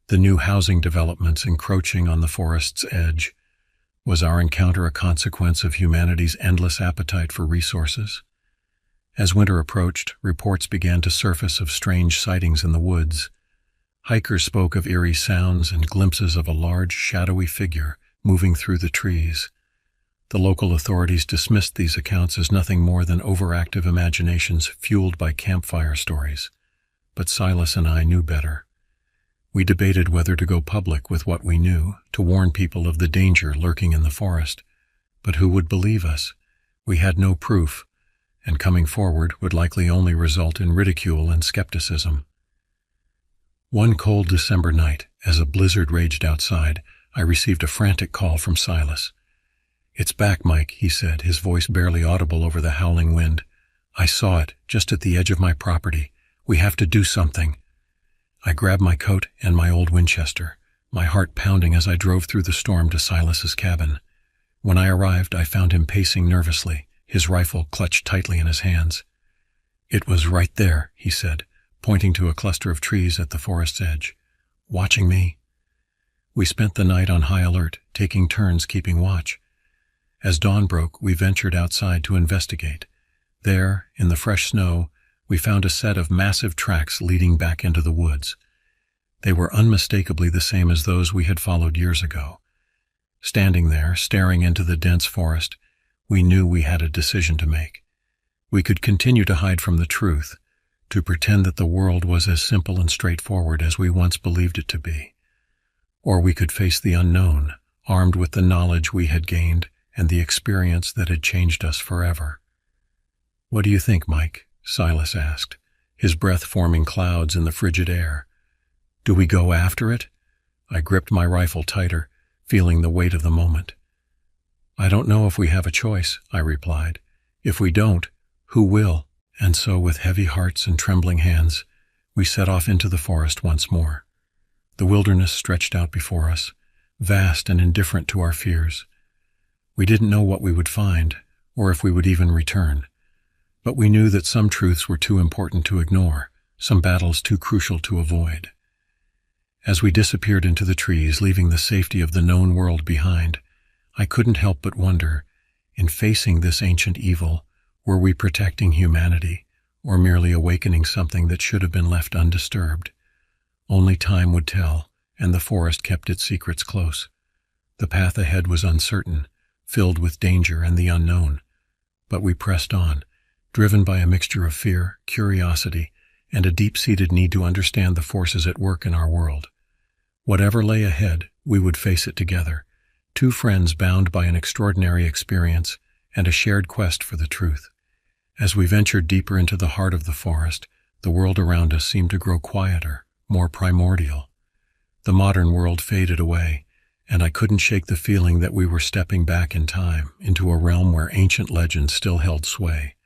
Speaker 1: the new housing developments encroaching on the forest's edge. Was our encounter a consequence of humanity's endless appetite for resources? As winter approached, reports began to surface of strange sightings in the woods. Hikers spoke of eerie sounds and glimpses of a large, shadowy figure moving through the trees. The local authorities dismissed these accounts as nothing more than overactive imaginations fueled by campfire stories. But Silas and I knew better. We debated whether to go public with what we knew, to warn people of the danger lurking in the forest. But who would believe us? We had no proof, and coming forward would likely only result in ridicule and skepticism. One cold December night, as a blizzard raged outside, I received a frantic call from Silas. "It's back, Mike," he said, his voice barely audible over the howling wind. "I saw it, just at the edge of my property. We have to do something." I grabbed my coat and my old Winchester, my heart pounding as I drove through the storm to Silas's cabin. When I arrived, I found him pacing nervously, his rifle clutched tightly in his hands. "It was right there," he said, pointing to a cluster of trees at the forest's edge. "Watching me." We spent the night on high alert, taking turns keeping watch. As dawn broke, we ventured outside to investigate. There, in the fresh snow, we found a set of massive tracks leading back into the woods. They were unmistakably the same as those we had followed years ago. Standing there, staring into the dense forest, we knew we had a decision to make. We could continue to hide from the truth, to pretend that the world was as simple and straightforward as we once believed it to be. Or we could face the unknown, armed with the knowledge we had gained and the experience that had changed us forever. "What do you think, Mike?" Silas asked, his breath forming clouds in the frigid air. "Do we go after it?" I gripped my rifle tighter, feeling the weight of the moment. "I don't know if we have a choice," I replied. "If we don't, who will?" And so, with heavy hearts and trembling hands, we set off into the forest once more. The wilderness stretched out before us, vast and indifferent to our fears. We didn't know what we would find, or if we would even return. But we knew that some truths were too important to ignore, some battles too crucial to avoid. As we disappeared into the trees, leaving the safety of the known world behind, I couldn't help but wonder, in facing this ancient evil, were we protecting humanity, or merely awakening something that should have been left undisturbed? Only time would tell, and the forest kept its secrets close. The path ahead was uncertain, filled with danger and the unknown. But we pressed on, driven by a mixture of fear, curiosity, and a deep-seated need to understand the forces at work in our world. Whatever lay ahead, we would face it together, two friends bound by an extraordinary experience and a shared quest for the truth. As we ventured deeper into the heart of the forest, the world around us seemed to grow quieter, more primordial. The modern world faded away, and I couldn't shake the feeling that we were stepping back in time into a realm where ancient legends still held sway.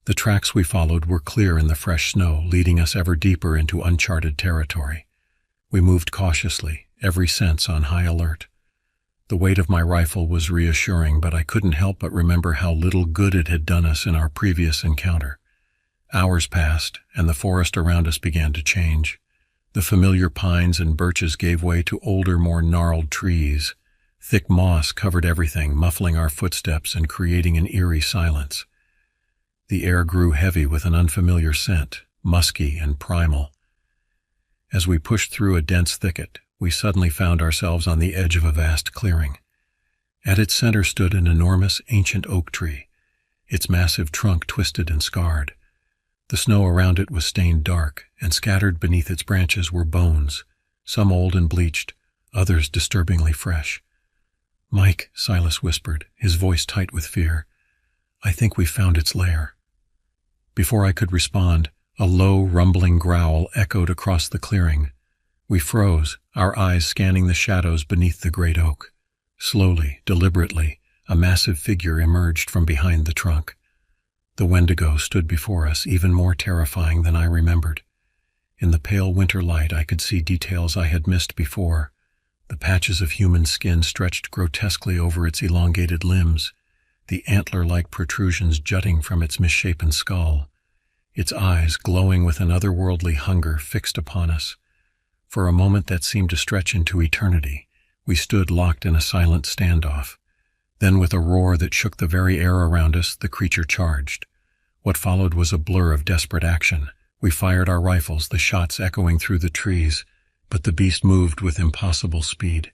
Speaker 1: The tracks we followed were clear in the fresh snow, leading us ever deeper into uncharted territory. We moved cautiously, every sense on high alert. The weight of my rifle was reassuring, but I couldn't help but remember how little good it had done us in our previous encounter. Hours passed, and the forest around us began to change. The familiar pines and birches gave way to older, more gnarled trees. Thick moss covered everything, muffling our footsteps and creating an eerie silence. The air grew heavy with an unfamiliar scent, musky and primal. As we pushed through a dense thicket, we suddenly found ourselves on the edge of a vast clearing. At its center stood an enormous ancient oak tree, its massive trunk twisted and scarred. The snow around it was stained dark, and scattered beneath its branches were bones, some old and bleached, others disturbingly fresh. "Mike," Silas whispered, his voice tight with fear, "I think we found its lair." Before I could respond, a low, rumbling growl echoed across the clearing. We froze, our eyes scanning the shadows beneath the great oak. Slowly, deliberately, a massive figure emerged from behind the trunk. The Wendigo stood before us, even more terrifying than I remembered. In the pale winter light, I could see details I had missed before. The patches of human skin stretched grotesquely over its elongated limbs, the antler-like protrusions jutting from its misshapen skull. Its eyes, glowing with an otherworldly hunger, fixed upon us. For a moment that seemed to stretch into eternity, we stood locked in a silent standoff. Then, with a roar that shook the very air around us, the creature charged. What followed was a blur of desperate action. We fired our rifles, the shots echoing through the trees, but the beast moved with impossible speed.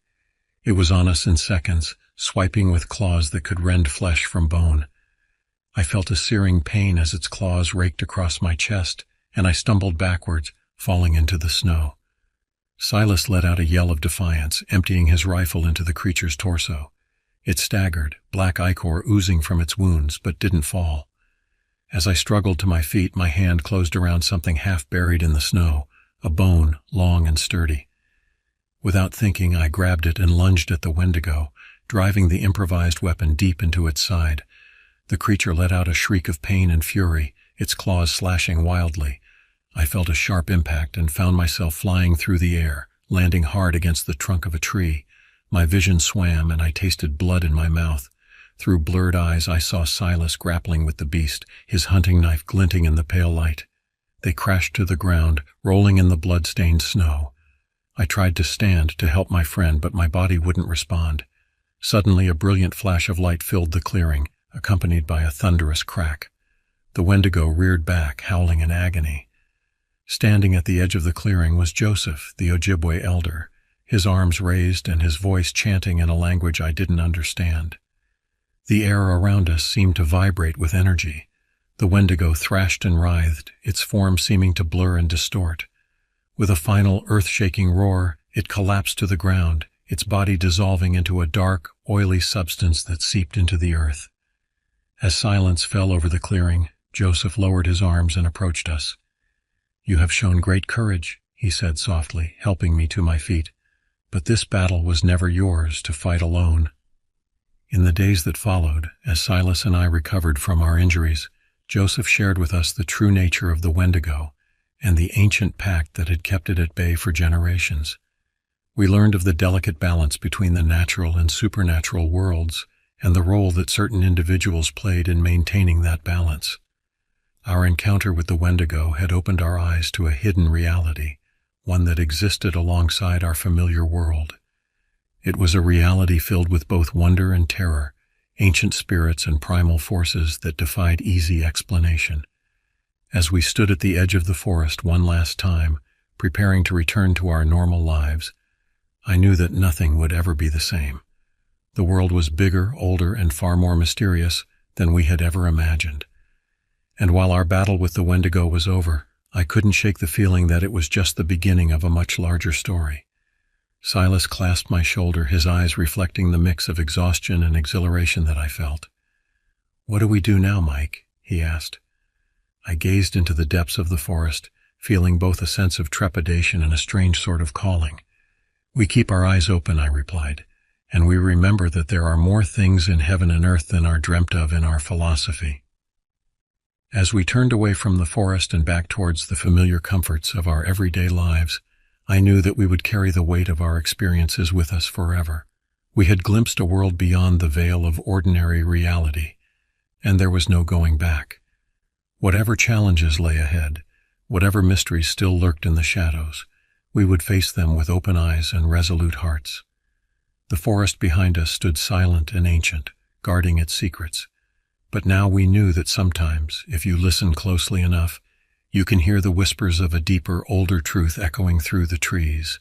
Speaker 1: It was on us in seconds, swiping with claws that could rend flesh from bone. I felt a searing pain as its claws raked across my chest, and I stumbled backwards, falling into the snow. Silas let out a yell of defiance, emptying his rifle into the creature's torso. It staggered, black ichor oozing from its wounds, but didn't fall. As I struggled to my feet, my hand closed around something half buried in the snow, a bone, long and sturdy. Without thinking, I grabbed it and lunged at the Wendigo, driving the improvised weapon deep into its side. The creature let out a shriek of pain and fury, its claws slashing wildly. I felt a sharp impact and found myself flying through the air, landing hard against the trunk of a tree. My vision swam and I tasted blood in my mouth. Through blurred eyes, I saw Silas grappling with the beast, his hunting knife glinting in the pale light. They crashed to the ground, rolling in the blood-stained snow. I tried to stand to help my friend, but my body wouldn't respond. Suddenly, a brilliant flash of light filled the clearing, accompanied by a thunderous crack. The Wendigo reared back, howling in agony. Standing at the edge of the clearing was Joseph, the Ojibwe elder, his arms raised and his voice chanting in a language I didn't understand. The air around us seemed to vibrate with energy. The Wendigo thrashed and writhed, its form seeming to blur and distort. With a final earth-shaking roar, it collapsed to the ground, its body dissolving into a dark, oily substance that seeped into the earth. As silence fell over the clearing, Joseph lowered his arms and approached us. "You have shown great courage," he said softly, helping me to my feet. "But this battle was never yours to fight alone." In the days that followed, as Silas and I recovered from our injuries, Joseph shared with us the true nature of the Wendigo and the ancient pact that had kept it at bay for generations. We learned of the delicate balance between the natural and supernatural worlds and the role that certain individuals played in maintaining that balance. Our encounter with the Wendigo had opened our eyes to a hidden reality, one that existed alongside our familiar world. It was a reality filled with both wonder and terror, ancient spirits and primal forces that defied easy explanation. As we stood at the edge of the forest one last time, preparing to return to our normal lives, I knew that nothing would ever be the same. The world was bigger, older, and far more mysterious than we had ever imagined. And while our battle with the Wendigo was over, I couldn't shake the feeling that it was just the beginning of a much larger story. Silas clasped my shoulder, his eyes reflecting the mix of exhaustion and exhilaration that I felt. "What do we do now, Mike?" he asked. I gazed into the depths of the forest, feeling both a sense of trepidation and a strange sort of calling. "We keep our eyes open," I replied, "and we remember that there are more things in heaven and earth than are dreamt of in our philosophy." As we turned away from the forest and back towards the familiar comforts of our everyday lives, I knew that we would carry the weight of our experiences with us forever. We had glimpsed a world beyond the veil of ordinary reality, and there was no going back. Whatever challenges lay ahead, whatever mysteries still lurked in the shadows, we would face them with open eyes and resolute hearts. The forest behind us stood silent and ancient, guarding its secrets. But now we knew that sometimes, if you listen closely enough, you can hear the whispers of a deeper, older truth echoing through the trees.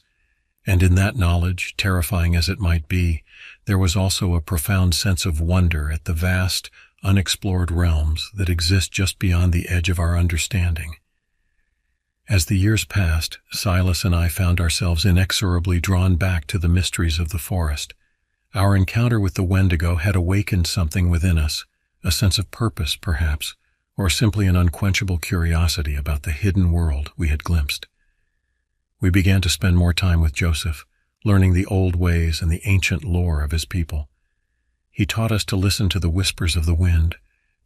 Speaker 1: And in that knowledge, terrifying as it might be, there was also a profound sense of wonder at the vast, unexplored realms that exist just beyond the edge of our understanding. As the years passed, Silas and I found ourselves inexorably drawn back to the mysteries of the forest. Our encounter with the Wendigo had awakened something within us, a sense of purpose, perhaps, or simply an unquenchable curiosity about the hidden world we had glimpsed. We began to spend more time with Joseph, learning the old ways and the ancient lore of his people. He taught us to listen to the whispers of the wind,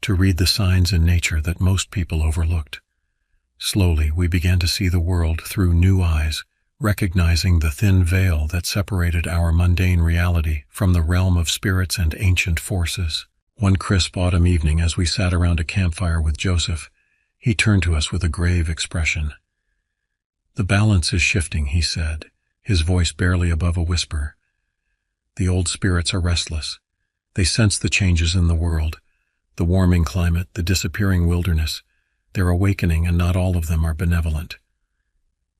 Speaker 1: to read the signs in nature that most people overlooked. Slowly, we began to see the world through new eyes, recognizing the thin veil that separated our mundane reality from the realm of spirits and ancient forces. One crisp autumn evening, as we sat around a campfire with Joseph, he turned to us with a grave expression. "The balance is shifting," he said, his voice barely above a whisper. "The old spirits are restless. They sense the changes in the world, the warming climate, the disappearing wilderness. They're awakening, and not all of them are benevolent."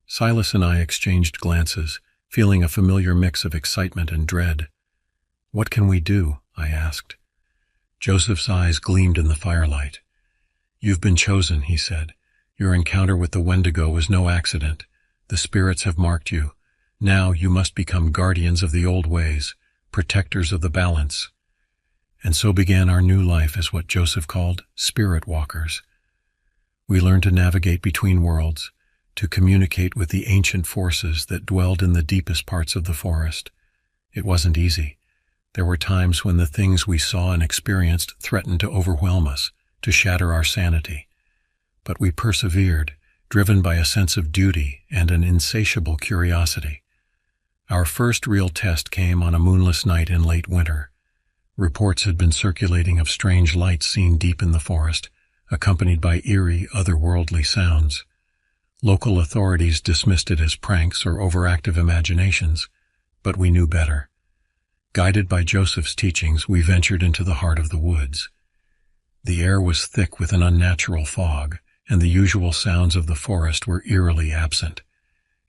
Speaker 1: Silas and I exchanged glances, feeling a familiar mix of excitement and dread. "What can we do?" I asked. Joseph's eyes gleamed in the firelight. "You've been chosen," he said. "Your encounter with the Wendigo was no accident. The spirits have marked you. Now you must become guardians of the old ways, protectors of the balance." And so began our new life as what Joseph called spirit walkers. We learned to navigate between worlds, to communicate with the ancient forces that dwelled in the deepest parts of the forest. It wasn't easy. There were times when the things we saw and experienced threatened to overwhelm us, to shatter our sanity. But we persevered, driven by a sense of duty and an insatiable curiosity. Our first real test came on a moonless night in late winter. Reports had been circulating of strange lights seen deep in the forest, accompanied by eerie, otherworldly sounds. Local authorities dismissed it as pranks or overactive imaginations, but we knew better. Guided by Joseph's teachings, we ventured into the heart of the woods. The air was thick with an unnatural fog, and the usual sounds of the forest were eerily absent.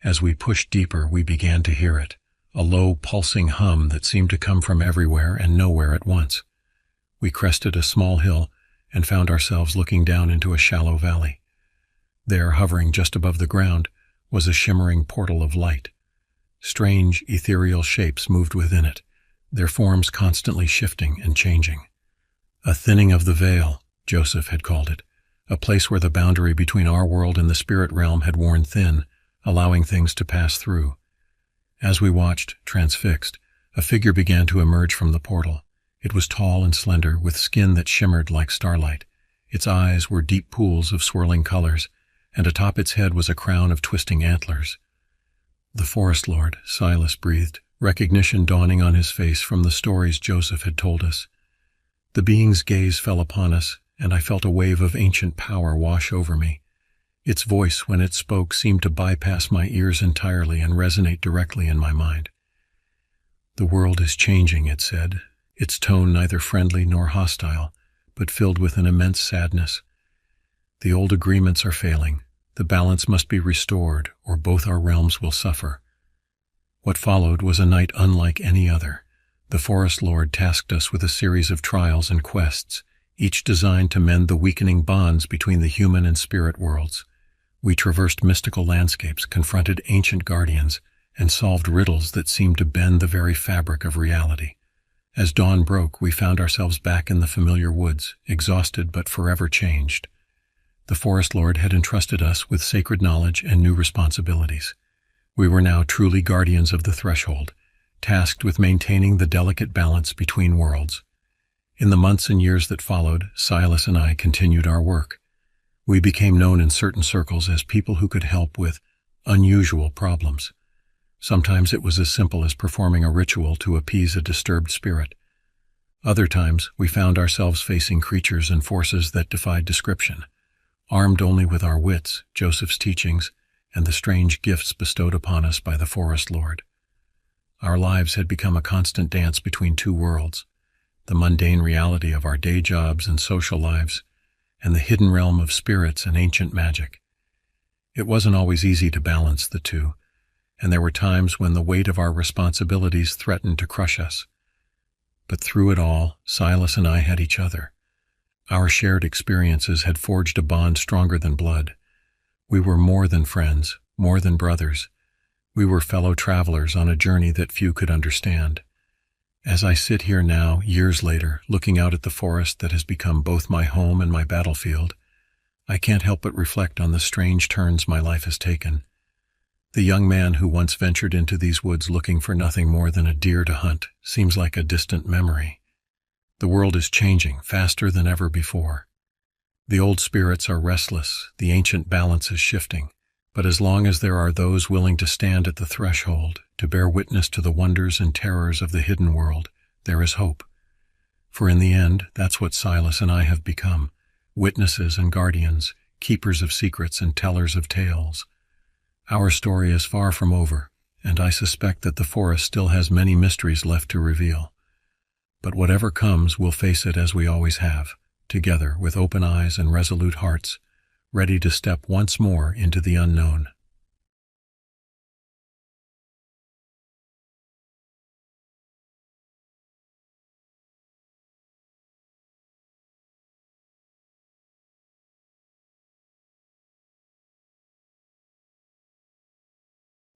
Speaker 1: As we pushed deeper, we began to hear it, a low, pulsing hum that seemed to come from everywhere and nowhere at once. We crested a small hill and found ourselves looking down into a shallow valley. There, hovering just above the ground, was a shimmering portal of light. Strange, ethereal shapes moved within it, their forms constantly shifting and changing. A thinning of the veil, Joseph had called it, a place where the boundary between our world and the spirit realm had worn thin, allowing things to pass through. As we watched, transfixed, a figure began to emerge from the portal. It was tall and slender, with skin that shimmered like starlight. Its eyes were deep pools of swirling colors, and atop its head was a crown of twisting antlers. "The Forest Lord," Silas breathed, recognition dawning on his face from the stories Joseph had told us. The being's gaze fell upon us, and I felt a wave of ancient power wash over me. Its voice, when it spoke, seemed to bypass my ears entirely and resonate directly in my mind. "The world is changing," it said, its tone neither friendly nor hostile, but filled with an immense sadness. "The old agreements are failing. The balance must be restored, or both our realms will suffer." What followed was a night unlike any other. The Forest Lord tasked us with a series of trials and quests, each designed to mend the weakening bonds between the human and spirit worlds. We traversed mystical landscapes, confronted ancient guardians, and solved riddles that seemed to bend the very fabric of reality. As dawn broke, we found ourselves back in the familiar woods, exhausted but forever changed. The Forest Lord had entrusted us with sacred knowledge and new responsibilities. We were now truly guardians of the threshold, tasked with maintaining the delicate balance between worlds. In the months and years that followed, Silas and I continued our work. We became known in certain circles as people who could help with unusual problems. Sometimes it was as simple as performing a ritual to appease a disturbed spirit. Other times, we found ourselves facing creatures and forces that defied description. Armed only with our wits, Joseph's teachings, and the strange gifts bestowed upon us by the Forest Lord. Our lives had become a constant dance between two worlds, the mundane reality of our day jobs and social lives, and the hidden realm of spirits and ancient magic. It wasn't always easy to balance the two, and there were times when the weight of our responsibilities threatened to crush us. But through it all, Silas and I had each other. Our shared experiences had forged a bond stronger than blood. We were more than friends, more than brothers. We were fellow travelers on a journey that few could understand. As I sit here now, years later, looking out at the forest that has become both my home and my battlefield, I can't help but reflect on the strange turns my life has taken. The young man who once ventured into these woods looking for nothing more than a deer to hunt seems like a distant memory. The world is changing faster than ever before. The old spirits are restless, the ancient balance is shifting, but as long as there are those willing to stand at the threshold, to bear witness to the wonders and terrors of the hidden world, there is hope. For in the end, that's what Silas and I have become, witnesses and guardians, keepers of secrets and tellers of tales. Our story is far from over, and I suspect that the forest still has many mysteries left to reveal. But whatever comes, we'll face it as we always have, together with open eyes and resolute hearts, ready to step once more into the unknown.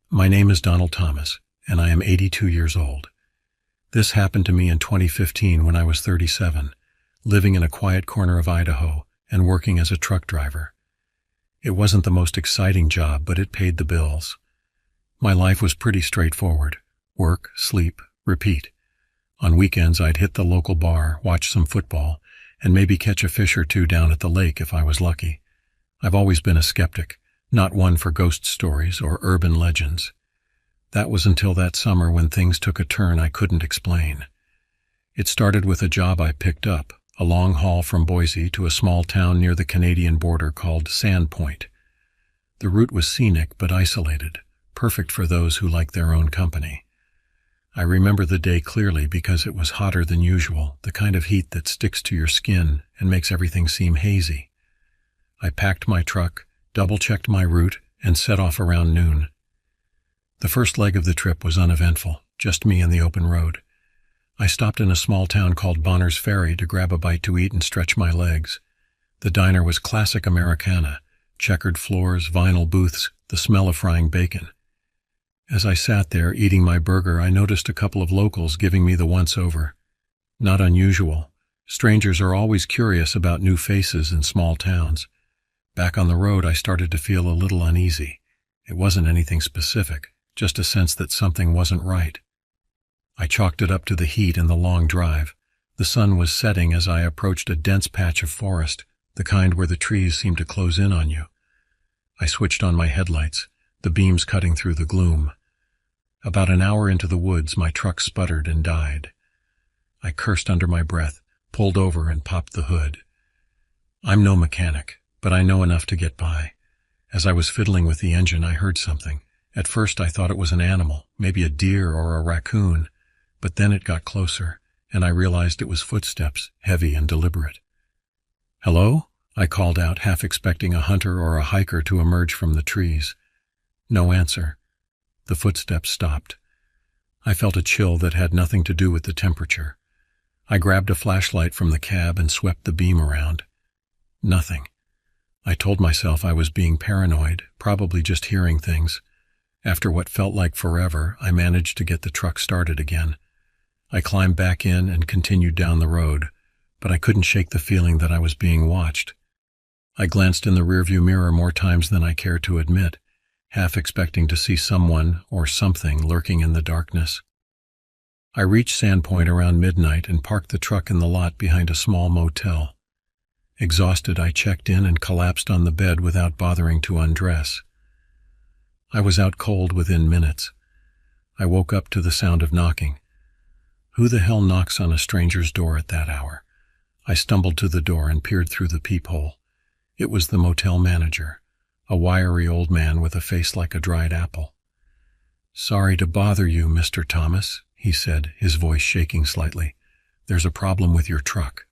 Speaker 1: My name is Donald Thomas, and I am 82 years old. This happened to me in 2015 when I was 37, living in a quiet corner of Idaho and working as a truck driver. It wasn't the most exciting job, but it paid the bills. My life was pretty straightforward. Work, sleep, repeat. On weekends, I'd hit the local bar, watch some football, and maybe catch a fish or two down at the lake if I was lucky. I've always been a skeptic, not one for ghost stories or urban legends. That was until that summer when things took a turn I couldn't explain. It started with a job I picked up, a long haul from Boise to a small town near the Canadian border called Sandpoint. The route was scenic but isolated, perfect for those who like their own company. I remember the day clearly because it was hotter than usual, the kind of heat that sticks to your skin and makes everything seem hazy. I packed my truck, double-checked my route, and set off around noon. The first leg of the trip was uneventful, just me and the open road. I stopped in a small town called Bonner's Ferry to grab a bite to eat and stretch my legs. The diner was classic Americana, checkered floors, vinyl booths, the smell of frying bacon. As I sat there eating my burger, I noticed a couple of locals giving me the once-over. Not unusual. Strangers are always curious about new faces in small towns. Back on the road, I started to feel a little uneasy. It wasn't anything specific, just a sense that something wasn't right. I chalked it up to the heat and the long drive. The sun was setting as I approached a dense patch of forest, the kind where the trees seem to close in on you. I switched on my headlights, the beams cutting through the gloom. About an hour into the woods, my truck sputtered and died. I cursed under my breath, pulled over, and popped the hood. I'm no mechanic, but I know enough to get by. As I was fiddling with the engine, I heard something. At first I thought it was an animal, maybe a deer or a raccoon, but then it got closer, and I realized it was footsteps, heavy and deliberate. "Hello?" I called out, half expecting a hunter or a hiker to emerge from the trees. No answer. The footsteps stopped. I felt a chill that had nothing to do with the temperature. I grabbed a flashlight from the cab and swept the beam around. Nothing. I told myself I was being paranoid, probably just hearing things. After what felt like forever, I managed to get the truck started again. I climbed back in and continued down the road, but I couldn't shake the feeling that I was being watched. I glanced in the rearview mirror more times than I cared to admit, half expecting to see someone or something lurking in the darkness. I reached Sandpoint around midnight and parked the truck in the lot behind a small motel. Exhausted, I checked in and collapsed on the bed without bothering to undress. I was out cold within minutes. I woke up to the sound of knocking. Who the hell knocks on a stranger's door at that hour? I stumbled to the door and peered through the peephole. It was the motel manager, a wiry old man with a face like a dried apple. "Sorry to bother you, Mr. Thomas," he said, his voice shaking slightly. "There's a problem with your truck."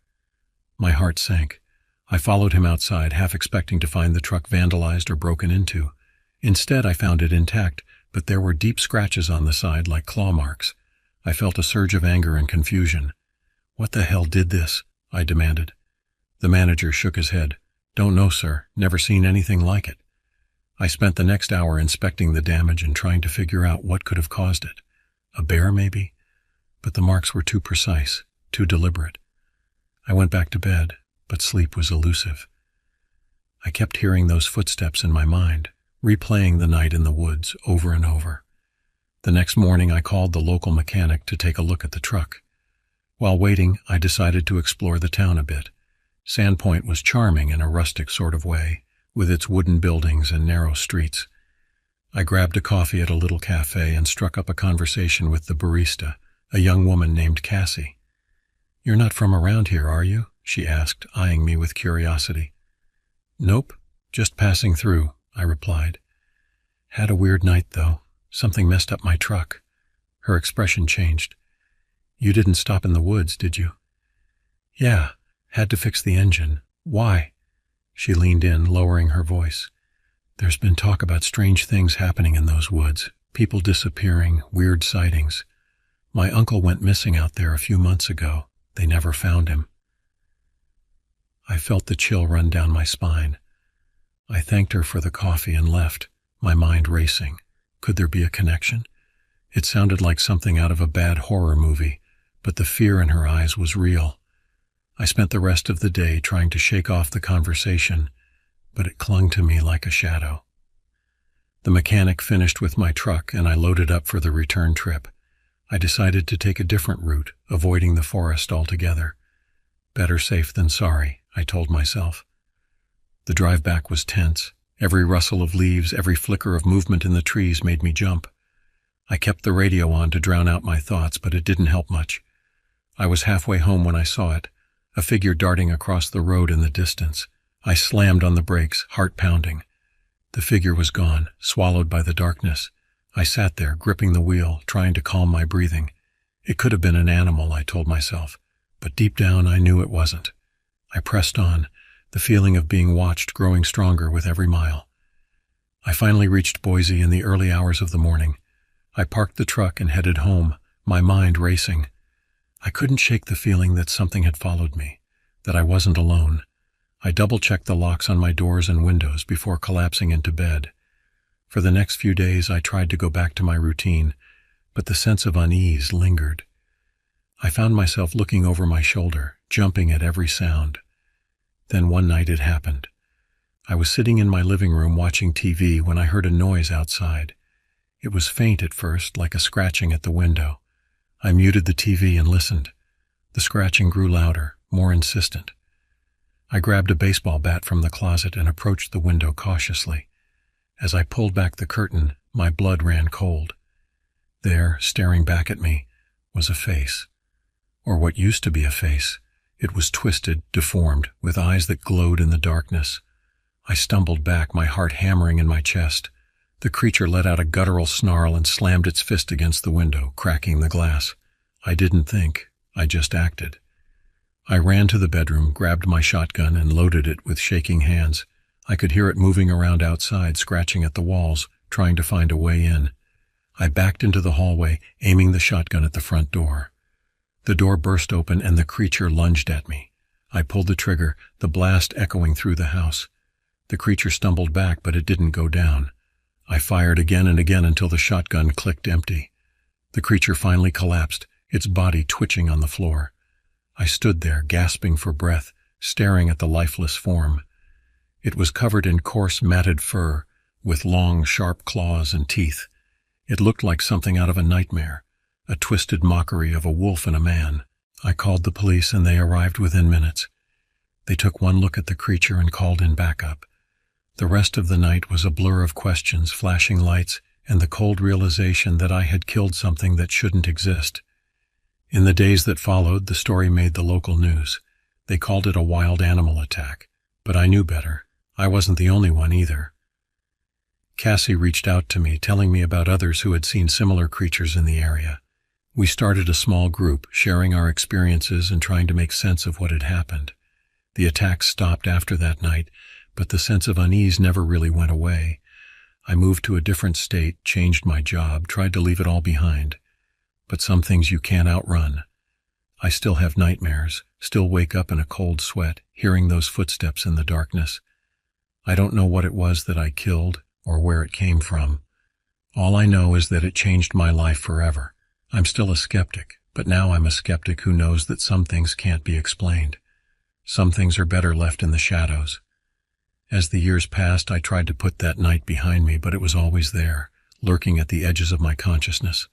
Speaker 1: My heart sank. I followed him outside, half expecting to find the truck vandalized or broken into. Instead, I found it intact, but there were deep scratches on the side like claw marks. I felt a surge of anger and confusion. "What the hell did this?" I demanded. The manager shook his head. "Don't know, sir. Never seen anything like it." I spent the next hour inspecting the damage and trying to figure out what could have caused it. A bear, maybe? but the marks were too precise, too deliberate. I went back to bed, but sleep was elusive. I kept hearing those footsteps in my mind, replaying the night in the woods over and over. The next morning I called the local mechanic to take a look at the truck. While waiting, I decided to explore the town a bit. Sandpoint was charming in a rustic sort of way, with its wooden buildings and narrow streets. I grabbed a coffee at a little cafe and struck up a conversation with the barista, a young woman named Cassie. "You're not from around here, are you?" she asked, eyeing me with curiosity. "Nope, just passing through," I replied. "Had a weird night, though. Something messed up my truck." Her expression changed. "You didn't stop in the woods, did you?" "Yeah, had to fix the engine. Why?" She leaned in, lowering her voice. "There's been talk about strange things happening in those woods, people disappearing, weird sightings. My uncle went missing out there a few months ago. They never found him." I felt the chill run down my spine. I thanked her for the coffee and left, my mind racing. Could there be a connection? It sounded like something out of a bad horror movie, but the fear in her eyes was real. I spent the rest of the day trying to shake off the conversation, but it clung to me like a shadow. The mechanic finished with my truck and I loaded up for the return trip. I decided to take a different route, avoiding the forest altogether. Better safe than sorry, I told myself. The drive back was tense. Every rustle of leaves, every flicker of movement in the trees made me jump. I kept the radio on to drown out my thoughts, but it didn't help much. I was halfway home when I saw it, a figure darting across the road in the distance. I slammed on the brakes, heart pounding. The figure was gone, swallowed by the darkness. I sat there, gripping the wheel, trying to calm my breathing. It could have been an animal, I told myself, but deep down I knew it wasn't. I pressed on, the feeling of being watched growing stronger with every mile. I finally reached Boise in the early hours of the morning. I parked the truck and headed home, my mind racing. I couldn't shake the feeling that something had followed me, that I wasn't alone. I double-checked the locks on my doors and windows before collapsing into bed. For the next few days I tried to go back to my routine, but the sense of unease lingered. I found myself looking over my shoulder, jumping at every sound. Then one night it happened. I was sitting in my living room watching TV when I heard a noise outside. It was faint at first, like a scratching at the window. I muted the TV and listened. The scratching grew louder, more insistent. I grabbed a baseball bat from the closet and approached the window cautiously. As I pulled back the curtain, my blood ran cold. There, staring back at me, was a face. Or what used to be a face. It was twisted, deformed, with eyes that glowed in the darkness. I stumbled back, my heart hammering in my chest. The creature let out a guttural snarl and slammed its fist against the window, cracking the glass. I didn't think, I just acted. I ran to the bedroom, grabbed my shotgun, and loaded it with shaking hands. I could hear it moving around outside, scratching at the walls, trying to find a way in. I backed into the hallway, aiming the shotgun at the front door. The door burst open and the creature lunged at me. I pulled the trigger, the blast echoing through the house. The creature stumbled back, but it didn't go down. I fired again and again until the shotgun clicked empty. The creature finally collapsed, its body twitching on the floor. I stood there, gasping for breath, staring at the lifeless form. It was covered in coarse, matted fur, with long, sharp claws and teeth. It looked like something out of a nightmare, a twisted mockery of a wolf and a man. I called the police and they arrived within minutes. They took one look at the creature and called in backup. The rest of the night was a blur of questions, flashing lights, and the cold realization that I had killed something that shouldn't exist. In the days that followed, the story made the local news. They called it a wild animal attack, but I knew better. I wasn't the only one either. Cassie reached out to me, telling me about others who had seen similar creatures in the area. We started a small group, sharing our experiences and trying to make sense of what had happened. The attacks stopped after that night, but the sense of unease never really went away. I moved to a different state, changed my job, tried to leave it all behind. But some things you can't outrun. I still have nightmares, still wake up in a cold sweat, hearing those footsteps in the darkness. I don't know what it was that I killed or where it came from. All I know is that it changed my life forever. I'm still a skeptic, But now I'm a skeptic who knows that some things can't be explained. Some things are better left in the shadows. As the years passed, I tried to put that night behind me, but it was always there, lurking at the edges of my consciousness.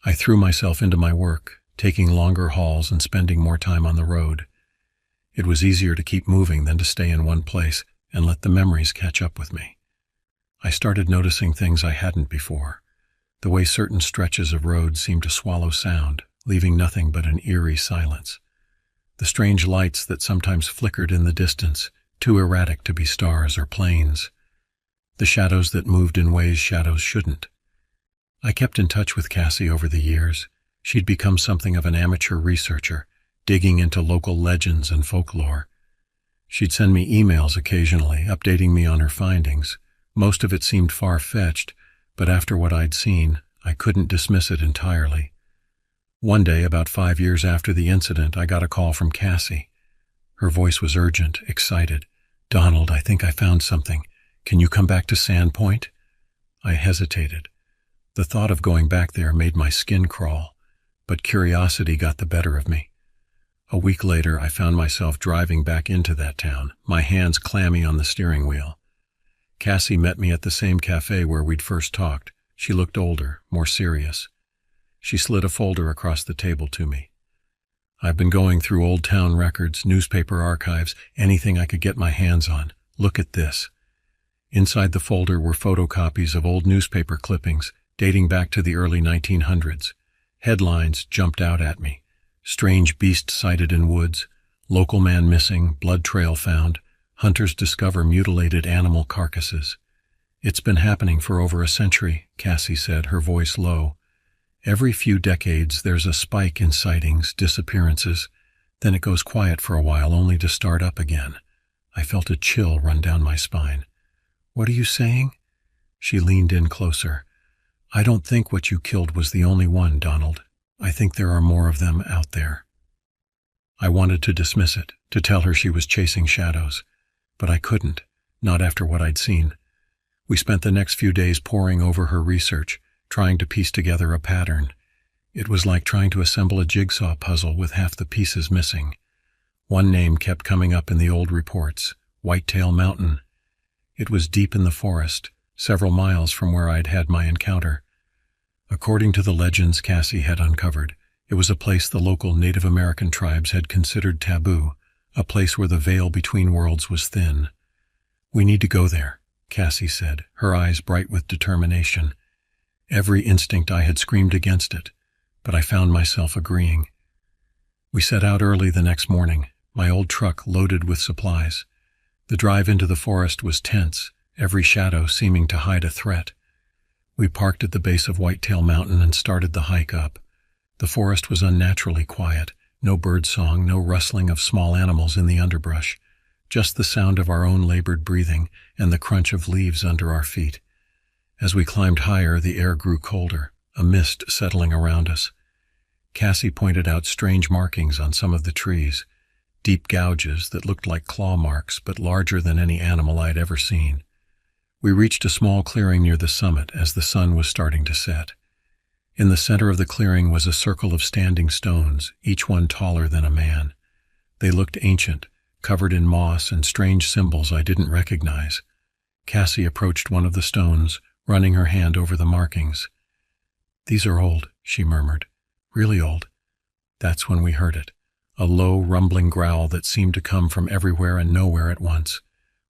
Speaker 1: I threw myself into my work, taking longer hauls and spending more time on the road. It was easier to keep moving than to stay in one place and let the memories catch up with me. I started noticing things I hadn't before, the way certain stretches of road seemed to swallow sound, leaving nothing but an eerie silence. The strange lights that sometimes flickered in the distance, too erratic to be stars or planes. The shadows that moved in ways shadows shouldn't. I kept in touch with Cassie over the years. She'd become something of an amateur researcher, digging into local legends and folklore. She'd send me emails occasionally, updating me on her findings. Most of it seemed far-fetched, but after what I'd seen, I couldn't dismiss it entirely. One day, about 5 years after the incident, I got a call from Cassie. Her voice was urgent, excited. "Donald, I think I found something. Can you come back to Sandpoint?" I hesitated. The thought of going back there made my skin crawl, but curiosity got the better of me. A week later, I found myself driving back into that town, my hands clammy on the steering wheel. Cassie met me at the same cafe where we'd first talked. She looked older, more serious. She slid a folder across the table to me. "I've been going through old town records, newspaper archives, anything I could get my hands on. Look at this." Inside the folder were photocopies of old newspaper clippings dating back to the early 1900s. Headlines jumped out at me. "Strange beast sighted in woods," "Local man missing, blood trail found," "Hunters discover mutilated animal carcasses." "It's been happening for over a century," Cassie said, her voice low. "Every few decades there's a spike in sightings, disappearances, then it goes quiet for a while only to start up again." I felt a chill run down my spine. "What are you saying?" She leaned in closer. "I don't think what you killed was the only one, Donald. I think there are more of them out there." I wanted to dismiss it, to tell her she was chasing shadows, but I couldn't, not after what I'd seen. We spent the next few days poring over her research, trying to piece together a pattern. It was like trying to assemble a jigsaw puzzle with half the pieces missing. One name kept coming up in the old reports, Whitetail Mountain. It was deep in the forest, several miles from where I'd had my encounter. According to the legends Cassie had uncovered, it was a place the local Native American tribes had considered taboo, a place where the veil between worlds was thin. "We need to go there," Cassie said, her eyes bright with determination. Every instinct I had screamed against it, but I found myself agreeing. We set out early the next morning, my old truck loaded with supplies. The drive into the forest was tense, every shadow seeming to hide a threat. We parked at the base of Whitetail Mountain and started the hike up. The forest was unnaturally quiet, no birdsong, no rustling of small animals in the underbrush, just the sound of our own labored breathing and the crunch of leaves under our feet. As we climbed higher, the air grew colder, a mist settling around us. Cassie pointed out strange markings on some of the trees, deep gouges that looked like claw marks but larger than any animal I'd ever seen. We reached a small clearing near the summit as the sun was starting to set. In the center of the clearing was a circle of standing stones, each one taller than a man. They looked ancient, covered in moss and strange symbols I didn't recognize. Cassie approached one of the stones, running her hand over the markings. "These are old," she murmured. "Really old." That's when we heard it, a low, rumbling growl that seemed to come from everywhere and nowhere at once.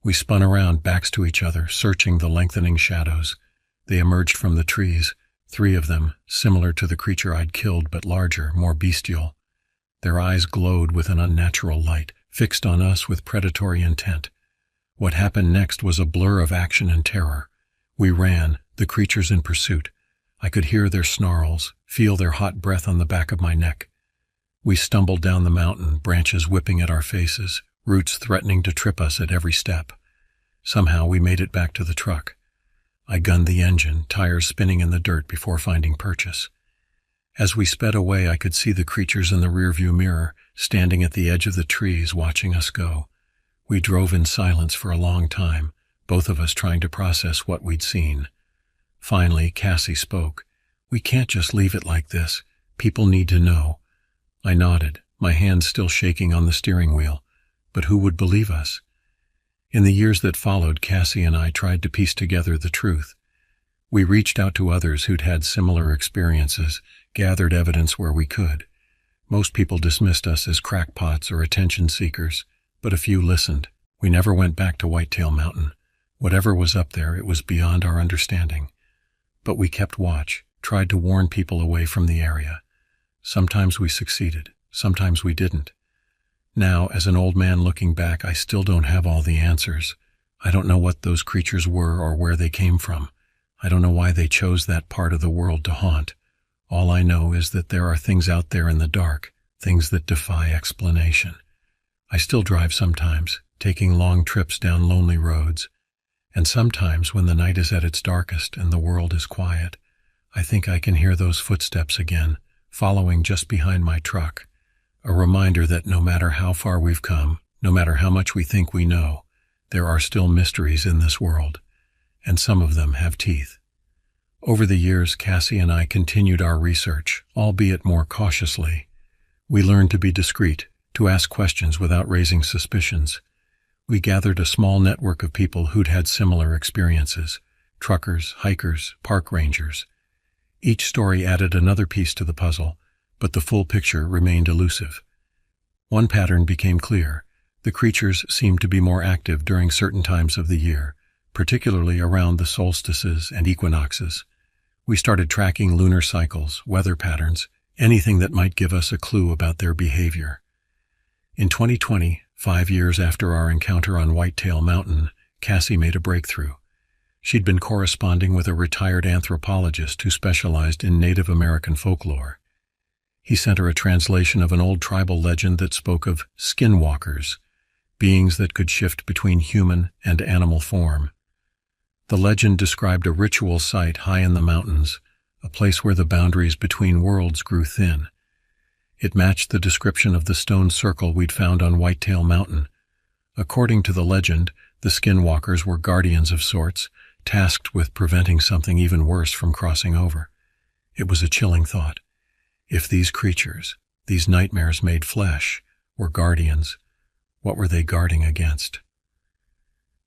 Speaker 1: We spun around, backs to each other, searching the lengthening shadows. They emerged from the trees, 3 of them, similar to the creature I'd killed but larger, more bestial. Their eyes glowed with an unnatural light, fixed on us with predatory intent. What happened next was a blur of action and terror. We ran, the creatures in pursuit. I could hear their snarls, feel their hot breath on the back of my neck. We stumbled down the mountain, branches whipping at our faces, roots threatening to trip us at every step. Somehow we made it back to the truck. I gunned the engine, tires spinning in the dirt before finding purchase. As we sped away, I could see the creatures in the rearview mirror, standing at the edge of the trees, watching us go. We drove in silence for a long time, both of us trying to process what we'd seen. Finally, Cassie spoke. "We can't just leave it like this. People need to know. I nodded, my hands still shaking on the steering wheel. But who would believe us? In the years that followed, Cassie and I tried to piece together the truth. We reached out to others who'd had similar experiences, gathered evidence where we could. Most people dismissed us as crackpots or attention seekers, but a few listened. We never went back to Whitetail Mountain. Whatever was up there, it was beyond our understanding. But we kept watch, tried to warn people away from the area. Sometimes we succeeded, sometimes we didn't. Now, as an old man looking back, I still don't have all the answers. I don't know what those creatures were or where they came from. I don't know why they chose that part of the world to haunt. All I know is that there are things out there in the dark, things that defy explanation. I still drive sometimes, taking long trips down lonely roads. And sometimes when the night is at its darkest and the world is quiet, I think I can hear those footsteps again, following just behind my truck. A reminder that no matter how far we've come, no matter how much we think we know, there are still mysteries in this world, and some of them have teeth. Over the years, Cassie and I continued our research, albeit more cautiously. We learned to be discreet, to ask questions without raising suspicions. We gathered a small network of people who'd had similar experiences: truckers, hikers, park rangers. Each story added another piece to the puzzle, but the full picture remained elusive. One pattern became clear. The creatures seemed to be more active during certain times of the year, particularly around the solstices and equinoxes. We started tracking lunar cycles, weather patterns, anything that might give us a clue about their behavior. In 2020, 5 years after our encounter on Whitetail Mountain, Cassie made a breakthrough. She'd been corresponding with a retired anthropologist who specialized in Native American folklore. He sent her a translation of an old tribal legend that spoke of Skinwalkers, beings that could shift between human and animal form. The legend described a ritual site high in the mountains, a place where the boundaries between worlds grew thin. It matched the description of the stone circle we'd found on Whitetail Mountain. According to the legend, the Skinwalkers were guardians of sorts, tasked with preventing something even worse from crossing over. It was a chilling thought. If these creatures, these nightmares made flesh, were guardians, what were they guarding against?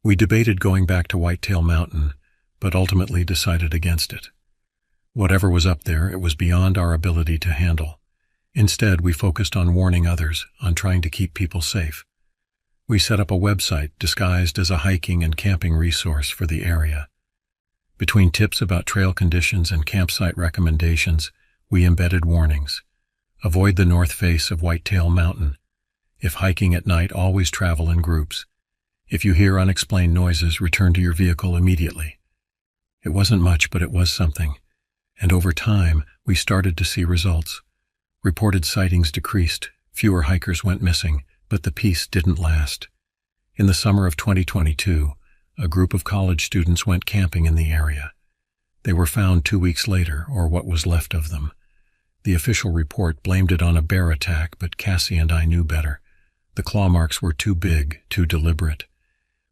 Speaker 1: We debated going back to Whitetail Mountain, but ultimately decided against it. Whatever was up there, it was beyond our ability to handle. Instead, we focused on warning others, on trying to keep people safe. We set up a website disguised as a hiking and camping resource for the area. Between tips about trail conditions and campsite recommendations, we embedded warnings. Avoid the north face of Whitetail Mountain. If hiking at night, always travel in groups. If you hear unexplained noises, return to your vehicle immediately. It wasn't much, but it was something. And over time, we started to see results. Reported sightings decreased, fewer hikers went missing, but the peace didn't last. In the summer of 2022, a group of college students went camping in the area. They were found 2 weeks later, or what was left of them. The official report blamed it on a bear attack, but Cassie and I knew better. The claw marks were too big, too deliberate.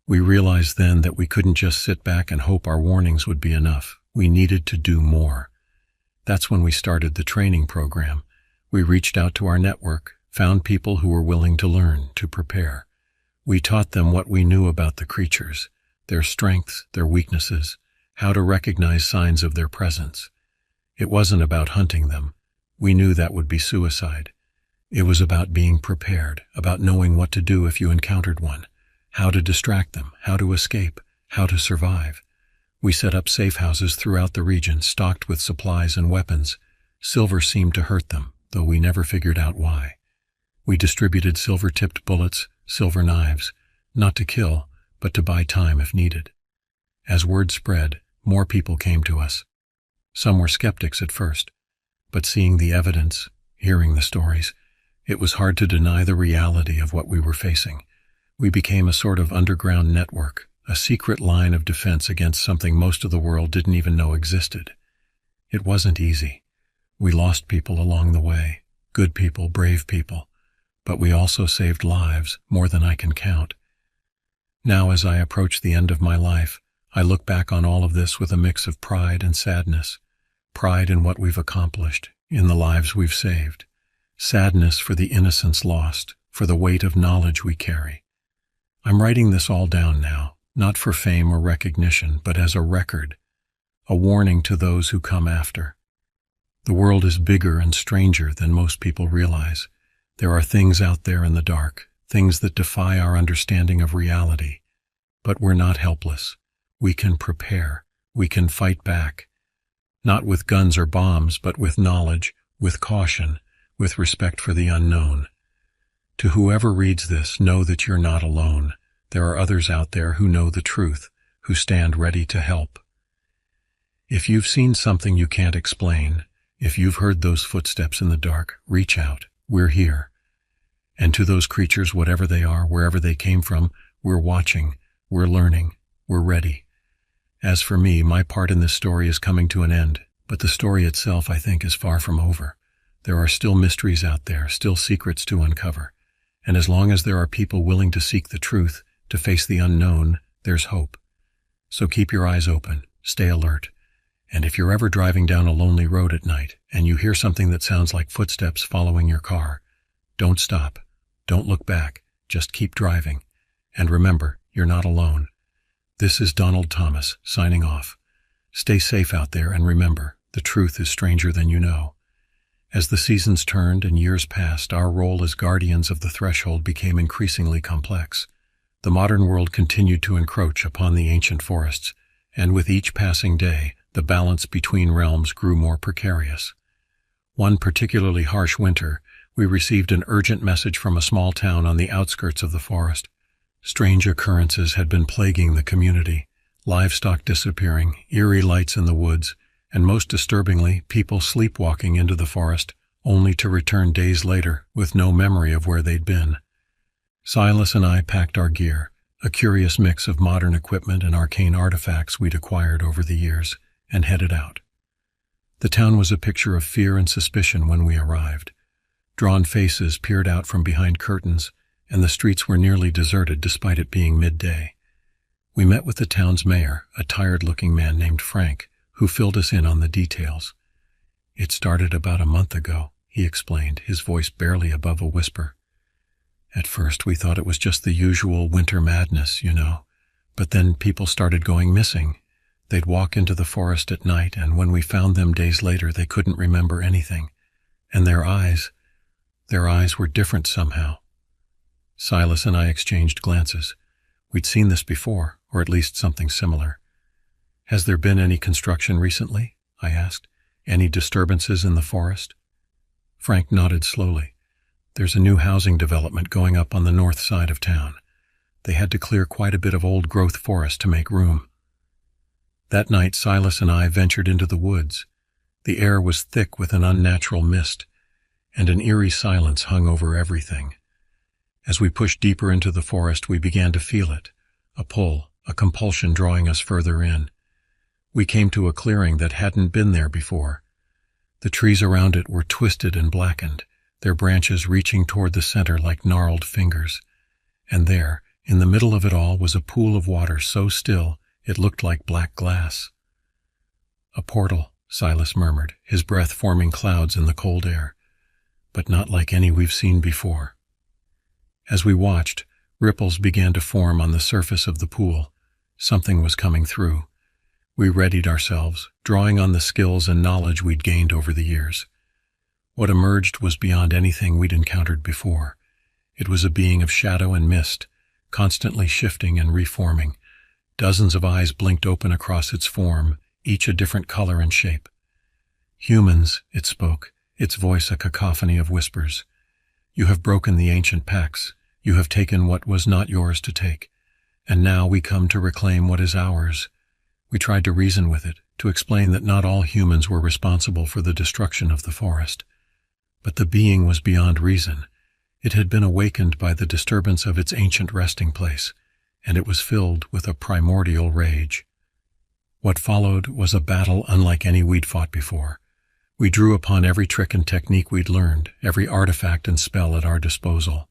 Speaker 1: We realized then that we couldn't just sit back and hope our warnings would be enough. We needed to do more. That's when we started the training program. We reached out to our network, found people who were willing to learn, to prepare. We taught them what we knew about the creatures, their strengths, their weaknesses, how to recognize signs of their presence. It wasn't about hunting them. We knew that would be suicide. It was about being prepared, about knowing what to do if you encountered one, how to distract them, how to escape, how to survive. We set up safe houses throughout the region, stocked with supplies and weapons. Silver seemed to hurt them, though we never figured out why. We distributed silver-tipped bullets, silver knives, not to kill, but to buy time if needed. As word spread, more people came to us. Some were skeptics at first, but seeing the evidence, hearing the stories, it was hard to deny the reality of what we were facing. We became a sort of underground network, a secret line of defense against something most of the world didn't even know existed. It wasn't easy. We lost people along the way, good people, brave people, but we also saved lives, more than I can count. Now, as I approach the end of my life, I look back on all of this with a mix of pride and sadness. Pride in what we've accomplished, in the lives we've saved, sadness for the innocence lost, for the weight of knowledge we carry. I'm writing this all down now, not for fame or recognition, but as a record, a warning to those who come after. The world is bigger and stranger than most people realize. There are things out there in the dark, things that defy our understanding of reality. But we're not helpless. We can prepare. We can fight back. Not with guns or bombs, but with knowledge, with caution, with respect for the unknown. To whoever reads this, know that you're not alone. There are others out there who know the truth, who stand ready to help. If you've seen something you can't explain, if you've heard those footsteps in the dark, reach out. We're here. And to those creatures, whatever they are, wherever they came from, we're watching, we're learning, we're ready. As for me, my part in this story is coming to an end, but the story itself, I think, is far from over. There are still mysteries out there, still secrets to uncover. And as long as there are people willing to seek the truth, to face the unknown, there's hope. So keep your eyes open, stay alert. And if you're ever driving down a lonely road at night and you hear something that sounds like footsteps following your car, don't stop. Don't look back. Just keep driving. And remember, you're not alone. This is Donald Thomas, signing off. Stay safe out there, and remember, the truth is stranger than you know. As the seasons turned and years passed, our role as guardians of the threshold became increasingly complex. The modern world continued to encroach upon the ancient forests, and with each passing day, the balance between realms grew more precarious. One particularly harsh winter, we received an urgent message from a small town on the outskirts of the forest. Strange occurrences had been plaguing the community, livestock disappearing, eerie lights in the woods, and most disturbingly, people sleepwalking into the forest, only to return days later with no memory of where they'd been. Silas and I packed our gear, a curious mix of modern equipment and arcane artifacts we'd acquired over the years, and headed out. The town was a picture of fear and suspicion when we arrived. Drawn faces peered out from behind curtains, and the streets were nearly deserted despite it being midday. We met with the town's mayor, a tired-looking man named Frank, who filled us in on the details. "It started about a month ago," he explained, his voice barely above a whisper. "At first we thought it was just the usual winter madness, but then people started going missing. They'd walk into the forest at night, and when we found them days later, they couldn't remember anything. And their eyes were different somehow." Silas and I exchanged glances. We'd seen this before, or at least something similar. "Has there been any construction recently?" I asked. "Any disturbances in the forest?" Frank nodded slowly. "There's a new housing development going up on the north side of town. They had to clear quite a bit of old-growth forest to make room." That night, Silas and I ventured into the woods. The air was thick with an unnatural mist, and an eerie silence hung over everything. As we pushed deeper into the forest, we began to feel it, a pull, a compulsion drawing us further in. We came to a clearing that hadn't been there before. The trees around it were twisted and blackened, their branches reaching toward the center like gnarled fingers. And there, in the middle of it all, was a pool of water so still it looked like black glass. "A portal," Silas murmured, his breath forming clouds in the cold air, "but not like any we've seen before." As we watched, ripples began to form on the surface of the pool. Something was coming through. We readied ourselves, drawing on the skills and knowledge we'd gained over the years. What emerged was beyond anything we'd encountered before. It was a being of shadow and mist, constantly shifting and reforming. Dozens of eyes blinked open across its form, each a different color and shape. "Humans," it spoke, its voice a cacophony of whispers. "You have broken the ancient pacts. You have taken what was not yours to take. And now we come to reclaim what is ours." We tried to reason with it, to explain that not all humans were responsible for the destruction of the forest. But the being was beyond reason. It had been awakened by the disturbance of its ancient resting place, and it was filled with a primordial rage. What followed was a battle unlike any we'd fought before. We drew upon every trick and technique we'd learned, every artifact and spell at our disposal.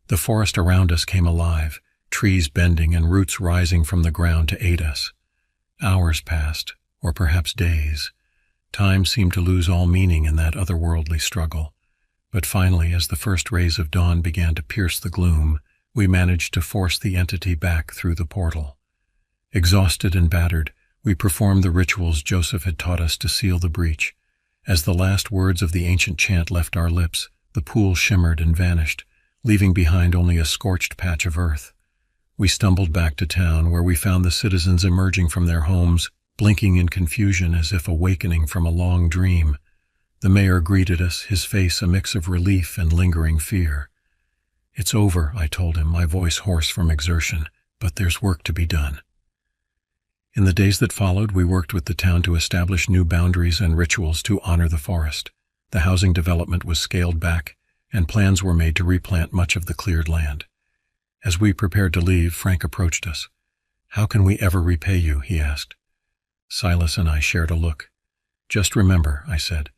Speaker 1: The forest around us came alive, trees bending and roots rising from the ground to aid us. Hours passed, or perhaps days. Time seemed to lose all meaning in that otherworldly struggle. But finally, as the first rays of dawn began to pierce the gloom, we managed to force the entity back through the portal. Exhausted and battered, we performed the rituals Joseph had taught us to seal the breach. As the last words of the ancient chant left our lips, the pool shimmered and vanished, leaving behind only a scorched patch of earth. We stumbled back to town, where we found the citizens emerging from their homes, blinking in confusion as if awakening from a long dream. The mayor greeted us, his face a mix of relief and lingering fear. "It's over," I told him, my voice hoarse from exertion, "but there's work to be done." In the days that followed, we worked with the town to establish new boundaries and rituals to honor the forest. The housing development was scaled back, and plans were made to replant much of the cleared land. As we prepared to leave, Frank approached us. "How can we ever repay you?" he asked. Silas and I shared a look. "Just remember," I said,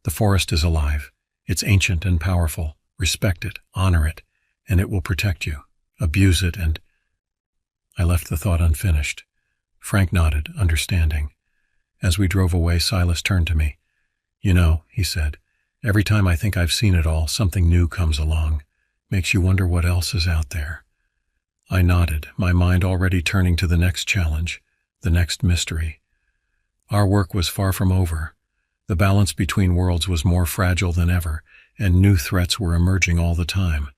Speaker 1: "the forest is alive. It's ancient and powerful. Respect it, honor it, and it will protect you. Abuse it and—" I left the thought unfinished. Frank nodded, understanding. As we drove away, Silas turned to me. "You know," he said, "every time I think I've seen it all, something new comes along. Makes you wonder what else is out there." I nodded, my mind already turning to the next challenge, the next mystery. Our work was far from over. The balance between worlds was more fragile than ever, and new threats were emerging all the time.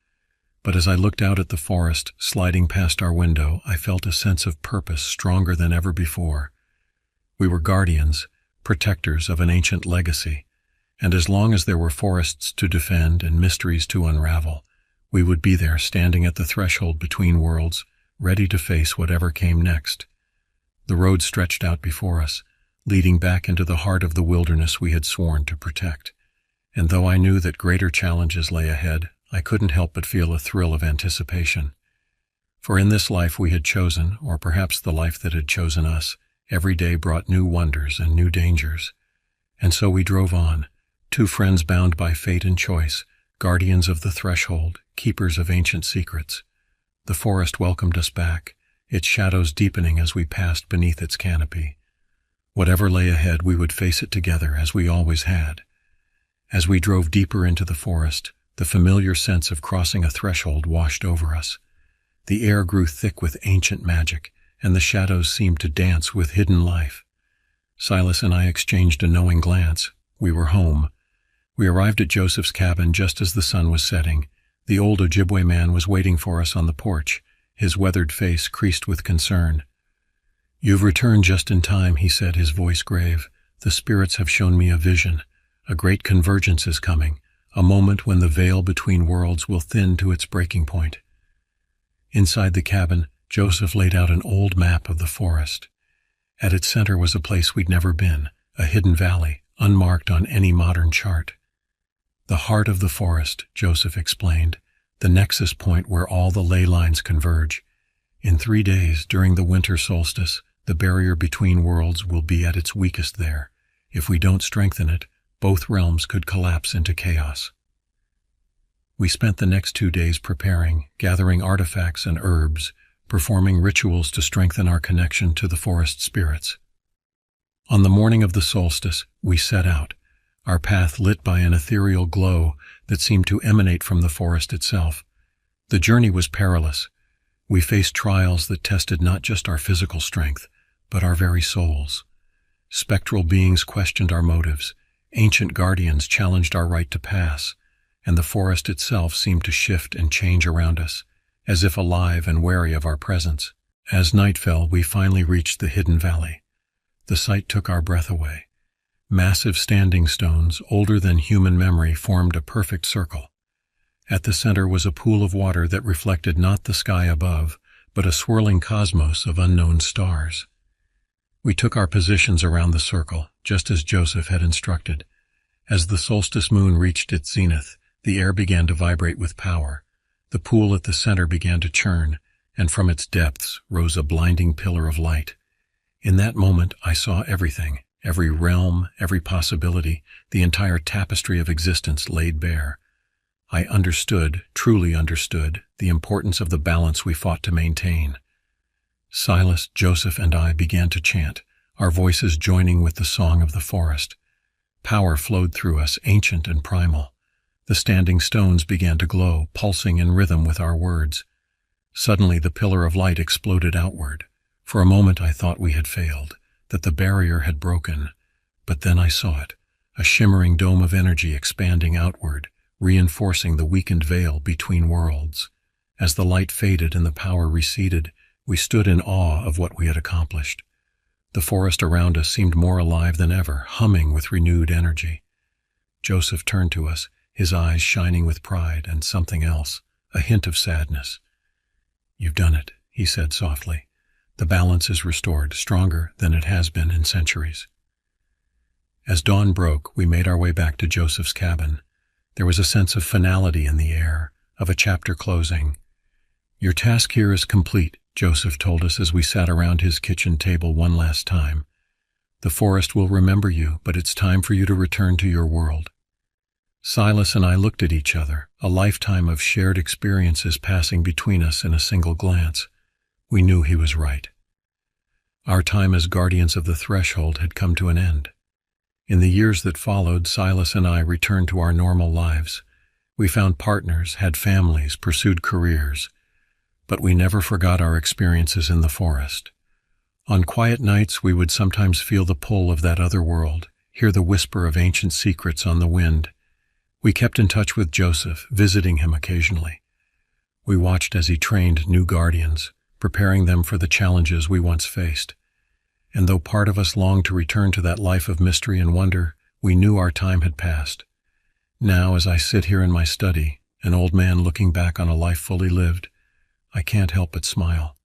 Speaker 1: But as I looked out at the forest, sliding past our window, I felt a sense of purpose stronger than ever before. We were guardians, protectors of an ancient legacy, and as long as there were forests to defend and mysteries to unravel, we would be there standing at the threshold between worlds, ready to face whatever came next. The road stretched out before us, leading back into the heart of the wilderness we had sworn to protect. And though I knew that greater challenges lay ahead, I couldn't help but feel a thrill of anticipation. For in this life we had chosen, or perhaps the life that had chosen us, every day brought new wonders and new dangers. And so we drove on, two friends bound by fate and choice, guardians of the threshold, keepers of ancient secrets. The forest welcomed us back, its shadows deepening as we passed beneath its canopy. Whatever lay ahead, we would face it together, as we always had. As we drove deeper into the forest, the familiar sense of crossing a threshold washed over us. The air grew thick with ancient magic, and the shadows seemed to dance with hidden life. Silas and I exchanged a knowing glance. We were home. We arrived at Joseph's cabin just as the sun was setting. The old Ojibwe man was waiting for us on the porch, his weathered face creased with concern. "You've returned just in time," he said, his voice grave. "The spirits have shown me a vision. A great convergence is coming, a moment when the veil between worlds will thin to its breaking point." Inside the cabin, Joseph laid out an old map of the forest. At its center was a place we'd never been, a hidden valley, unmarked on any modern chart. "The heart of the forest," Joseph explained, "the nexus point where all the ley lines converge. In 3 days, during the winter solstice, the barrier between worlds will be at its weakest there. If we don't strengthen it, both realms could collapse into chaos." We spent the next 2 days preparing, gathering artifacts and herbs, performing rituals to strengthen our connection to the forest spirits. On the morning of the solstice, we set out, our path lit by an ethereal glow that seemed to emanate from the forest itself. The journey was perilous. We faced trials that tested not just our physical strength, but our very souls. Spectral beings questioned our motives, ancient guardians challenged our right to pass, and the forest itself seemed to shift and change around us, as if alive and wary of our presence. As night fell, we finally reached the hidden valley. The sight took our breath away. Massive standing stones, older than human memory, formed a perfect circle. At the center was a pool of water that reflected not the sky above, but a swirling cosmos of unknown stars. We took our positions around the circle, just as Joseph had instructed. As the solstice moon reached its zenith, the air began to vibrate with power. The pool at the center began to churn, and from its depths rose a blinding pillar of light. In that moment, I saw everything, every realm, every possibility, the entire tapestry of existence laid bare. I understood, truly understood, the importance of the balance we fought to maintain. Silas, Joseph, and I began to chant, our voices joining with the song of the forest. Power flowed through us, ancient and primal. The standing stones began to glow, pulsing in rhythm with our words. Suddenly the pillar of light exploded outward. For a moment I thought we had failed, that the barrier had broken. But then I saw it, a shimmering dome of energy expanding outward, reinforcing the weakened veil between worlds. As the light faded and the power receded, we stood in awe of what we had accomplished. The forest around us seemed more alive than ever, humming with renewed energy. Joseph turned to us, his eyes shining with pride and something else, a hint of sadness. "You've done it," he said softly. "The balance is restored, stronger than it has been in centuries." As dawn broke, we made our way back to Joseph's cabin. There was a sense of finality in the air, of a chapter closing. "Your task here is complete," Joseph told us as we sat around his kitchen table one last time. "The forest will remember you, but it's time for you to return to your world." Silas and I looked at each other, a lifetime of shared experiences passing between us in a single glance. We knew he was right. Our time as guardians of the threshold had come to an end. In the years that followed, Silas and I returned to our normal lives. We found partners, had families, pursued careers. But we never forgot our experiences in the forest. On quiet nights, we would sometimes feel the pull of that other world, hear the whisper of ancient secrets on the wind. We kept in touch with Joseph, visiting him occasionally. We watched as he trained new guardians, preparing them for the challenges we once faced. And though part of us longed to return to that life of mystery and wonder, we knew our time had passed. Now, as I sit here in my study, an old man looking back on a life fully lived, I can't help but smile.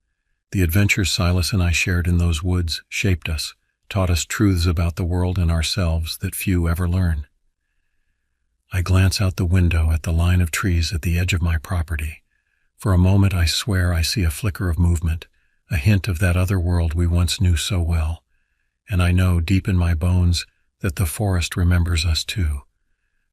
Speaker 1: The adventures Silas and I shared in those woods shaped us, taught us truths about the world and ourselves that few ever learn. I glance out the window at the line of trees at the edge of my property. For a moment I swear I see a flicker of movement, a hint of that other world we once knew so well. And I know deep in my bones that the forest remembers us too.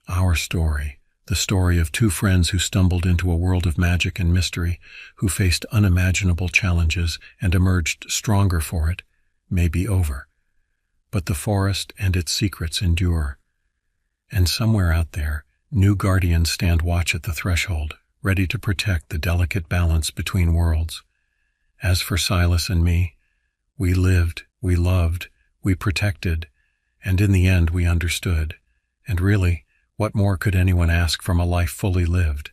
Speaker 1: Our story, the story of two friends who stumbled into a world of magic and mystery, who faced unimaginable challenges and emerged stronger for it, may be over. But the forest and its secrets endure. And somewhere out there, new guardians stand watch at the threshold, ready to protect the delicate balance between worlds. As for Silas and me, we lived, we loved, we protected, and in the end we understood. And really, what more could anyone ask from a life fully lived?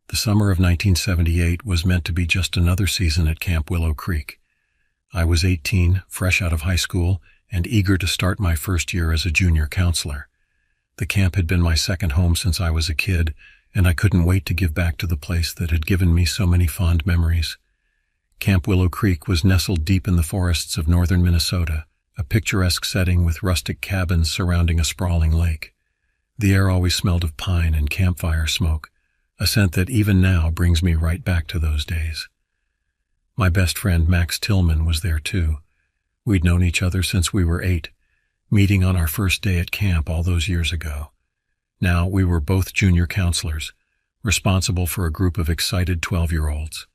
Speaker 1: The summer of 1978 was meant to be just another season at Camp Willow Creek. I was 18, fresh out of high school, and eager to start my first year as a junior counselor. The camp had been my second home since I was a kid, and I couldn't wait to give back to the place that had given me so many fond memories. Camp Willow Creek was nestled deep in the forests of northern Minnesota, a picturesque setting with rustic cabins surrounding a sprawling lake. The air always smelled of pine and campfire smoke, a scent that even now brings me right back to those days. My best friend Max Tillman was there too. We'd known each other since we were 8, meeting on our first day at camp all those years ago. Now we were both junior counselors, responsible for a group of excited 12-year-olds.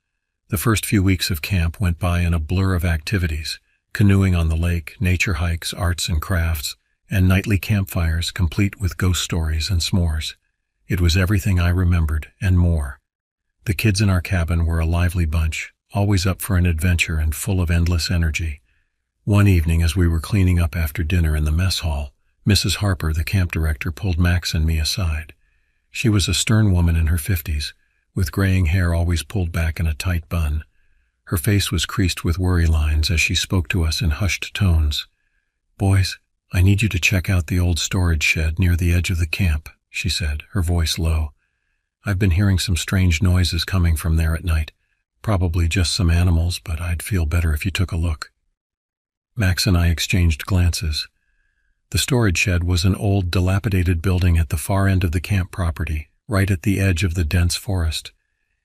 Speaker 1: The first few weeks of camp went by in a blur of activities: canoeing on the lake, nature hikes, arts and crafts, and nightly campfires complete with ghost stories and s'mores. It was everything I remembered, and more. The kids in our cabin were a lively bunch, always up for an adventure and full of endless energy. One evening, as we were cleaning up after dinner in the mess hall, Mrs. Harper, the camp director, pulled Max and me aside. She was a stern woman in her 50s, with graying hair always pulled back in a tight bun. Her face was creased with worry lines as she spoke to us in hushed tones. "Boys, I need you to check out the old storage shed near the edge of the camp," she said, her voice low. "I've been hearing some strange noises coming from there at night. Probably just some animals, but I'd feel better if you took a look." Max and I exchanged glances. The storage shed was an old, dilapidated building at the far end of the camp property, right at the edge of the dense forest.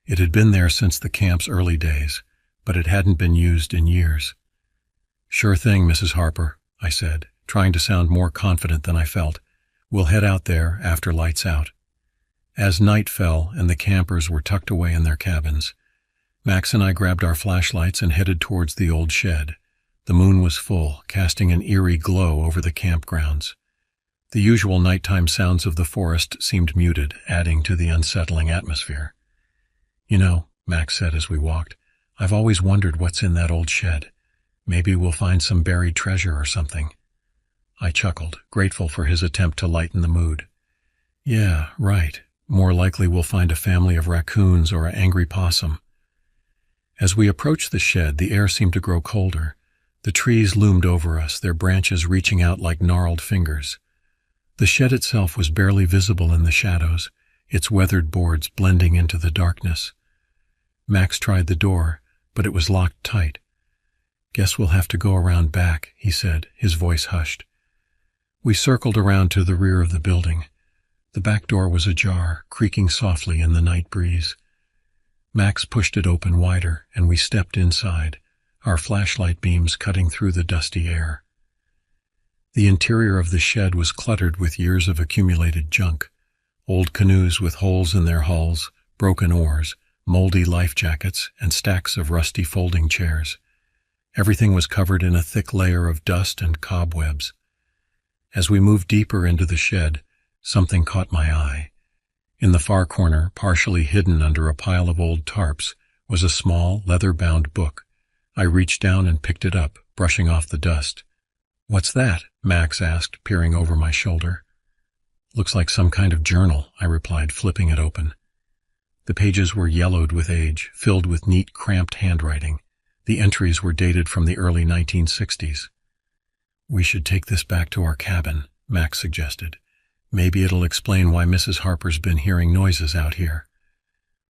Speaker 1: It had been there since the camp's early days, but it hadn't been used in years. "Sure thing, Mrs. Harper," I said, trying to sound more confident than I felt. We'll head out there after lights out. As night fell and the campers were tucked away in their cabins, Max and I grabbed our flashlights and headed towards the old shed. The moon was full, casting an eerie glow over the campgrounds. The usual nighttime sounds of the forest seemed muted, adding to the unsettling atmosphere. "You know," Max said as we walked, "I've always wondered what's in that old shed. Maybe we'll find some buried treasure or something." I chuckled, grateful for his attempt to lighten the mood. "Yeah, right. More likely we'll find a family of raccoons or an angry possum." As we approached the shed, the air seemed to grow colder. The trees loomed over us, their branches reaching out like gnarled fingers. The shed itself was barely visible in the shadows, its weathered boards blending into the darkness. Max tried the door, but it was locked tight. "Guess we'll have to go around back," he said, his voice hushed. We circled around to the rear of the building. The back door was ajar, creaking softly in the night breeze. Max pushed it open wider, and we stepped inside, our flashlight beams cutting through the dusty air. The interior of the shed was cluttered with years of accumulated junk. Old canoes with holes in their hulls, broken oars, moldy life jackets, and stacks of rusty folding chairs. Everything was covered in a thick layer of dust and cobwebs. As we moved deeper into the shed, something caught my eye. In the far corner, partially hidden under a pile of old tarps, was a small, leather-bound book. I reached down and picked it up, brushing off the dust. "What's that?" Max asked, peering over my shoulder. "Looks like some kind of journal," I replied, flipping it open. The pages were yellowed with age, filled with neat, cramped handwriting. The entries were dated from the early 1960s. "We should take this back to our cabin," Max suggested. "Maybe it'll explain why Mrs. Harper's been hearing noises out here."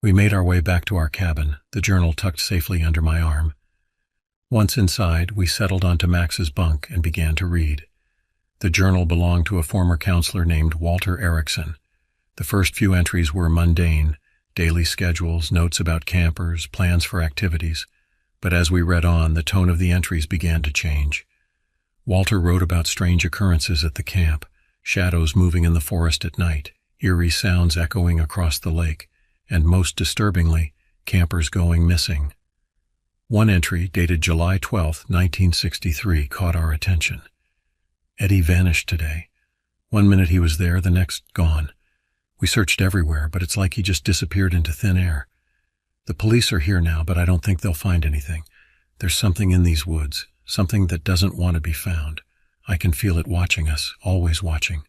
Speaker 1: We made our way back to our cabin, the journal tucked safely under my arm. Once inside, we settled onto Max's bunk and began to read. The journal belonged to a former counselor named Walter Erickson. The first few entries were mundane, daily schedules, notes about campers, plans for activities. But as we read on, the tone of the entries began to change. Walter wrote about strange occurrences at the camp, shadows moving in the forest at night, eerie sounds echoing across the lake, and most disturbingly, campers going missing. One entry, dated July 12, 1963, caught our attention. "Eddie vanished today. 1 minute he was there, the next gone. We searched everywhere, but it's like he just disappeared into thin air. The police are here now, but I don't think they'll find anything. There's something in these woods, something that doesn't want to be found. I can feel it watching us, always watching."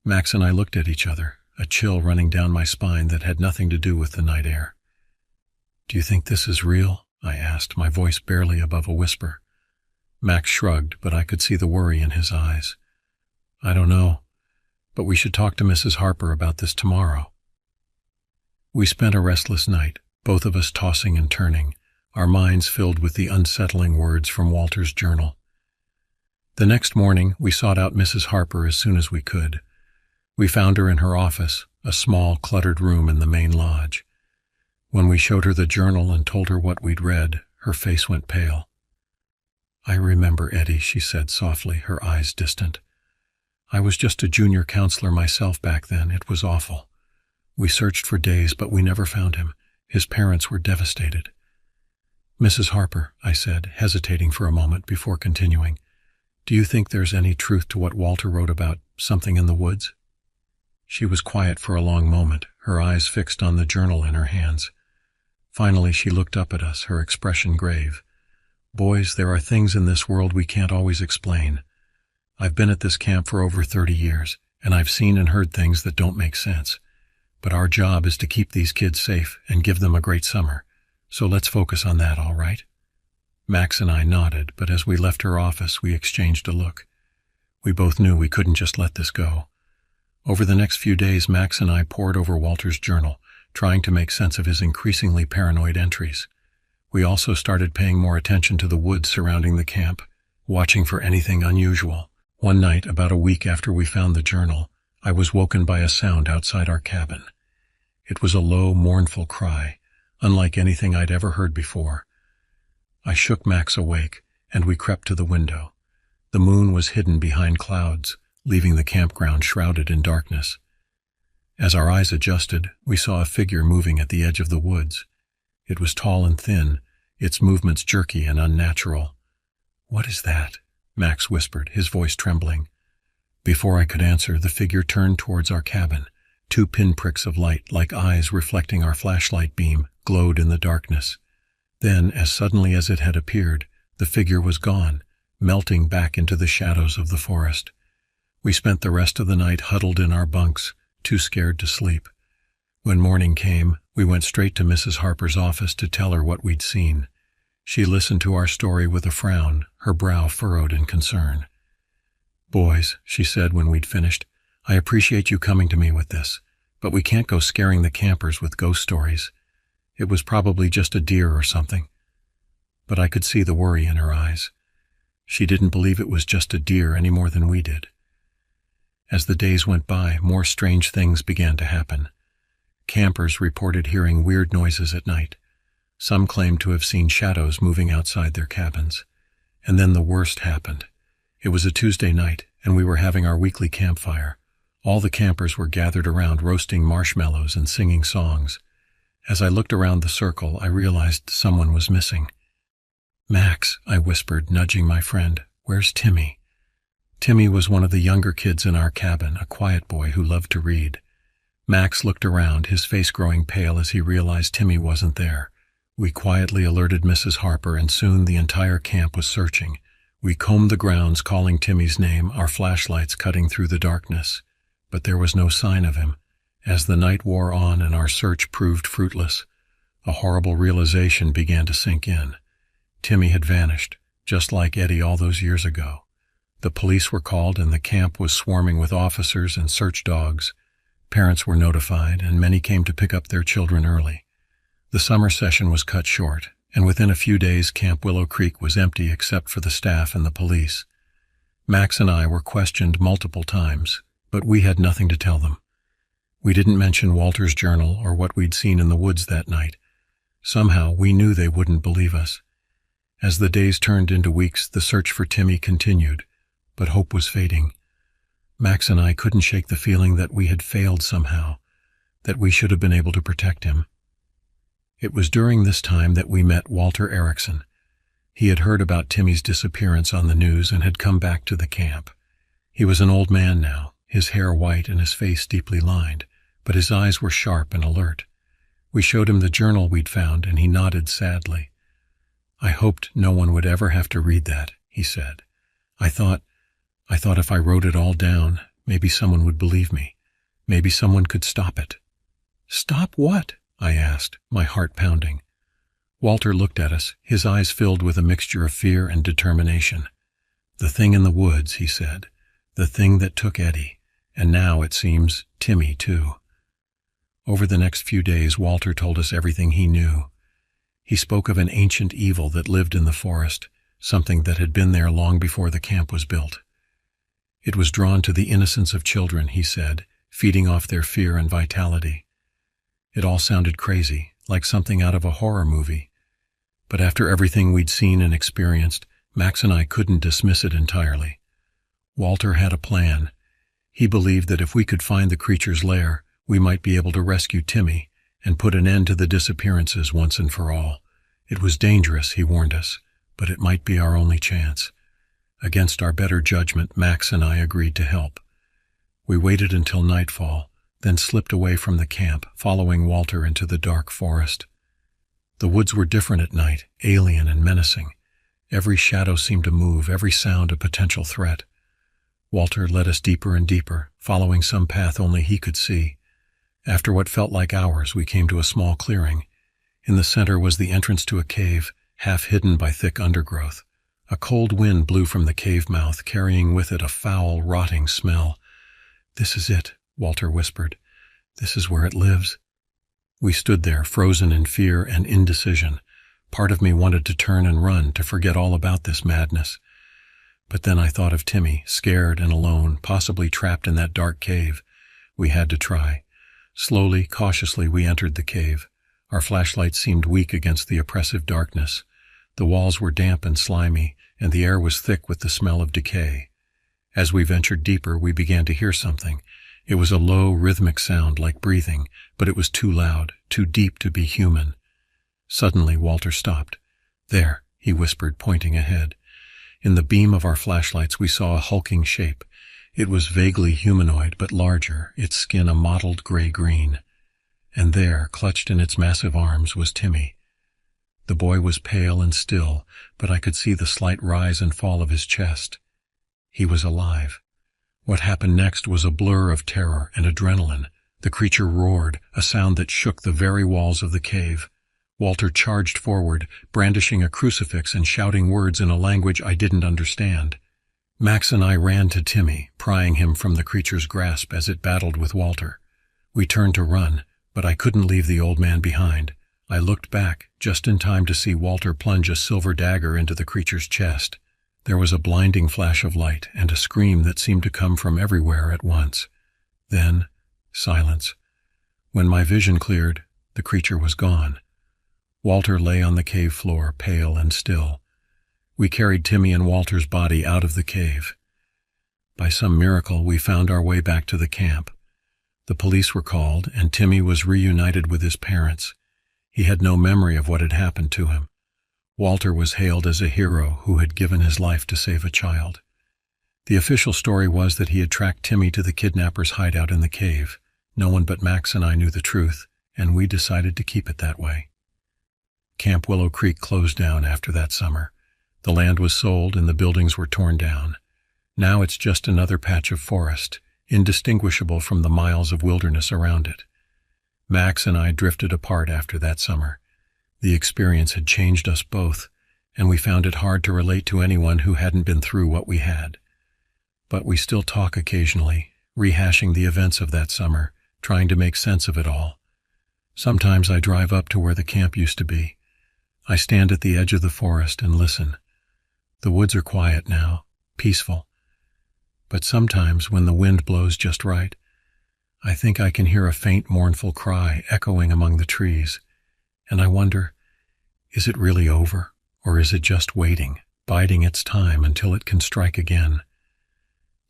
Speaker 1: Max and I looked at each other, a chill running down my spine that had nothing to do with the night air. "Do you think this is real?" I asked, my voice barely above a whisper. Max shrugged, but I could see the worry in his eyes. "I don't know, but we should talk to Mrs. Harper about this tomorrow." We spent a restless night, both of us tossing and turning, our minds filled with the unsettling words from Walter's journal. The next morning, we sought out Mrs. Harper as soon as we could. We found her in her office, a small, cluttered room in the main lodge. When we showed her the journal and told her what we'd read, her face went pale. "I remember Eddie," she said softly, her eyes distant. "I was just a junior counselor myself back then. It was awful. We searched for days, but we never found him. His parents were devastated." "Mrs. Harper," I said, hesitating for a moment before continuing, "do you think there's any truth to what Walter wrote about something in the woods?" She was quiet for a long moment, her eyes fixed on the journal in her hands. Finally, she looked up at us, her expression grave. "Boys, there are things in this world we can't always explain. I've been at this camp for over 30 years, and I've seen and heard things that don't make sense. But our job is to keep these kids safe and give them a great summer. So let's focus on that, all right?" Max and I nodded, but as we left her office, we exchanged a look. We both knew we couldn't just let this go. Over the next few days, Max and I pored over Walter's journal, trying to make sense of his increasingly paranoid entries. We also started paying more attention to the woods surrounding the camp, watching for anything unusual. One night, about a week after we found the journal, I was woken by a sound outside our cabin. It was a low, mournful cry, unlike anything I'd ever heard before. I shook Max awake, and we crept to the window. The moon was hidden behind clouds, leaving the campground shrouded in darkness. As our eyes adjusted, we saw a figure moving at the edge of the woods. It was tall and thin, its movements jerky and unnatural. "What is that?" Max whispered, his voice trembling. Before I could answer, the figure turned towards our cabin. 2 pinpricks of light, like eyes reflecting our flashlight beam, glowed in the darkness. Then, as suddenly as it had appeared, the figure was gone, melting back into the shadows of the forest. We spent the rest of the night huddled in our bunks, too scared to sleep. When morning came, we went straight to Mrs. Harper's office to tell her what we'd seen. She listened to our story with a frown, her brow furrowed in concern. "Boys," she said when we'd finished, "I appreciate you coming to me with this, but we can't go scaring the campers with ghost stories. It was probably just a deer or something." But I could see the worry in her eyes. She didn't believe it was just a deer any more than we did. As the days went by, more strange things began to happen. Campers reported hearing weird noises at night. Some claimed to have seen shadows moving outside their cabins. And then the worst happened. It was a Tuesday night, and we were having our weekly campfire. All the campers were gathered around roasting marshmallows and singing songs. As I looked around the circle, I realized someone was missing. "Max," I whispered, nudging my friend, "where's Timmy?" Timmy was one of the younger kids in our cabin, a quiet boy who loved to read. Max looked around, his face growing pale as he realized Timmy wasn't there. We quietly alerted Mrs. Harper, and soon the entire camp was searching. We combed the grounds, calling Timmy's name, our flashlights cutting through the darkness. But there was no sign of him. As the night wore on and our search proved fruitless, a horrible realization began to sink in. Timmy had vanished, just like Eddie all those years ago. The police were called, and the camp was swarming with officers and search dogs. Parents were notified, and many came to pick up their children early. The summer session was cut short, and within a few days Camp Willow Creek was empty except for the staff and the police. Max and I were questioned multiple times, but we had nothing to tell them. We didn't mention Walter's journal or what we'd seen in the woods that night. Somehow we knew they wouldn't believe us. As the days turned into weeks, the search for Timmy continued, but hope was fading. Max and I couldn't shake the feeling that we had failed somehow, that we should have been able to protect him. It was during this time that we met Walter Erickson. He had heard about Timmy's disappearance on the news and had come back to the camp. He was an old man now, his hair white and his face deeply lined, but his eyes were sharp and alert. We showed him the journal we'd found, and he nodded sadly. "I hoped no one would ever have to read that," he said. I thought if I wrote it all down, maybe someone would believe me. Maybe someone could stop it." "Stop what?" I asked, my heart pounding. Walter looked at us, his eyes filled with a mixture of fear and determination. "The thing in the woods," he said. "The thing that took Eddie. And now, it seems, Timmy, too." Over the next few days, Walter told us everything he knew. He spoke of an ancient evil that lived in the forest, something that had been there long before the camp was built. It was drawn to the innocence of children, he said, feeding off their fear and vitality. It all sounded crazy, like something out of a horror movie. But after everything we'd seen and experienced, Max and I couldn't dismiss it entirely. Walter had a plan. He believed that if we could find the creature's lair, we might be able to rescue Timmy and put an end to the disappearances once and for all. It was dangerous, he warned us, but it might be our only chance. Against our better judgment, Max and I agreed to help. We waited until nightfall, then slipped away from the camp, following Walter into the dark forest. The woods were different at night, alien and menacing. Every shadow seemed to move, every sound a potential threat. Walter led us deeper and deeper, following some path only he could see. After what felt like hours, we came to a small clearing. In the center was the entrance to a cave, half hidden by thick undergrowth. A cold wind blew from the cave mouth, carrying with it a foul, rotting smell. "This is it," Walter whispered. "This is where it lives." We stood there, frozen in fear and indecision. Part of me wanted to turn and run, to forget all about this madness. But then I thought of Timmy, scared and alone, possibly trapped in that dark cave. We had to try. Slowly, cautiously, we entered the cave. Our flashlight seemed weak against the oppressive darkness. The walls were damp and slimy, and the air was thick with the smell of decay. As we ventured deeper, we began to hear something. It was a low, rhythmic sound like breathing, but it was too loud, too deep to be human. Suddenly, Walter stopped. "There," he whispered, pointing ahead. In the beam of our flashlights, we saw a hulking shape. It was vaguely humanoid, but larger, its skin a mottled gray-green. And there, clutched in its massive arms, was Timmy. The boy was pale and still, but I could see the slight rise and fall of his chest. He was alive. What happened next was a blur of terror and adrenaline. The creature roared, a sound that shook the very walls of the cave. Walter charged forward, brandishing a crucifix and shouting words in a language I didn't understand. Max and I ran to Timmy, prying him from the creature's grasp as it battled with Walter. We turned to run, but I couldn't leave the old man behind. I looked back, just in time to see Walter plunge a silver dagger into the creature's chest. There was a blinding flash of light and a scream that seemed to come from everywhere at once. Then, silence. When my vision cleared, the creature was gone. Walter lay on the cave floor, pale and still. We carried Timmy and Walter's body out of the cave. By some miracle, we found our way back to the camp. The police were called, and Timmy was reunited with his parents. He had no memory of what had happened to him. Walter was hailed as a hero who had given his life to save a child. The official story was that he had tracked Timmy to the kidnappers' hideout in the cave. No one but Max and I knew the truth, and we decided to keep it that way. Camp Willow Creek closed down after that summer. The land was sold and the buildings were torn down. Now it's just another patch of forest, indistinguishable from the miles of wilderness around it. Max and I drifted apart after that summer. The experience had changed us both, and we found it hard to relate to anyone who hadn't been through what we had. But we still talk occasionally, rehashing the events of that summer, trying to make sense of it all. Sometimes I drive up to where the camp used to be. I stand at the edge of the forest and listen. The woods are quiet now, peaceful. But sometimes, when the wind blows just right, I think I can hear a faint, mournful cry echoing among the trees, and I wonder, is it really over, or is it just waiting, biding its time until it can strike again?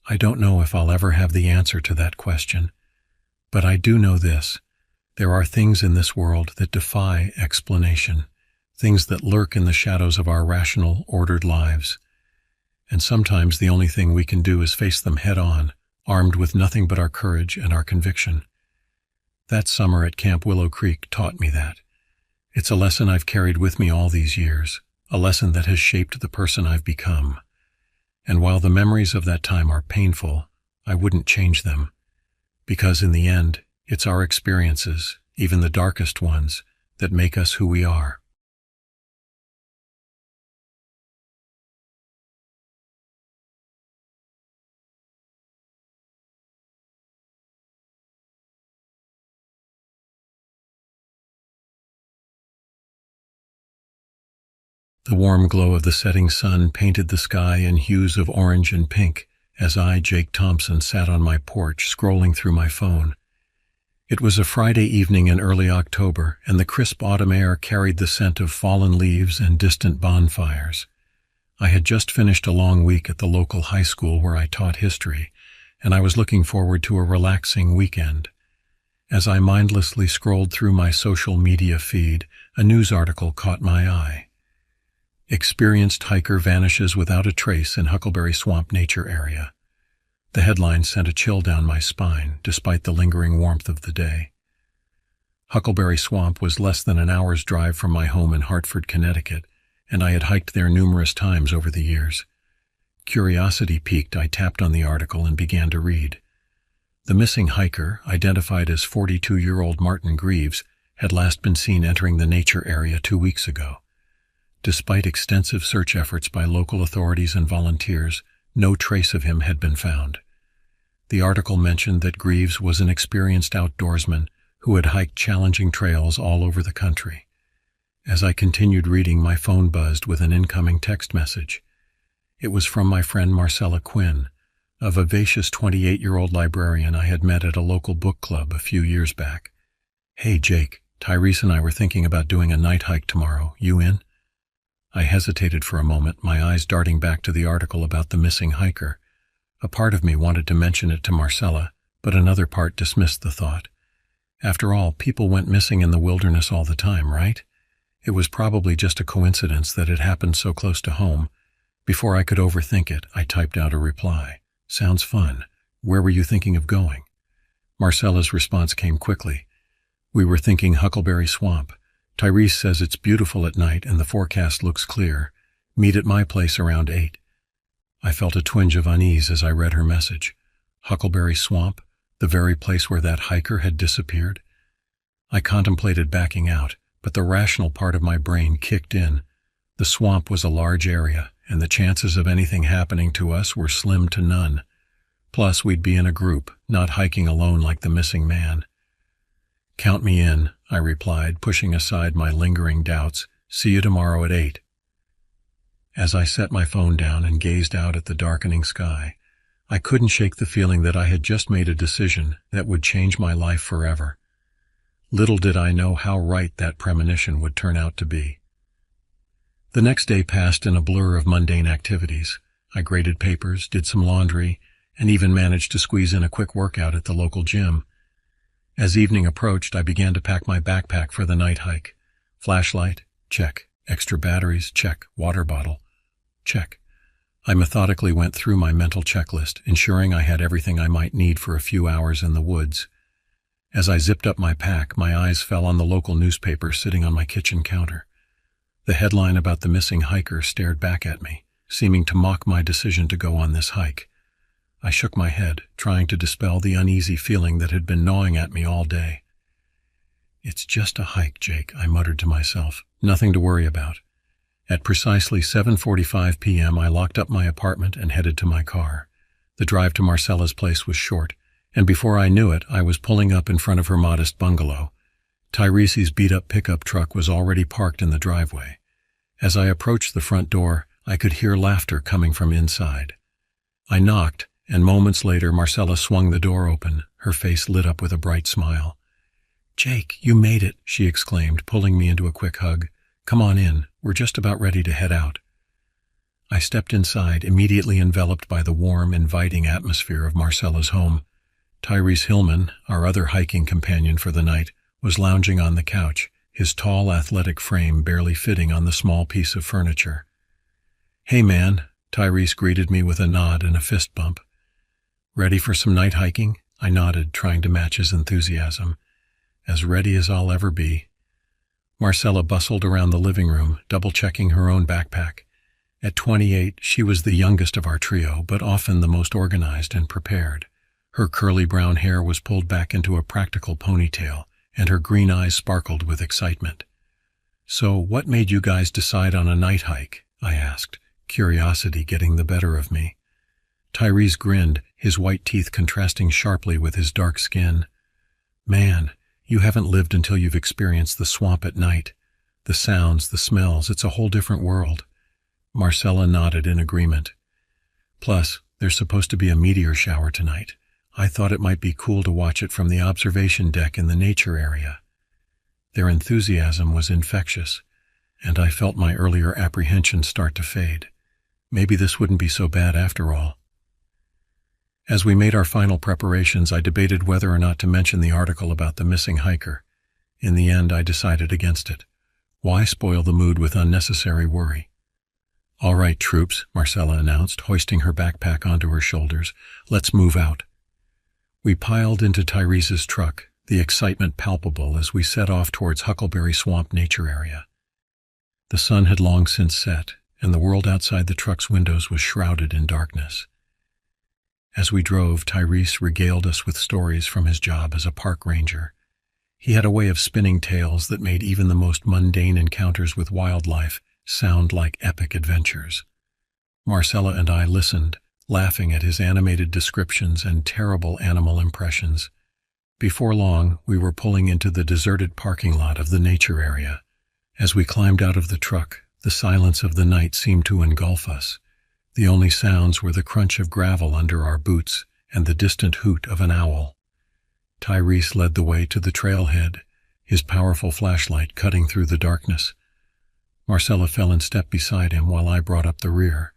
Speaker 1: I don't know if I'll ever have the answer to that question, but I do know this. There are things in this world that defy explanation, things that lurk in the shadows of our rational, ordered lives. And sometimes the only thing we can do is face them head-on, armed with nothing but our courage and our conviction. That summer at Camp Willow Creek taught me that. It's a lesson I've carried with me all these years, a lesson that has shaped the person I've become. And while the memories of that time are painful, I wouldn't change them. Because in the end, it's our experiences, even the darkest ones, that make us who we are. The warm glow of the setting sun painted the sky in hues of orange and pink as I, Jake Thompson, sat on my porch scrolling through my phone. It was a Friday evening in early October, and the crisp autumn air carried the scent of fallen leaves and distant bonfires. I had just finished a long week at the local high school where I taught history, and I was looking forward to a relaxing weekend. As I mindlessly scrolled through my social media feed, a news article caught my eye. Experienced hiker vanishes without a trace in Huckleberry Swamp Nature Area. The headline sent a chill down my spine, despite the lingering warmth of the day. Huckleberry Swamp was less than an hour's drive from my home in Hartford, Connecticut, and I had hiked there numerous times over the years. Curiosity piqued, I tapped on the article and began to read. The missing hiker, identified as 42-year-old Martin Greaves, had last been seen entering the nature area 2 weeks ago. Despite extensive search efforts by local authorities and volunteers, no trace of him had been found. The article mentioned that Greaves was an experienced outdoorsman who had hiked challenging trails all over the country. As I continued reading, my phone buzzed with an incoming text message. It was from my friend Marcella Quinn, a vivacious 28-year-old librarian I had met at a local book club a few years back. "Hey Jake, Tyrese and I were thinking about doing a night hike tomorrow. You in?" I hesitated for a moment, my eyes darting back to the article about the missing hiker. A part of me wanted to mention it to Marcella, but another part dismissed the thought. After all, people went missing in the wilderness all the time, right? It was probably just a coincidence that it happened so close to home. Before I could overthink it, I typed out a reply. Sounds fun. Where were you thinking of going? Marcella's response came quickly. We were thinking Huckleberry Swamp. Tyrese says it's beautiful at night and the forecast looks clear. Meet at my place around 8. I felt a twinge of unease as I read her message. Huckleberry Swamp, the very place where that hiker had disappeared? I contemplated backing out, but the rational part of my brain kicked in. The swamp was a large area, and the chances of anything happening to us were slim to none. Plus, we'd be in a group, not hiking alone like the missing man. Count me in, I replied, pushing aside my lingering doubts. See you tomorrow at 8. As I set my phone down and gazed out at the darkening sky, I couldn't shake the feeling that I had just made a decision that would change my life forever. Little did I know how right that premonition would turn out to be. The next day passed in a blur of mundane activities. I graded papers, did some laundry, and even managed to squeeze in a quick workout at the local gym. As evening approached, I began to pack my backpack for the night hike. Flashlight? Check. Extra batteries? Check. Water bottle? Check. I methodically went through my mental checklist, ensuring I had everything I might need for a few hours in the woods. As I zipped up my pack, my eyes fell on the local newspaper sitting on my kitchen counter. The headline about the missing hiker stared back at me, seeming to mock my decision to go on this hike. I shook my head, trying to dispel the uneasy feeling that had been gnawing at me all day. It's just a hike, Jake, I muttered to myself. Nothing to worry about. At precisely 7:45 p.m., I locked up my apartment and headed to my car. The drive to Marcella's place was short, and before I knew it, I was pulling up in front of her modest bungalow. Tyrese's beat-up pickup truck was already parked in the driveway. As I approached the front door, I could hear laughter coming from inside. I knocked, and moments later Marcella swung the door open, her face lit up with a bright smile. "Jake, you made it," she exclaimed, pulling me into a quick hug. "Come on in, we're just about ready to head out." I stepped inside, immediately enveloped by the warm, inviting atmosphere of Marcella's home. Tyrese Hillman, our other hiking companion for the night, was lounging on the couch, his tall, athletic frame barely fitting on the small piece of furniture. "Hey, man," Tyrese greeted me with a nod and a fist bump. "Ready for some night hiking?" I nodded, trying to match his enthusiasm. "As ready as I'll ever be." Marcella bustled around the living room, double-checking her own backpack. At 28, she was the youngest of our trio, but often the most organized and prepared. Her curly brown hair was pulled back into a practical ponytail, and her green eyes sparkled with excitement. "So, what made you guys decide on a night hike?" I asked, curiosity getting the better of me. Tyrese grinned, his white teeth contrasting sharply with his dark skin. "Man, you haven't lived until you've experienced the swamp at night. The sounds, the smells, it's a whole different world." Marcella nodded in agreement. "Plus, there's supposed to be a meteor shower tonight. I thought it might be cool to watch it from the observation deck in the nature area." Their enthusiasm was infectious, and I felt my earlier apprehensions start to fade. Maybe this wouldn't be so bad after all. As we made our final preparations, I debated whether or not to mention the article about the missing hiker. In the end, I decided against it. Why spoil the mood with unnecessary worry? "All right, troops," Marcella announced, hoisting her backpack onto her shoulders. "Let's move out." We piled into Tyrese's truck, the excitement palpable as we set off towards Huckleberry Swamp Nature Area. The sun had long since set, and the world outside the truck's windows was shrouded in darkness. As we drove, Tyrese regaled us with stories from his job as a park ranger. He had a way of spinning tales that made even the most mundane encounters with wildlife sound like epic adventures. Marcella and I listened, laughing at his animated descriptions and terrible animal impressions. Before long, we were pulling into the deserted parking lot of the nature area. As we climbed out of the truck, the silence of the night seemed to engulf us. The only sounds were the crunch of gravel under our boots and the distant hoot of an owl. Tyrese led the way to the trailhead, his powerful flashlight cutting through the darkness. Marcella fell in step beside him while I brought up the rear.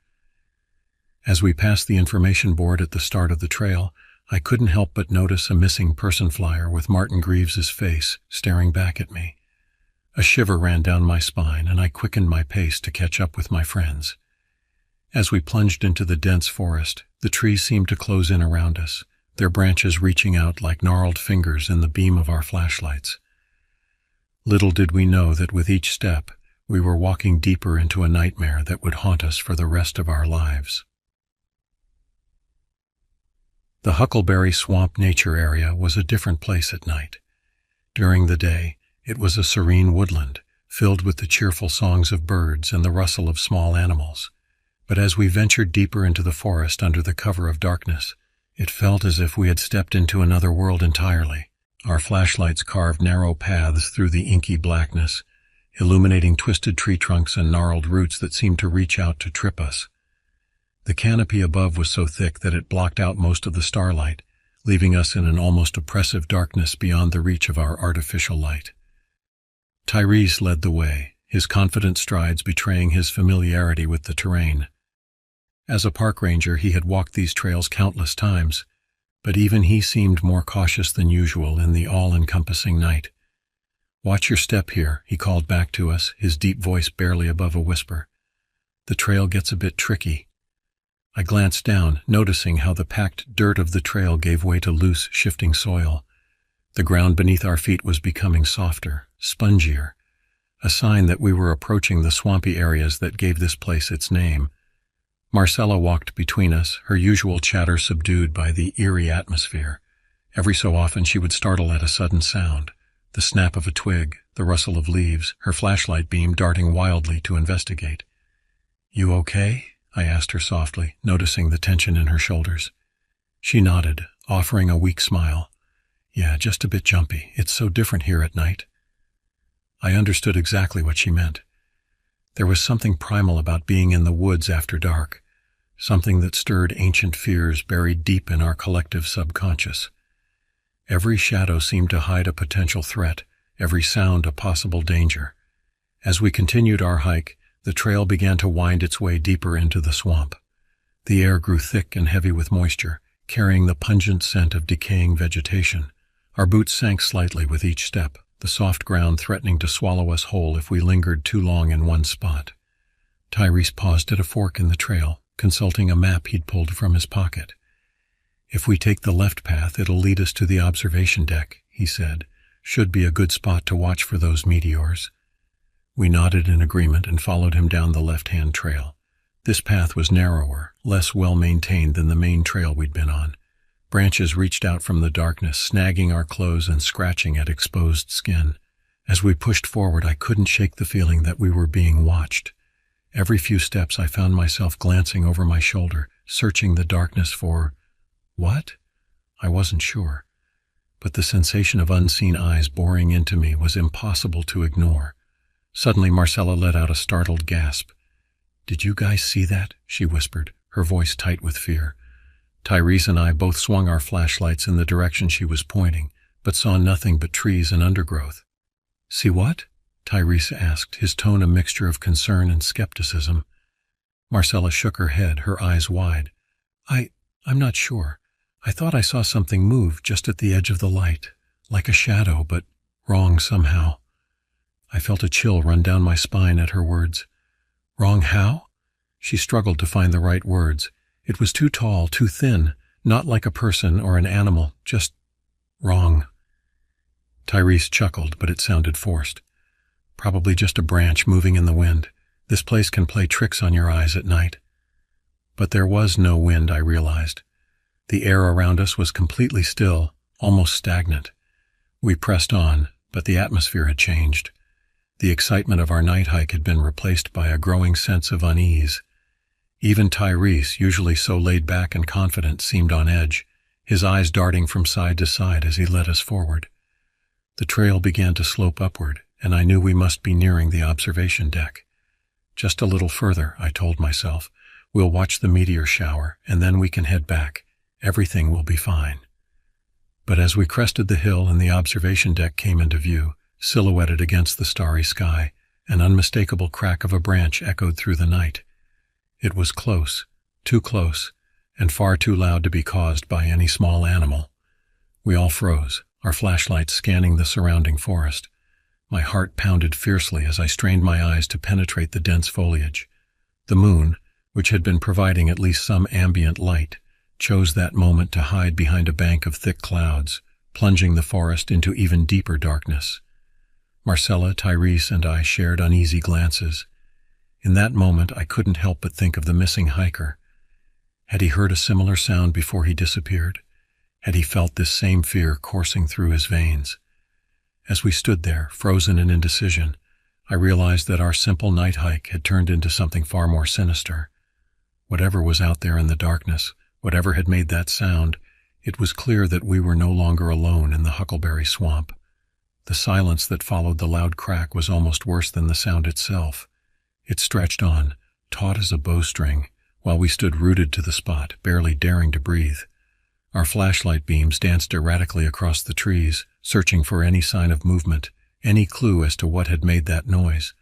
Speaker 1: As we passed the information board at the start of the trail, I couldn't help but notice a missing person flyer with Martin Greaves's face staring back at me. A shiver ran down my spine, and I quickened my pace to catch up with my friends. As we plunged into the dense forest, the trees seemed to close in around us, their branches reaching out like gnarled fingers in the beam of our flashlights. Little did we know that with each step, we were walking deeper into a nightmare that would haunt us for the rest of our lives. The Huckleberry Swamp Nature Area was a different place at night. During the day, it was a serene woodland, filled with the cheerful songs of birds and the rustle of small animals. But as we ventured deeper into the forest under the cover of darkness, it felt as if we had stepped into another world entirely. Our flashlights carved narrow paths through the inky blackness, illuminating twisted tree trunks and gnarled roots that seemed to reach out to trip us. The canopy above was so thick that it blocked out most of the starlight, leaving us in an almost oppressive darkness beyond the reach of our artificial light. Tyrese led the way, his confident strides betraying his familiarity with the terrain. As a park ranger, he had walked these trails countless times, but even he seemed more cautious than usual in the all-encompassing night. "Watch your step here," he called back to us, his deep voice barely above a whisper. "The trail gets a bit tricky." I glanced down, noticing how the packed dirt of the trail gave way to loose, shifting soil. The ground beneath our feet was becoming softer, spongier, a sign that we were approaching the swampy areas that gave this place its name. Marcella walked between us, her usual chatter subdued by the eerie atmosphere. Every so often she would startle at a sudden sound, the snap of a twig, the rustle of leaves, her flashlight beam darting wildly to investigate. "You okay?" I asked her softly, noticing the tension in her shoulders. She nodded, offering a weak smile. "Yeah, just a bit jumpy. It's so different here at night." I understood exactly what she meant. There was something primal about being in the woods after dark, something that stirred ancient fears buried deep in our collective subconscious. Every shadow seemed to hide a potential threat, every sound a possible danger. As we continued our hike, the trail began to wind its way deeper into the swamp. The air grew thick and heavy with moisture, carrying the pungent scent of decaying vegetation. Our boots sank slightly with each step, the soft ground threatening to swallow us whole if we lingered too long in one spot. Tyrese paused at a fork in the trail, consulting a map he'd pulled from his pocket. "If we take the left path, it'll lead us to the observation deck," he said. "Should be a good spot to watch for those meteors." We nodded in agreement and followed him down the left-hand trail. This path was narrower, less well-maintained than the main trail we'd been on. Branches reached out from the darkness, snagging our clothes and scratching at exposed skin. As we pushed forward, I couldn't shake the feeling that we were being watched. Every few steps I found myself glancing over my shoulder, searching the darkness for... what? I wasn't sure. But the sensation of unseen eyes boring into me was impossible to ignore. Suddenly, Marcella let out a startled gasp. "Did you guys see that?" she whispered, her voice tight with fear. Tyrese and I both swung our flashlights in the direction she was pointing, but saw nothing but trees and undergrowth. "See what?" Tyrese asked, his tone a mixture of concern and skepticism. Marcella shook her head, her eyes wide. I'm not sure. I thought I saw something move just at the edge of the light, like a shadow, but wrong somehow." I felt a chill run down my spine at her words. "Wrong how?" She struggled to find the right words. It was too tall, too thin, not like a person or an animal, just wrong. Tyrese chuckled, but it sounded forced. "Probably just a branch moving in the wind. This place can play tricks on your eyes at night." But there was no wind, I realized. The air around us was completely still, almost stagnant. We pressed on, but the atmosphere had changed. The excitement of our night hike had been replaced by a growing sense of unease. Even Tyrese, usually so laid back and confident, seemed on edge, his eyes darting from side to side as he led us forward. The trail began to slope upward, and I knew we must be nearing the observation deck. "Just a little further," I told myself. "We'll watch the meteor shower, and then we can head back. Everything will be fine." But as we crested the hill and the observation deck came into view, silhouetted against the starry sky, an unmistakable crack of a branch echoed through the night. It was close, too close, and far too loud to be caused by any small animal. We all froze, our flashlights scanning the surrounding forest. My heart pounded fiercely as I strained my eyes to penetrate the dense foliage. The moon, which had been providing at least some ambient light, chose that moment to hide behind a bank of thick clouds, plunging the forest into even deeper darkness. Marcella, Tyrese, and I shared uneasy glances. In that moment, I couldn't help but think of the missing hiker. Had he heard a similar sound before he disappeared? Had he felt this same fear coursing through his veins? As we stood there, frozen in indecision, I realized that our simple night hike had turned into something far more sinister. Whatever was out there in the darkness, whatever had made that sound, it was clear that we were no longer alone in the Huckleberry Swamp. The silence that followed the loud crack was almost worse than the sound itself. It stretched on, taut as a bowstring, while we stood rooted to the spot, barely daring to breathe. Our flashlight beams danced erratically across the trees, searching for any sign of movement, any clue as to what had made that noise.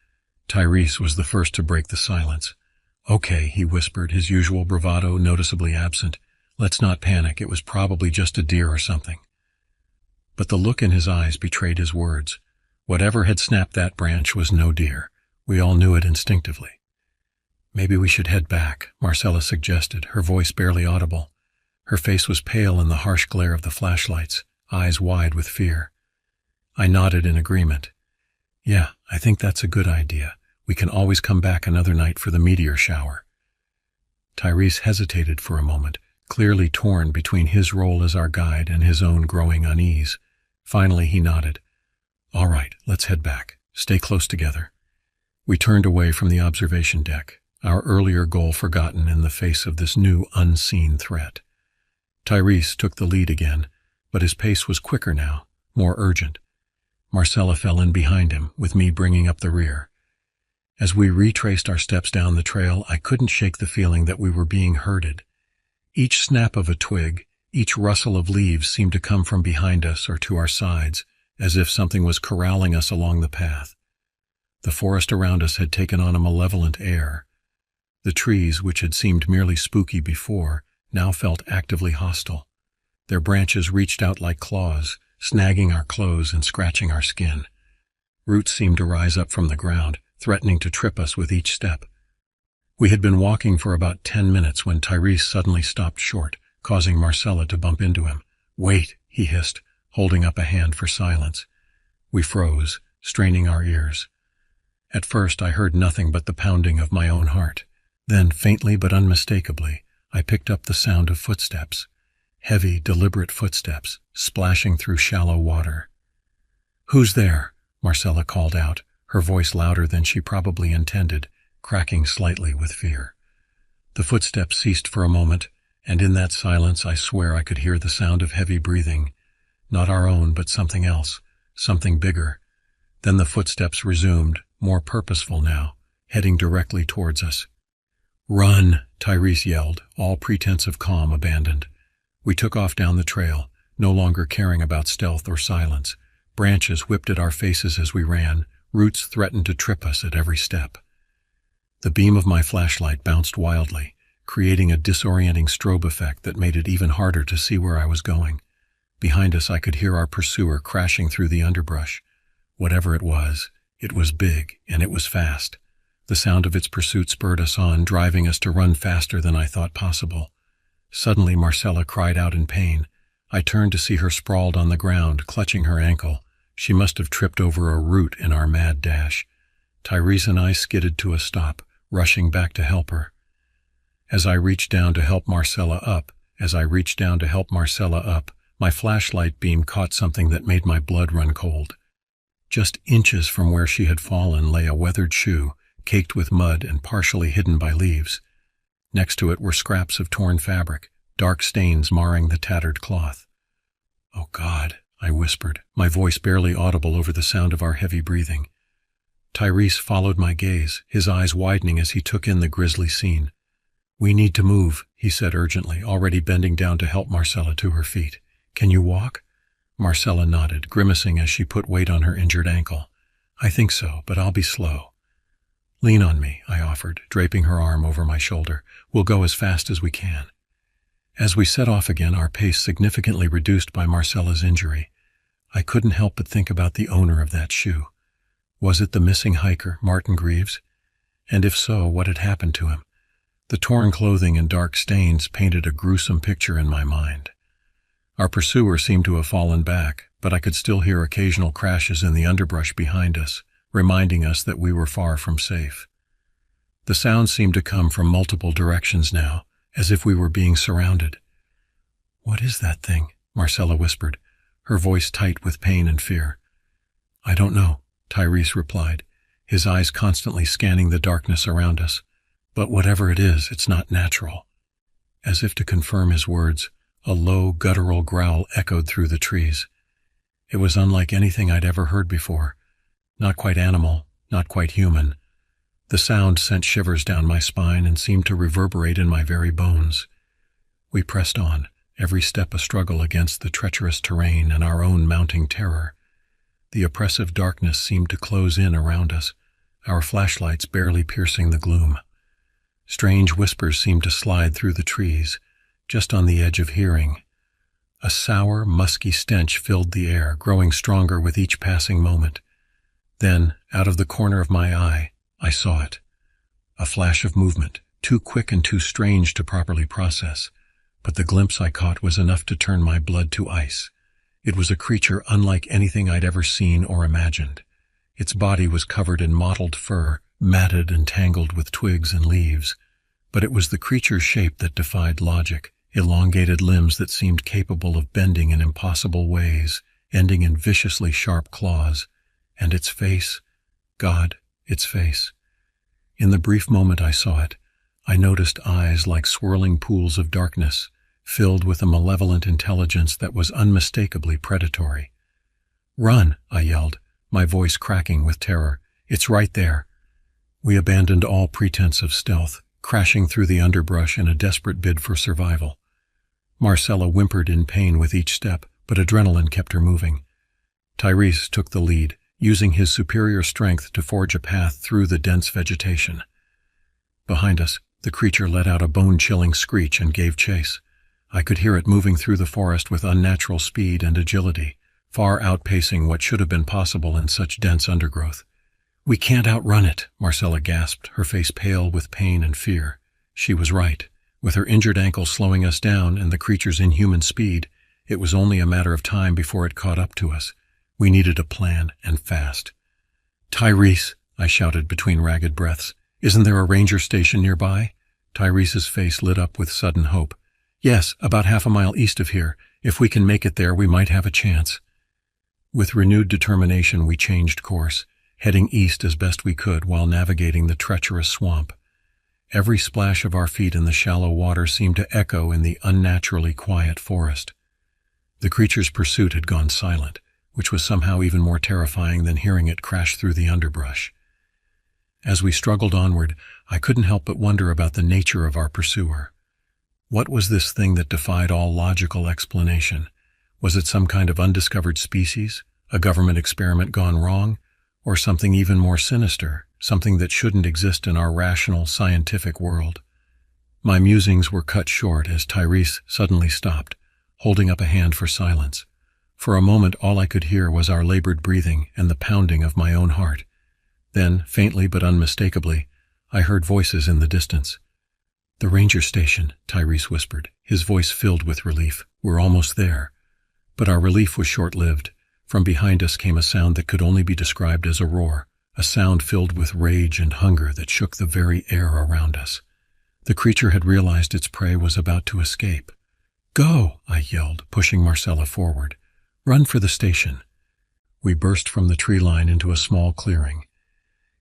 Speaker 1: Tyrese was the first to break the silence. "Okay," he whispered, his usual bravado noticeably absent. "Let's not panic. It was probably just a deer or something." But the look in his eyes betrayed his words. Whatever had snapped that branch was no deer. We all knew it instinctively. "Maybe we should head back," Marcella suggested, her voice barely audible. Her face was pale in the harsh glare of the flashlights, eyes wide with fear. I nodded in agreement. "Yeah, I think that's a good idea. We can always come back another night for the meteor shower." Tyrese hesitated for a moment, clearly torn between his role as our guide and his own growing unease. Finally, he nodded. "All right, let's head back. Stay close together." We turned away from the observation deck, our earlier goal forgotten in the face of this new, unseen threat. Tyrese took the lead again, but his pace was quicker now, more urgent. Marcella fell in behind him, with me bringing up the rear. As we retraced our steps down the trail, I couldn't shake the feeling that we were being herded. Each snap of a twig, each rustle of leaves seemed to come from behind us or to our sides, as if something was corralling us along the path. The forest around us had taken on a malevolent air. The trees, which had seemed merely spooky before, now felt actively hostile. Their branches reached out like claws, snagging our clothes and scratching our skin. Roots seemed to rise up from the ground, threatening to trip us with each step. We had been walking for about 10 minutes when Tyrese suddenly stopped short, causing Marcella to bump into him. "Wait," he hissed, holding up a hand for silence. We froze, straining our ears. At first I heard nothing but the pounding of my own heart. Then, faintly but unmistakably, I picked up the sound of footsteps. Heavy, deliberate footsteps, splashing through shallow water. "Who's there?" Marcella called out, her voice louder than she probably intended, cracking slightly with fear. The footsteps ceased for a moment, and in that silence I swear I could hear the sound of heavy breathing. Not our own, but something else, something bigger. Then the footsteps resumed, more purposeful now, heading directly towards us. "Run!" Tyrese yelled, all pretense of calm abandoned. We took off down the trail, no longer caring about stealth or silence. Branches whipped at our faces as we ran, roots threatened to trip us at every step. The beam of my flashlight bounced wildly, creating a disorienting strobe effect that made it even harder to see where I was going. Behind us I could hear our pursuer crashing through the underbrush. Whatever it was big, and it was fast. The sound of its pursuit spurred us on, driving us to run faster than I thought possible. Suddenly Marcella cried out in pain. I turned to see her sprawled on the ground, clutching her ankle. She must have tripped over a root in our mad dash. Tyrese and I skidded to a stop, rushing back to help her. As I reached down to help Marcella up, my flashlight beam caught something that made my blood run cold. Just inches from where she had fallen lay a weathered shoe, caked with mud and partially hidden by leaves. Next to it were scraps of torn fabric, dark stains marring the tattered cloth. "Oh God," I whispered, my voice barely audible over the sound of our heavy breathing. Tyrese followed my gaze, his eyes widening as he took in the grisly scene. "We need to move," he said urgently, already bending down to help Marcella to her feet. "Can you walk?" Marcella nodded, grimacing as she put weight on her injured ankle. "I think so, but I'll be slow." "Lean on me," I offered, draping her arm over my shoulder. "We'll go as fast as we can." As we set off again, our pace significantly reduced by Marcella's injury. I couldn't help but think about the owner of that shoe. Was it the missing hiker, Martin Greaves? And if so, what had happened to him? The torn clothing and dark stains painted a gruesome picture in my mind. Our pursuer seemed to have fallen back, but I could still hear occasional crashes in the underbrush behind us, reminding us that we were far from safe. The sounds seemed to come from multiple directions now, as if we were being surrounded. "What is that thing?" Marcella whispered, her voice tight with pain and fear. "I don't know," Tyrese replied, his eyes constantly scanning the darkness around us. "But whatever it is, it's not natural." As if to confirm his words, a low, guttural growl echoed through the trees. It was unlike anything I'd ever heard before. Not quite animal, not quite human. The sound sent shivers down my spine and seemed to reverberate in my very bones. We pressed on, every step a struggle against the treacherous terrain and our own mounting terror. The oppressive darkness seemed to close in around us, our flashlights barely piercing the gloom. Strange whispers seemed to slide through the trees, just on the edge of hearing. A sour, musky stench filled the air, growing stronger with each passing moment. Then, out of the corner of my eye, I saw it. A flash of movement, too quick and too strange to properly process, but the glimpse I caught was enough to turn my blood to ice. It was a creature unlike anything I'd ever seen or imagined. Its body was covered in mottled fur, matted and tangled with twigs and leaves, but it was the creature's shape that defied logic, elongated limbs that seemed capable of bending in impossible ways, ending in viciously sharp claws, and its face, God, its face. In the brief moment I saw it, I noticed eyes like swirling pools of darkness, filled with a malevolent intelligence that was unmistakably predatory. "Run!" I yelled, my voice cracking with terror. "It's right there." We abandoned all pretense of stealth, crashing through the underbrush in a desperate bid for survival. Marcella whimpered in pain with each step, but adrenaline kept her moving. Tyrese took the lead, using his superior strength to forge a path through the dense vegetation. Behind us, the creature let out a bone-chilling screech and gave chase. I could hear it moving through the forest with unnatural speed and agility, far outpacing what should have been possible in such dense undergrowth. "We can't outrun it," Marcella gasped, her face pale with pain and fear. She was right. With her injured ankle slowing us down and the creature's inhuman speed, it was only a matter of time before it caught up to us. We needed a plan, and fast. "Tyrese," I shouted between ragged breaths, "isn't there a ranger station nearby?" Tyrese's face lit up with sudden hope. "Yes, about half a mile east of here. If we can make it there, we might have a chance." With renewed determination, we changed course, heading east as best we could while navigating the treacherous swamp. Every splash of our feet in the shallow water seemed to echo in the unnaturally quiet forest. The creature's pursuit had gone silent, which was somehow even more terrifying than hearing it crash through the underbrush. As we struggled onward, I couldn't help but wonder about the nature of our pursuer. What was this thing that defied all logical explanation? Was it some kind of undiscovered species, a government experiment gone wrong, or something even more sinister, something that shouldn't exist in our rational, scientific world? My musings were cut short as Tyrese suddenly stopped, holding up a hand for silence. For a moment, all I could hear was our labored breathing and the pounding of my own heart. Then, faintly but unmistakably, I heard voices in the distance. "The ranger station," Tyrese whispered, his voice filled with relief. "We're almost there." But our relief was short-lived. From behind us came a sound that could only be described as a roar, a sound filled with rage and hunger that shook the very air around us. The creature had realized its prey was about to escape. "Go!" I yelled, pushing Marcella forward. "Run for the station." We burst from the tree line into a small clearing.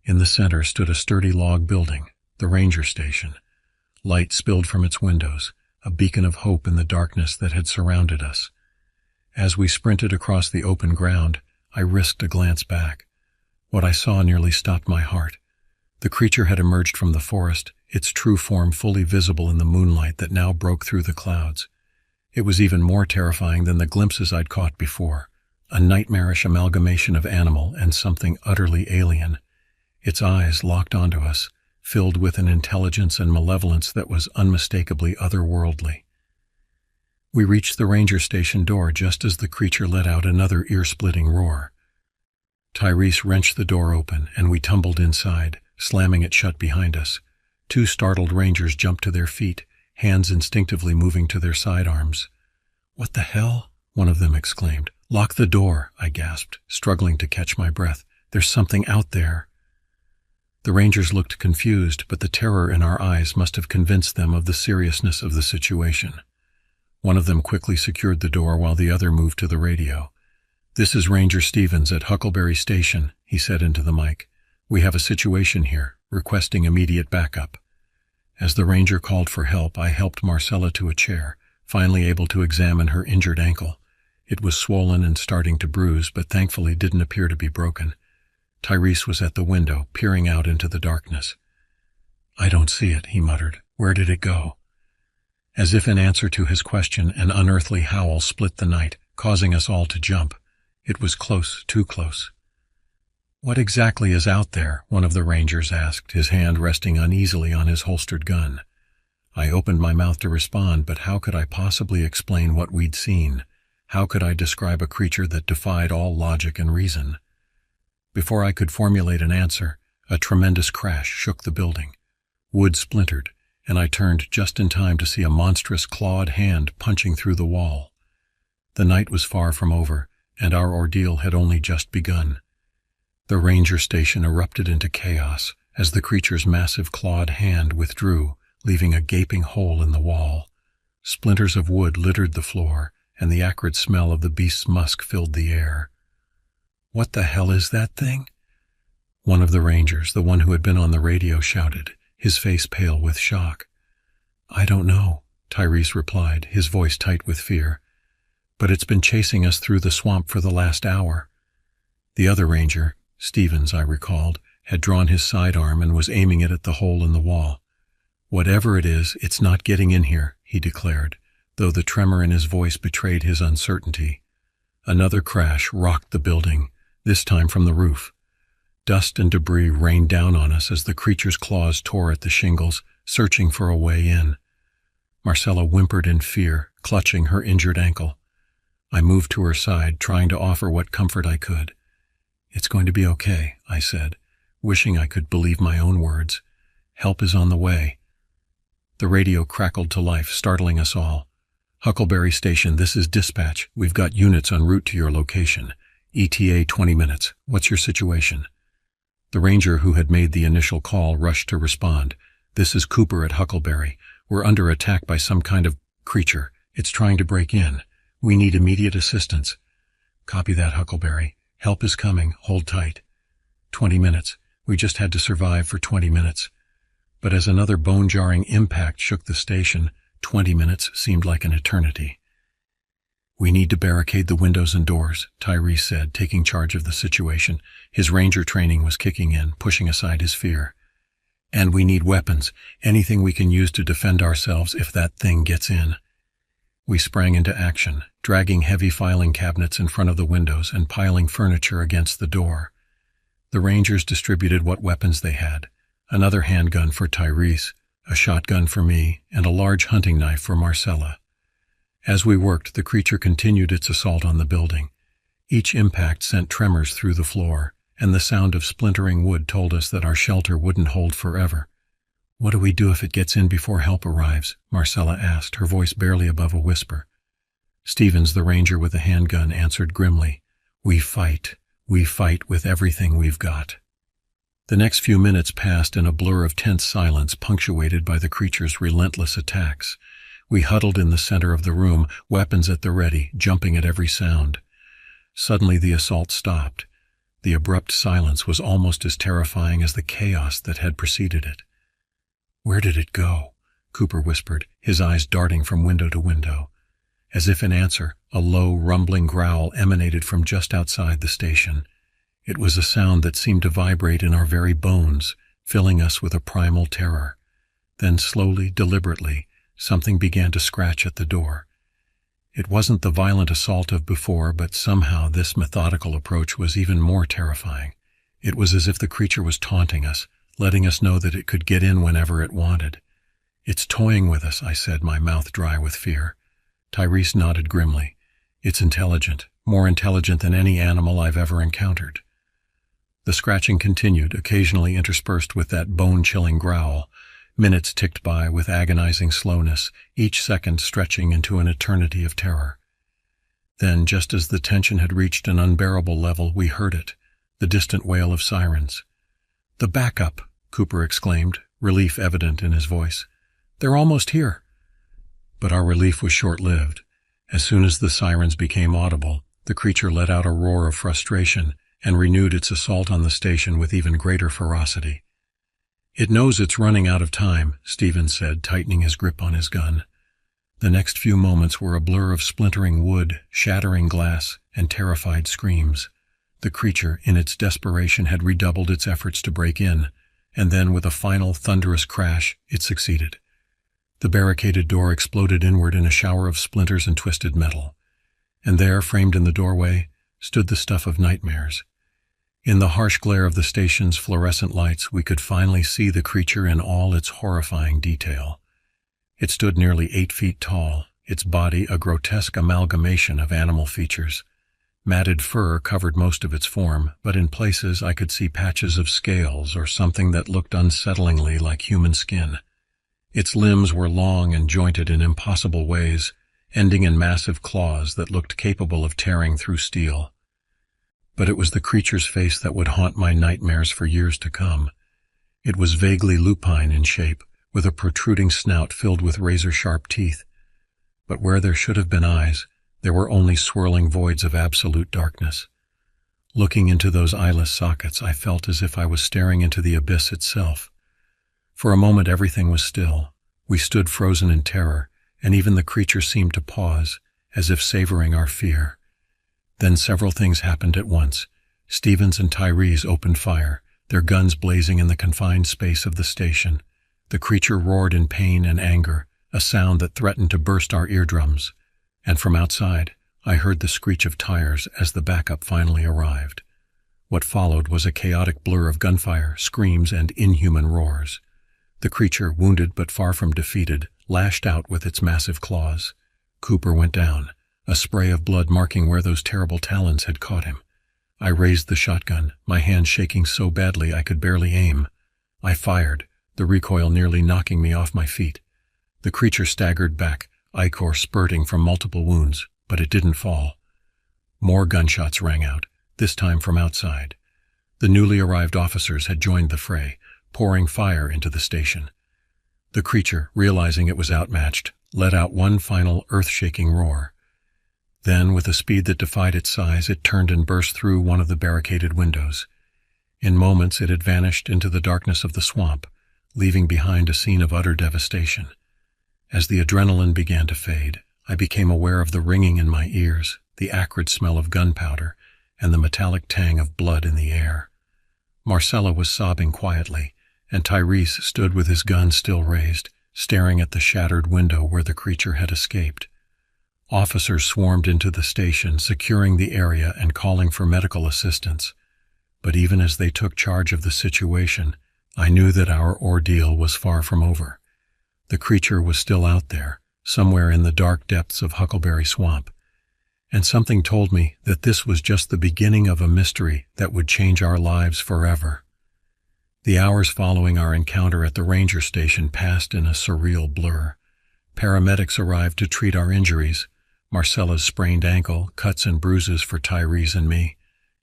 Speaker 1: In the center stood a sturdy log building, the ranger station. Light spilled from its windows, a beacon of hope in the darkness that had surrounded us. As we sprinted across the open ground, I risked a glance back. What I saw nearly stopped my heart. The creature had emerged from the forest, its true form fully visible in the moonlight that now broke through the clouds. It was even more terrifying than the glimpses I'd caught before, a nightmarish amalgamation of animal and something utterly alien. its eyes locked onto us, filled with an intelligence and malevolence that was unmistakably otherworldly. We reached the ranger station door just as the creature let out another ear-splitting roar. Tyrese wrenched the door open, and we tumbled inside, slamming it shut behind us. Two startled rangers jumped to their feet, hands instinctively moving to their sidearms. "What the hell?" one of them exclaimed. "Lock the door," I gasped, struggling to catch my breath. "There's something out there." The rangers looked confused, but the terror in our eyes must have convinced them of the seriousness of the situation. One of them quickly secured the door while the other moved to the radio. "This is Ranger Stevens at Huckleberry Station," he said into the mic. "We have a situation here, requesting immediate backup." As the ranger called for help, I helped Marcella to a chair, finally able to examine her injured ankle. It was swollen and starting to bruise, but thankfully didn't appear to be broken. Tyrese was at the window, peering out into the darkness. "I don't see it," he muttered. "Where did it go?" As if in answer to his question, an unearthly howl split the night, causing us all to jump. It was close, too close. "What exactly is out there?" one of the rangers asked, his hand resting uneasily on his holstered gun. I opened my mouth to respond, but how could I possibly explain what we'd seen? How could I describe a creature that defied all logic and reason? Before I could formulate an answer, a tremendous crash shook the building. Wood splintered, and I turned just in time to see a monstrous clawed hand punching through the wall. The night was far from over, and our ordeal had only just begun. The ranger station erupted into chaos as the creature's massive clawed hand withdrew, leaving a gaping hole in the wall. Splinters of wood littered the floor, and the acrid smell of the beast's musk filled the air. "What the hell is that thing?" One of the rangers, the one who had been on the radio, shouted, his face pale with shock. "I don't know," Tyrese replied, his voice tight with fear. "But it's been chasing us through the swamp for the last hour." The other ranger, Stevens, I recalled, had drawn his sidearm and was aiming it at the hole in the wall. "Whatever it is, it's not getting in here," he declared, though the tremor in his voice betrayed his uncertainty. Another crash rocked the building, this time from the roof. Dust and debris rained down on us as the creature's claws tore at the shingles, searching for a way in. Marcella whimpered in fear, clutching her injured ankle. I moved to her side, trying to offer what comfort I could. "It's going to be okay," I said, wishing I could believe my own words. "Help is on the way." The radio crackled to life, startling us all. "Huckleberry Station, this is dispatch. We've got units en route to your location. ETA 20 minutes. What's your situation?" The ranger who had made the initial call rushed to respond. "This is Cooper at Huckleberry. We're under attack by some kind of creature. It's trying to break in. We need immediate assistance." "Copy that, Huckleberry. Help is coming. Hold tight." 20 minutes. We just had to survive for 20 minutes. But as another bone-jarring impact shook the station, 20 minutes seemed like an eternity. "We need to barricade the windows and doors," Tyrese said, taking charge of the situation. His ranger training was kicking in, pushing aside his fear. "And we need weapons, anything we can use to defend ourselves if that thing gets in." We sprang into action, dragging heavy filing cabinets in front of the windows and piling furniture against the door. The rangers distributed what weapons they had: another handgun for Tyrese, a shotgun for me, and a large hunting knife for Marcella. As we worked, the creature continued its assault on the building. Each impact sent tremors through the floor, and the sound of splintering wood told us that our shelter wouldn't hold forever. "What do we do if it gets in before help arrives?" Marcella asked, her voice barely above a whisper. Stevens, the ranger with the handgun, answered grimly, "We fight. We fight with everything we've got." The next few minutes passed in a blur of tense silence punctuated by the creature's relentless attacks. We huddled in the center of the room, weapons at the ready, jumping at every sound. Suddenly the assault stopped. The abrupt silence was almost as terrifying as the chaos that had preceded it. "Where did it go?" Cooper whispered, his eyes darting from window to window. As if in answer, a low, rumbling growl emanated from just outside the station. It was a sound that seemed to vibrate in our very bones, filling us with a primal terror. Then slowly, deliberately, something began to scratch at the door. It wasn't the violent assault of before, but somehow this methodical approach was even more terrifying. It was as if the creature was taunting us, letting us know that it could get in whenever it wanted. "It's toying with us," I said, my mouth dry with fear. Tyrese nodded grimly. "It's intelligent, more intelligent than any animal I've ever encountered." The scratching continued, occasionally interspersed with that bone-chilling growl. Minutes ticked by with agonizing slowness, each second stretching into an eternity of terror. Then, just as the tension had reached an unbearable level, we heard it, the distant wail of sirens. "The backup!" Cooper exclaimed, relief evident in his voice. "They're almost here." But our relief was short-lived. As soon as the sirens became audible, the creature let out a roar of frustration and renewed its assault on the station with even greater ferocity. "It knows it's running out of time," Stevens said, tightening his grip on his gun. The next few moments were a blur of splintering wood, shattering glass, and terrified screams. The creature, in its desperation, had redoubled its efforts to break in, and then, with a final thunderous crash, it succeeded. The barricaded door exploded inward in a shower of splinters and twisted metal. And there, framed in the doorway, stood the stuff of nightmares. In the harsh glare of the station's fluorescent lights, we could finally see the creature in all its horrifying detail. It stood nearly 8 feet tall, its body a grotesque amalgamation of animal features. Matted fur covered most of its form, but in places I could see patches of scales or something that looked unsettlingly like human skin. Its limbs were long and jointed in impossible ways, ending in massive claws that looked capable of tearing through steel. But it was the creature's face that would haunt my nightmares for years to come. It was vaguely lupine in shape, with a protruding snout filled with razor-sharp teeth. But where there should have been eyes, there were only swirling voids of absolute darkness. Looking into those eyeless sockets, I felt as if I was staring into the abyss itself. For a moment everything was still. We stood frozen in terror, and even the creature seemed to pause, as if savoring our fear. Then several things happened at once. Stevens and Tyrese opened fire, their guns blazing in the confined space of the station. The creature roared in pain and anger, a sound that threatened to burst our eardrums. And from outside, I heard the screech of tires as the backup finally arrived. What followed was a chaotic blur of gunfire, screams, and inhuman roars. The creature, wounded but far from defeated, lashed out with its massive claws. Cooper went down, a spray of blood marking where those terrible talons had caught him. I raised the shotgun, my hand shaking so badly I could barely aim. I fired, the recoil nearly knocking me off my feet. The creature staggered back, ichor spurting from multiple wounds, but it didn't fall. More gunshots rang out, this time from outside. The newly arrived officers had joined the fray, pouring fire into the station. The creature, realizing it was outmatched, let out one final earth-shaking roar. Then, with a speed that defied its size, it turned and burst through one of the barricaded windows. In moments it had vanished into the darkness of the swamp, leaving behind a scene of utter devastation. As the adrenaline began to fade, I became aware of the ringing in my ears, the acrid smell of gunpowder, and the metallic tang of blood in the air. Marcella was sobbing quietly, and Tyrese stood with his gun still raised, staring at the shattered window where the creature had escaped. Officers swarmed into the station, securing the area and calling for medical assistance. But even as they took charge of the situation, I knew that our ordeal was far from over. The creature was still out there, somewhere in the dark depths of Huckleberry Swamp, and something told me that this was just the beginning of a mystery that would change our lives forever. The hours following our encounter at the ranger station passed in a surreal blur. Paramedics arrived to treat our injuries, Marcella's sprained ankle, cuts and bruises for Tyrese and me,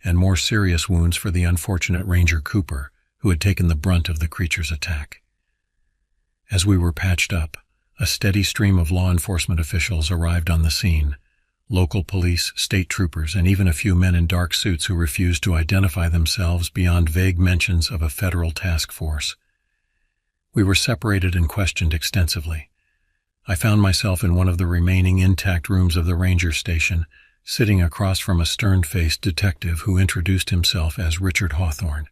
Speaker 1: and more serious wounds for the unfortunate Ranger Cooper, who had taken the brunt of the creature's attack. As we were patched up, a steady stream of law enforcement officials arrived on the scene. Local police, state troopers, and even a few men in dark suits who refused to identify themselves beyond vague mentions of a federal task force. We were separated and questioned extensively. I found myself in one of the remaining intact rooms of the ranger station, sitting across from a stern-faced detective who introduced himself as Richard Hawthorne.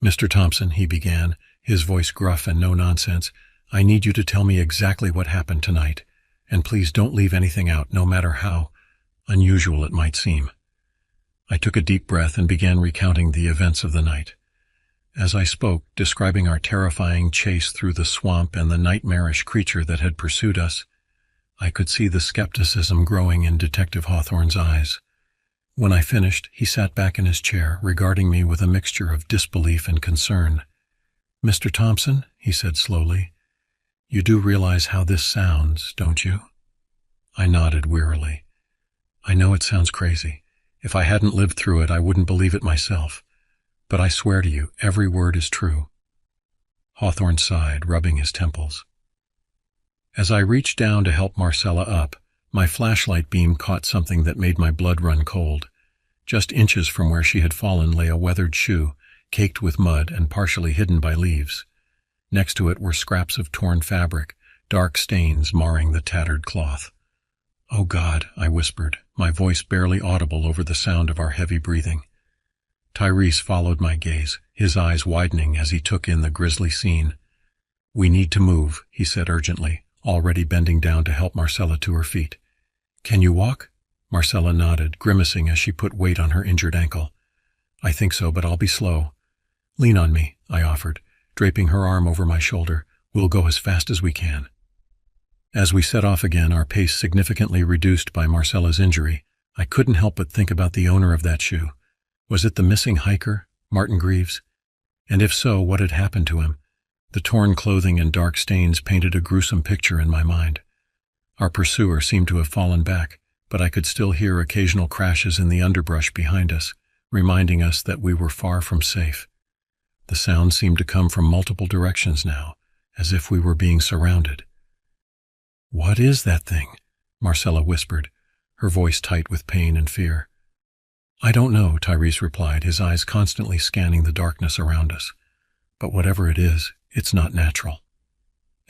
Speaker 1: "Mr. Thompson," he began, his voice gruff and no-nonsense, "I need you to tell me exactly what happened tonight, and please don't leave anything out, no matter how unusual it might seem." I took a deep breath and began recounting the events of the night. As I spoke, describing our terrifying chase through the swamp and the nightmarish creature that had pursued us, I could see the skepticism growing in Detective Hawthorne's eyes. When I finished, he sat back in his chair, regarding me with a mixture of disbelief and concern. "Mr. Thompson," he said slowly, "you do realize how this sounds, don't you?" I nodded wearily. "I know it sounds crazy. If I hadn't lived through it, I wouldn't believe it myself. But I swear to you, every word is true." Hawthorne sighed, rubbing his temples. As I reached down to help Marcella up, my flashlight beam caught something that made my blood run cold. Just inches from where she had fallen lay a weathered shoe, caked with mud and partially hidden by leaves. Next to it were scraps of torn fabric, dark stains marring the tattered cloth. "Oh God," I whispered, my voice barely audible over the sound of our heavy breathing. Tyrese followed my gaze, his eyes widening as he took in the grisly scene. "We need to move," he said urgently, already bending down to help Marcella to her feet. "Can you walk?" Marcella nodded, grimacing as she put weight on her injured ankle. "I think so, but I'll be slow." "Lean on me," I offered, draping her arm over my shoulder. "We'll go as fast as we can." As we set off again, our pace significantly reduced by Marcella's injury, I couldn't help but think about the owner of that shoe. Was it the missing hiker, Martin Greaves? And if so, what had happened to him? The torn clothing and dark stains painted a gruesome picture in my mind. Our pursuer seemed to have fallen back, but I could still hear occasional crashes in the underbrush behind us, reminding us that we were far from safe. The sound seemed to come from multiple directions now, as if we were being surrounded. "What is that thing?" Marcella whispered, her voice tight with pain and fear. "I don't know," Tyrese replied, his eyes constantly scanning the darkness around us. "But whatever it is, it's not natural."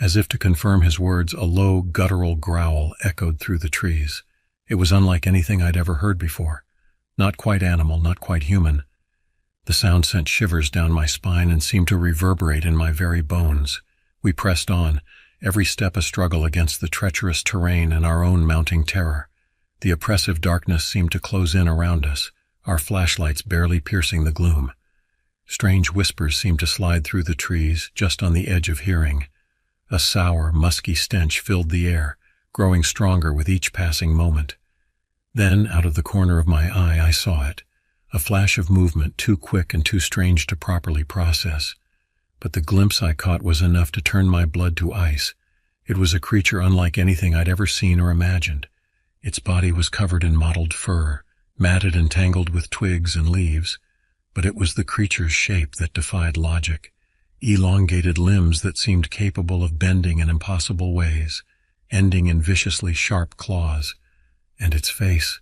Speaker 1: As if to confirm his words, a low, guttural growl echoed through the trees. It was unlike anything I'd ever heard before. Not quite animal, not quite human. The sound sent shivers down my spine and seemed to reverberate in my very bones. We pressed on, every step a struggle against the treacherous terrain and our own mounting terror. The oppressive darkness seemed to close in around us, our flashlights barely piercing the gloom. Strange whispers seemed to slide through the trees, just on the edge of hearing. A sour, musky stench filled the air, growing stronger with each passing moment. Then, out of the corner of my eye, I saw it, a flash of movement too quick and too strange to properly process. But the glimpse I caught was enough to turn my blood to ice. It was a creature unlike anything I'd ever seen or imagined. Its body was covered in mottled fur, matted and tangled with twigs and leaves, but it was the creature's shape that defied logic. Elongated limbs that seemed capable of bending in impossible ways, ending in viciously sharp claws. And its face.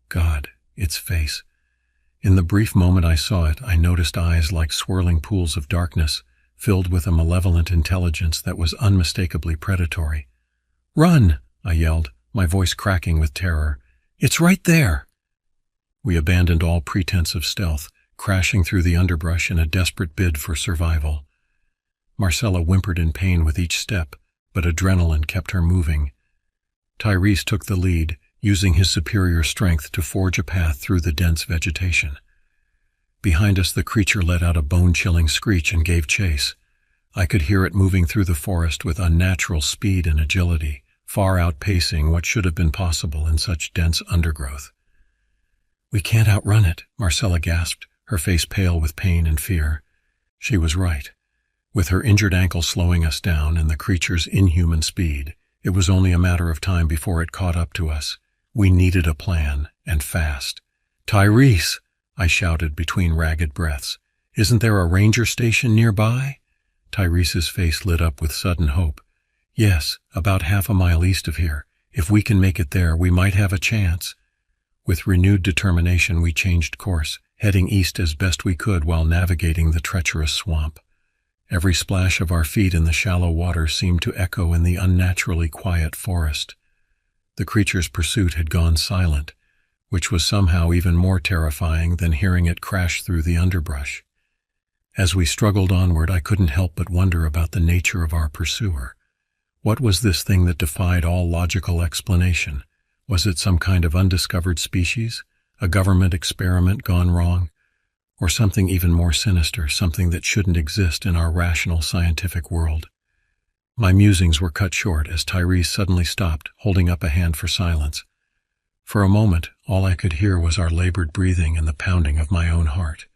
Speaker 1: God, its face. In the brief moment I saw it, I noticed eyes like swirling pools of darkness, filled with a malevolent intelligence that was unmistakably predatory. "Run!" I yelled, my voice cracking with terror. "It's right there!" We abandoned all pretense of stealth, crashing through the underbrush in a desperate bid for survival. Marcella whimpered in pain with each step, but adrenaline kept her moving. Tyrese took the lead, using his superior strength to forge a path through the dense vegetation. Behind us, the creature let out a bone-chilling screech and gave chase. I could hear it moving through the forest with unnatural speed and agility, far outpacing what should have been possible in such dense undergrowth. "We can't outrun it," Marcella gasped, her face pale with pain and fear. She was right. With her injured ankle slowing us down and the creature's inhuman speed, it was only a matter of time before it caught up to us. We needed a plan, and fast. "Tyrese!" I shouted between ragged breaths. "Isn't there a ranger station nearby?" Tyrese's face lit up with sudden hope. "Yes, about half a mile east of here. If we can make it there, we might have a chance." With renewed determination, we changed course, heading east as best we could while navigating the treacherous swamp. Every splash of our feet in the shallow water seemed to echo in the unnaturally quiet forest. The creature's pursuit had gone silent, which was somehow even more terrifying than hearing it crash through the underbrush. As we struggled onward, I couldn't help but wonder about the nature of our pursuer. What was this thing that defied all logical explanation? Was it some kind of undiscovered species? A government experiment gone wrong? Or something even more sinister, something that shouldn't exist in our rational scientific world? My musings were cut short as Tyrese suddenly stopped, holding up a hand for silence. For a moment, all I could hear was our labored breathing and the pounding of my own heart.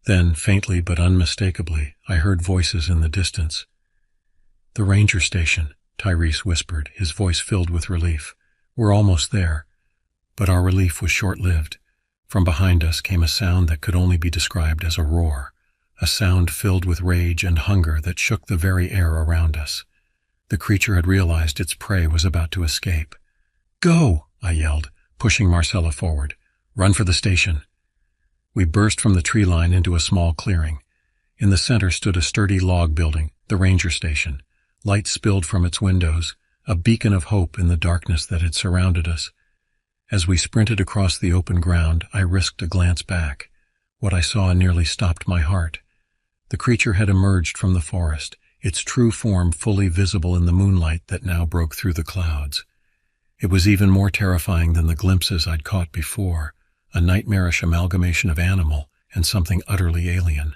Speaker 1: Then, faintly but unmistakably, I heard voices in the distance. "The ranger station," Tyrese whispered, his voice filled with relief. "We're almost there." But our relief was short-lived. From behind us came a sound that could only be described as a roar, a sound filled with rage and hunger that shook the very air around us. The creature had realized its prey was about to escape. "Go!" I yelled, pushing Marcella forward. "Run for the station." We burst from the tree line into a small clearing. In the center stood a sturdy log building, the ranger station. Light spilled from its windows, a beacon of hope in the darkness that had surrounded us. As we sprinted across the open ground, I risked a glance back. What I saw nearly stopped my heart. The creature had emerged from the forest, its true form fully visible in the moonlight that now broke through the clouds. It was even more terrifying than the glimpses I'd caught before, a nightmarish amalgamation of animal and something utterly alien.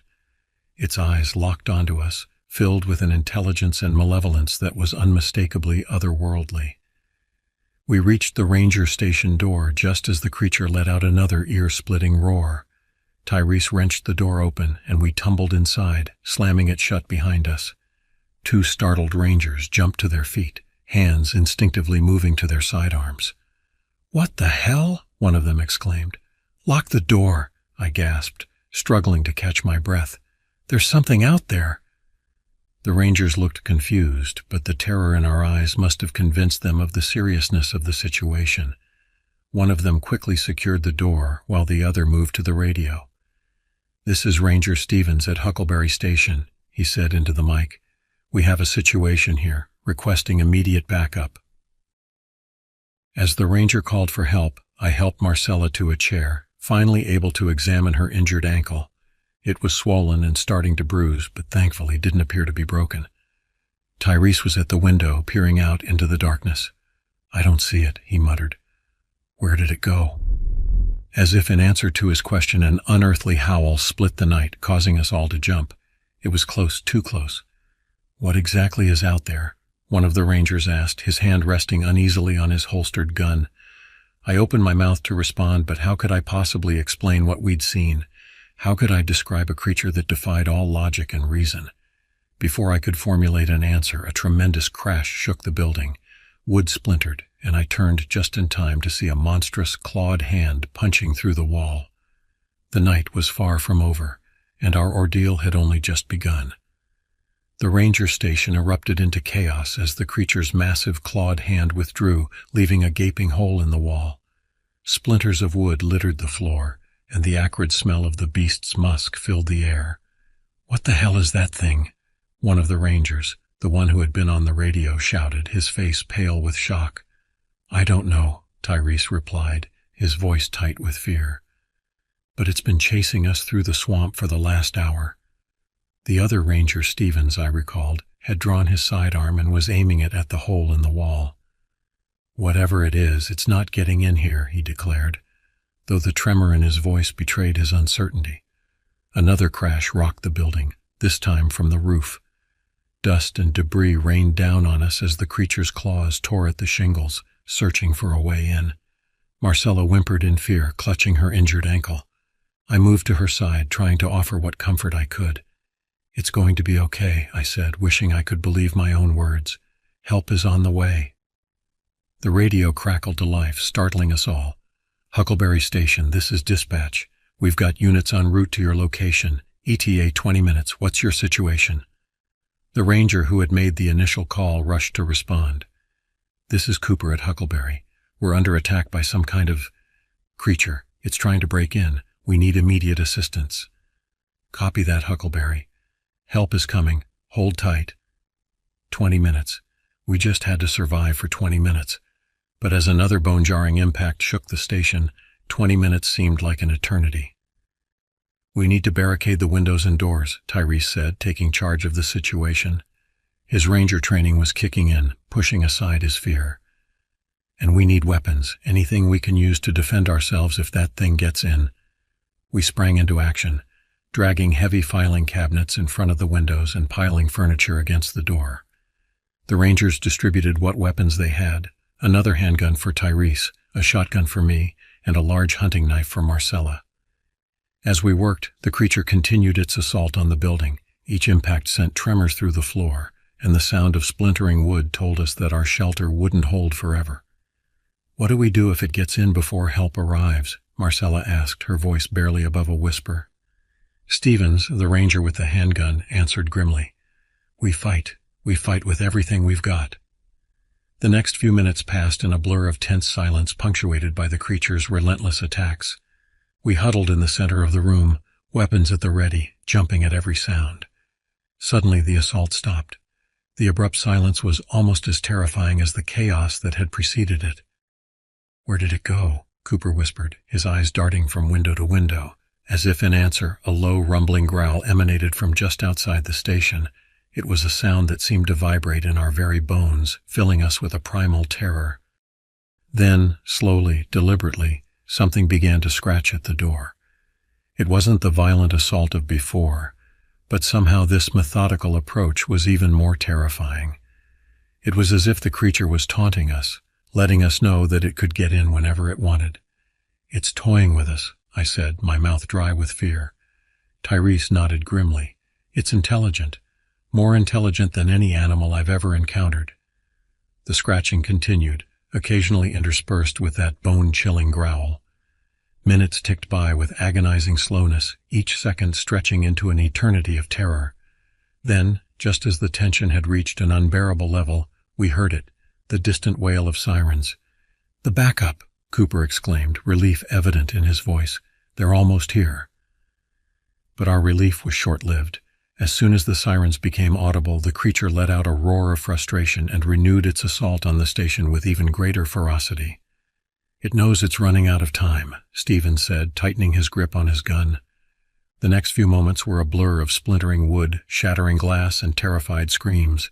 Speaker 1: Its eyes locked onto us, filled with an intelligence and malevolence that was unmistakably otherworldly. We reached the ranger station door just as the creature let out another ear-splitting roar. Tyrese wrenched the door open, and we tumbled inside, slamming it shut behind us. Two startled rangers jumped to their feet, hands instinctively moving to their sidearms. "What the hell?" one of them exclaimed. "Lock the door," I gasped, struggling to catch my breath. "There's something out there." The rangers looked confused, but the terror in our eyes must have convinced them of the seriousness of the situation. One of them quickly secured the door, while the other moved to the radio. "This is Ranger Stevens at Huckleberry Station," he said into the mic. "We have a situation here, requesting immediate backup." As the ranger called for help, I helped Marcella to a chair, finally able to examine her injured ankle. It was swollen and starting to bruise, but thankfully didn't appear to be broken. Tyrese was at the window, peering out into the darkness. "I don't see it," he muttered. "Where did it go?" As if in answer to his question, an unearthly howl split the night, causing us all to jump. It was close, too close. "What exactly is out there?" one of the rangers asked, his hand resting uneasily on his holstered gun. I opened my mouth to respond, but how could I possibly explain what we'd seen? How could I describe a creature that defied all logic and reason? Before I could formulate an answer, a tremendous crash shook the building. Wood splintered, and I turned just in time to see a monstrous, clawed hand punching through the wall. The night was far from over, and our ordeal had only just begun. The ranger station erupted into chaos as the creature's massive clawed hand withdrew, leaving a gaping hole in the wall. Splinters of wood littered the floor, and the acrid smell of the beast's musk filled the air. "What the hell is that thing?" one of the rangers, the one who had been on the radio, shouted, his face pale with shock. "I don't know," Tyrese replied, his voice tight with fear. "But it's been chasing us through the swamp for the last hour." The other ranger, Stevens, I recalled, had drawn his sidearm and was aiming it at the hole in the wall. "Whatever it is, it's not getting in here," he declared, though the tremor in his voice betrayed his uncertainty. Another crash rocked the building, this time from the roof. Dust and debris rained down on us as the creature's claws tore at the shingles, searching for a way in. Marcella whimpered in fear, clutching her injured ankle. I moved to her side, trying to offer what comfort I could. "It's going to be okay," I said, wishing I could believe my own words. "Help is on the way." The radio crackled to life, startling us all. "Huckleberry Station, this is dispatch. We've got units en route to your location. ETA 20 minutes. What's your situation?" The ranger who had made the initial call rushed to respond. "This is Cooper at Huckleberry. We're under attack by some kind of creature. It's trying to break in. We need immediate assistance." "Copy that, Huckleberry. Help is coming. Hold tight." 20 minutes. We just had to survive for 20 minutes. But as another bone-jarring impact shook the station, 20 minutes seemed like an eternity. "We need to barricade the windows and doors," Tyrese said, taking charge of the situation. His ranger training was kicking in, pushing aside his fear. And we need weapons, anything we can use to defend ourselves if that thing gets in. We sprang into action, dragging heavy filing cabinets in front of the windows and piling furniture against the door. The Rangers distributed what weapons they had, another handgun for Tyrese, a shotgun for me, and a large hunting knife for Marcella. As we worked, the creature continued its assault on the building. Each impact sent tremors through the floor, and the sound of splintering wood told us that our shelter wouldn't hold forever. "What do we do if it gets in before help arrives?" Marcella asked, her voice barely above a whisper. Stevens, the ranger with the handgun, answered grimly, We fight with everything we've got." The next few minutes passed in a blur of tense silence punctuated by the creature's relentless attacks. We huddled in the center of the room, weapons at the ready, jumping at every sound. Suddenly the assault stopped. The abrupt silence was almost as terrifying as the chaos that had preceded it. "Where did it go?" Cooper whispered, his eyes darting from window to window. As if in answer, a low, rumbling growl emanated from just outside the station. It was a sound that seemed to vibrate in our very bones, filling us with a primal terror. Then, slowly, deliberately, something began to scratch at the door. It wasn't the violent assault of before, but somehow this methodical approach was even more terrifying. It was as if the creature was taunting us, letting us know that it could get in whenever it wanted. "It's toying with us," I said, my mouth dry with fear. Tyrese nodded grimly. "It's intelligent, more intelligent than any animal I've ever encountered." The scratching continued, occasionally interspersed with that bone-chilling growl. Minutes ticked by with agonizing slowness, each second stretching into an eternity of terror. Then, just as the tension had reached an unbearable level, we heard it, the distant wail of sirens. "The backup!" Cooper exclaimed, relief evident in his voice. "They're almost here." But our relief was short-lived. As soon as the sirens became audible, the creature let out a roar of frustration and renewed its assault on the station with even greater ferocity. "It knows it's running out of time," Stevens said, tightening his grip on his gun. The next few moments were a blur of splintering wood, shattering glass, and terrified screams.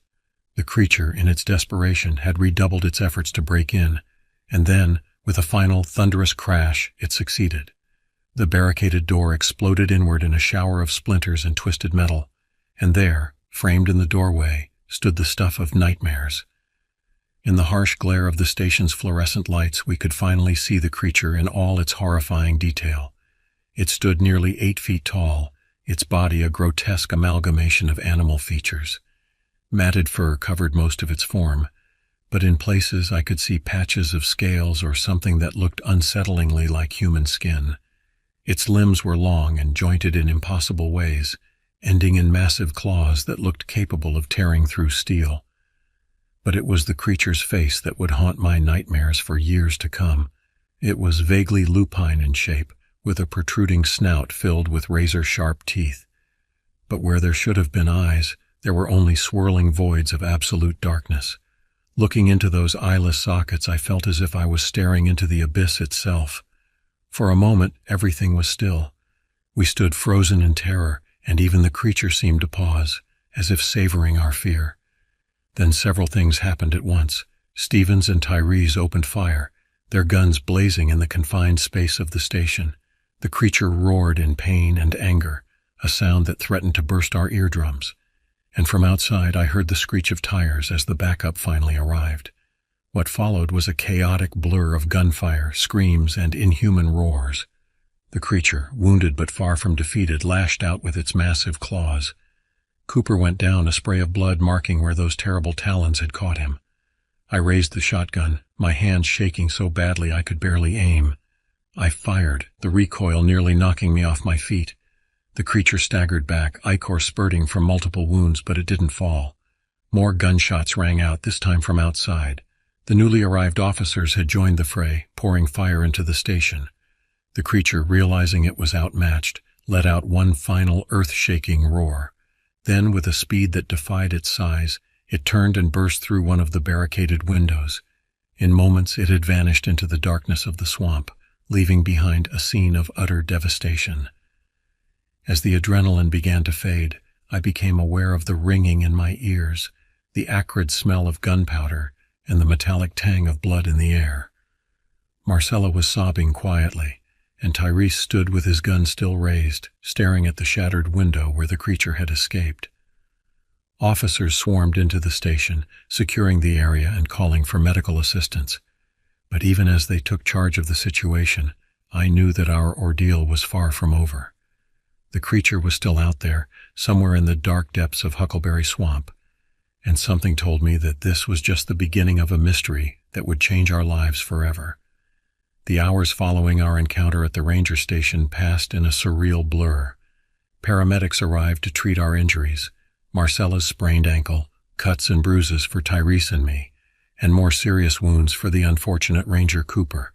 Speaker 1: The creature, in its desperation, had redoubled its efforts to break in, and then, with a final, thunderous crash, it succeeded. The barricaded door exploded inward in a shower of splinters and twisted metal, and there, framed in the doorway, stood the stuff of nightmares. In the harsh glare of the station's fluorescent lights, we could finally see the creature in all its horrifying detail. It stood nearly 8 feet tall, its body a grotesque amalgamation of animal features. Matted fur covered most of its form, but in places I could see patches of scales or something that looked unsettlingly like human skin. Its limbs were long and jointed in impossible ways, ending in massive claws that looked capable of tearing through steel. But it was the creature's face that would haunt my nightmares for years to come. It was vaguely lupine in shape, with a protruding snout filled with razor-sharp teeth. But where there should have been eyes, there were only swirling voids of absolute darkness. Looking into those eyeless sockets, I felt as if I was staring into the abyss itself. For a moment, everything was still. We stood frozen in terror, and even the creature seemed to pause, as if savoring our fear. Then several things happened at once. Stevens and Tyrese opened fire, their guns blazing in the confined space of the station. The creature roared in pain and anger, a sound that threatened to burst our eardrums. And from outside I heard the screech of tires as the backup finally arrived. What followed was a chaotic blur of gunfire, screams, and inhuman roars. The creature, wounded but far from defeated, lashed out with its massive claws. Cooper went down, a spray of blood marking where those terrible talons had caught him. I raised the shotgun, my hands shaking so badly I could barely aim. I fired, the recoil nearly knocking me off my feet. The creature staggered back, ichor spurting from multiple wounds, but it didn't fall. More gunshots rang out, this time from outside. The newly arrived officers had joined the fray, pouring fire into the station. The creature, realizing it was outmatched, let out one final earth-shaking roar. Then, with a speed that defied its size, it turned and burst through one of the barricaded windows. In moments it had vanished into the darkness of the swamp, leaving behind a scene of utter devastation. As the adrenaline began to fade, I became aware of the ringing in my ears, the acrid smell of gunpowder, and the metallic tang of blood in the air. Marcella was sobbing quietly, and Tyrese stood with his gun still raised, staring at the shattered window where the creature had escaped. Officers swarmed into the station, securing the area and calling for medical assistance. But even as they took charge of the situation, I knew that our ordeal was far from over. The creature was still out there, somewhere in the dark depths of Huckleberry Swamp, and something told me that this was just the beginning of a mystery that would change our lives forever. The hours following our encounter at the ranger station passed in a surreal blur. Paramedics arrived to treat our injuries, Marcella's sprained ankle, cuts and bruises for Tyrese and me, and more serious wounds for the unfortunate Ranger Cooper,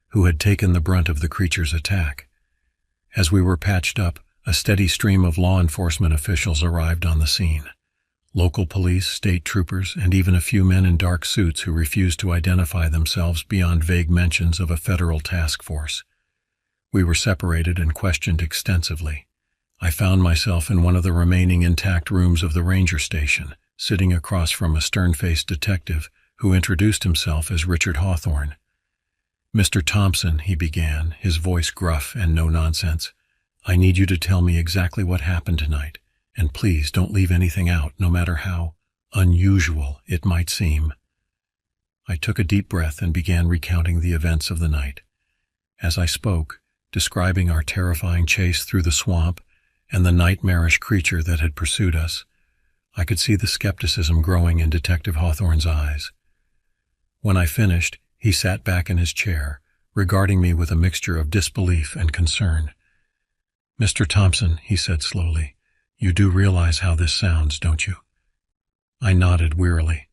Speaker 1: who had taken the brunt of the creature's attack. As we were patched up, a steady stream of law enforcement officials arrived on the scene. Local police, state troopers, and even a few men in dark suits who refused to identify themselves beyond vague mentions of a federal task force. We were separated and questioned extensively. I found myself in one of the remaining intact rooms of the ranger station, sitting across from a stern-faced detective who introduced himself as Richard Hawthorne. "Mr. Thompson," he began, his voice gruff and no-nonsense, "I need you to tell me exactly what happened tonight, and please don't leave anything out, no matter how unusual it might seem." I took a deep breath and began recounting the events of the night. As I spoke, describing our terrifying chase through the swamp and the nightmarish creature that had pursued us, I could see the skepticism growing in Detective Hawthorne's eyes. When I finished, he sat back in his chair, regarding me with a mixture of disbelief and concern. "Mr. Thompson," he said slowly, "you do realize how this sounds, don't you?" I nodded wearily.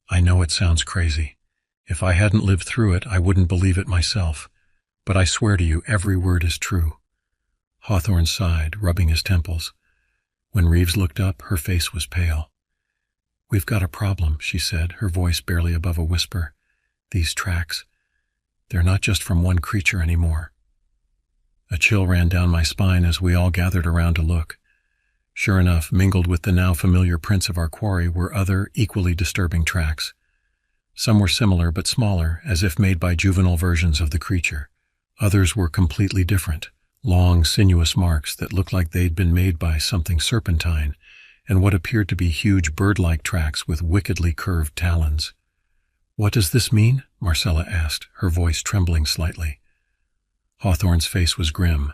Speaker 1: "I know it sounds crazy. If I hadn't lived through it, I wouldn't believe it myself. But I swear to you, every word is true." Hawthorne sighed, rubbing his temples. When Reeves looked up, her face was pale. "We've got a problem," she said, her voice barely above a whisper. "These tracks, they're not just from one creature anymore." A chill ran down my spine as we all gathered around to look. Sure enough, mingled with the now familiar prints of our quarry were other, equally disturbing tracks. Some were similar but smaller, as if made by juvenile versions of the creature. Others were completely different, long, sinuous marks that looked like they'd been made by something serpentine, and what appeared to be huge bird-like tracks with wickedly curved talons. "What does this mean?" Marcella asked, her voice trembling slightly. Hawthorne's face was grim.